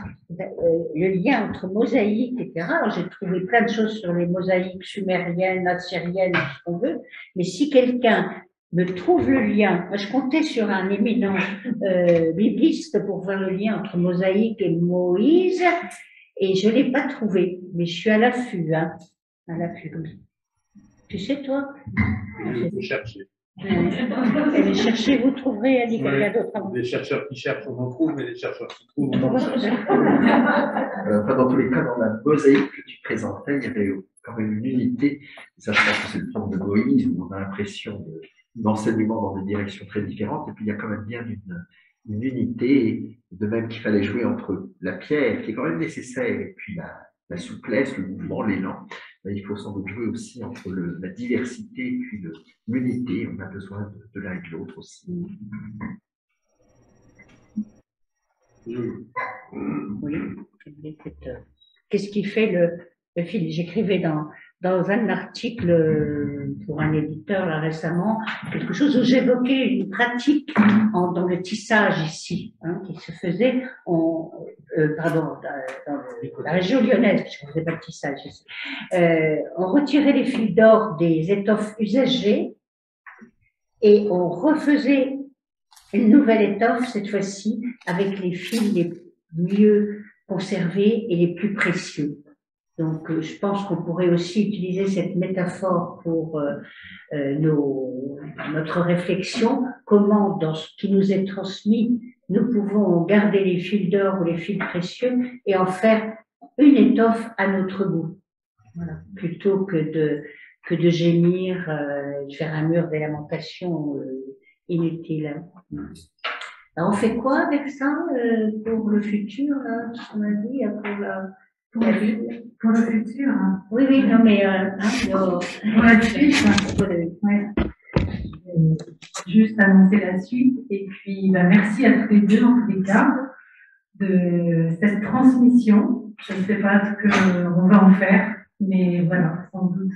le lien entre mosaïque, etc. Alors j'ai trouvé plein de choses sur les mosaïques sumériennes, assyriennes, ce qu'on veut, mais si quelqu'un me trouve le lien, moi je comptais sur un éminent bibliste pour voir le lien entre mosaïque et Moïse, et je ne l'ai pas trouvé, mais je suis à l'affût, hein, à l'affût. Tu sais toi? Il faut chercher. Les chercher, vous trouverez, Annie, quelqu'un d'autre avant. Les chercheurs qui cherchent, on en trouve, mais les chercheurs qui trouvent, on en trouve. Dans tous les cas, dans la mosaïque que tu présentais, il y avait quand même une unité. Ça, je pense que c'est le temps de Moïse, où on a l'impression d'enseignement dans des directions très différentes. Et puis, il y a quand même bien une unité, de même qu'il fallait jouer entre la pierre, qui est quand même nécessaire, et puis la souplesse, le mouvement, l'élan. Il faut sans doute jouer aussi entre la diversité et puis l'unité. On a besoin de l'un et de l'autre aussi. Oui. Qu'est-ce qui fait le fil? J'écrivais dans un article pour un éditeur là récemment, quelque chose où j'évoquais une pratique dans le tissage ici, hein, qui se faisait dans la région lyonnaise, puisqu'on ne faisait pas de tissage ici. On retirait les fils d'or des étoffes usagées et on refaisait une nouvelle étoffe, cette fois-ci, avec les fils les mieux conservés et les plus précieux. Donc, je pense qu'on pourrait aussi utiliser cette métaphore pour notre réflexion, comment, dans ce qui nous est transmis, nous pouvons garder les fils d'or ou les fils précieux et en faire une étoffe à notre goût, voilà, plutôt que de gémir, de faire un mur des lamentations inutile. Alors, on fait quoi avec ça pour le futur, là, on a dit, pour la vie? Pour le futur. Hein. Oui, oui, non, mais pour la suite. Ouais. Juste annoncer la suite. Et puis, merci à tous les deux, en tous les cas, de cette transmission. Je ne sais pas ce qu'on va en faire, mais voilà, sans doute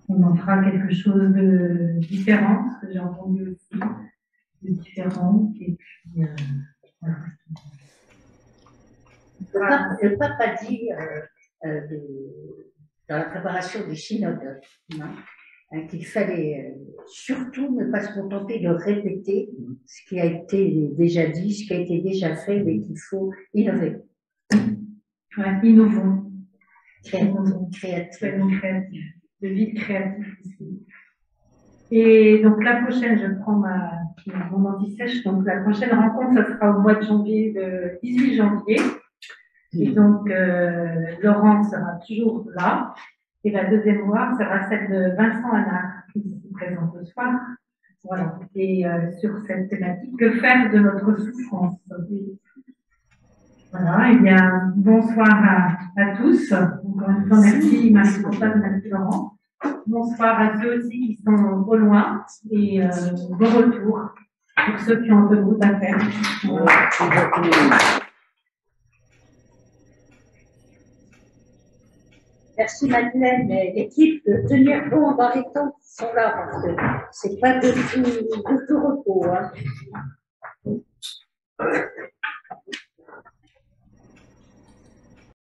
qu'on en fera quelque chose de différent, ce que j'ai entendu aussi, de différent. Et puis, voilà. Le pape a dit dans la préparation du synode qu'il fallait surtout ne pas se contenter de répéter ce qui a été déjà dit, ce qui a été déjà fait, mais qu'il faut innover. Ouais, innovons. Créatif. De vie créatif aussi. Et donc la prochaine, je prends mon anti-sèche, donc la prochaine rencontre, ça sera au mois de janvier, le 18 janvier. Et donc, Laurent sera toujours là. Et la deuxième voix sera celle de Vincent Hanard, qui se présente ce soir. Voilà. Et sur cette thématique, que faire de notre souffrance? Voilà. Eh bien, bonsoir à tous. Encore une fois, merci Marie-Françoise, merci Laurent. Bonsoir à ceux aussi qui sont au loin. Et bon retour pour ceux qui ont un peu de route à faire. Voilà. Merci Madeleine et l'équipe de tenir bon dans les temps qui sont là, parce que c'est pas de tout repos. Hein.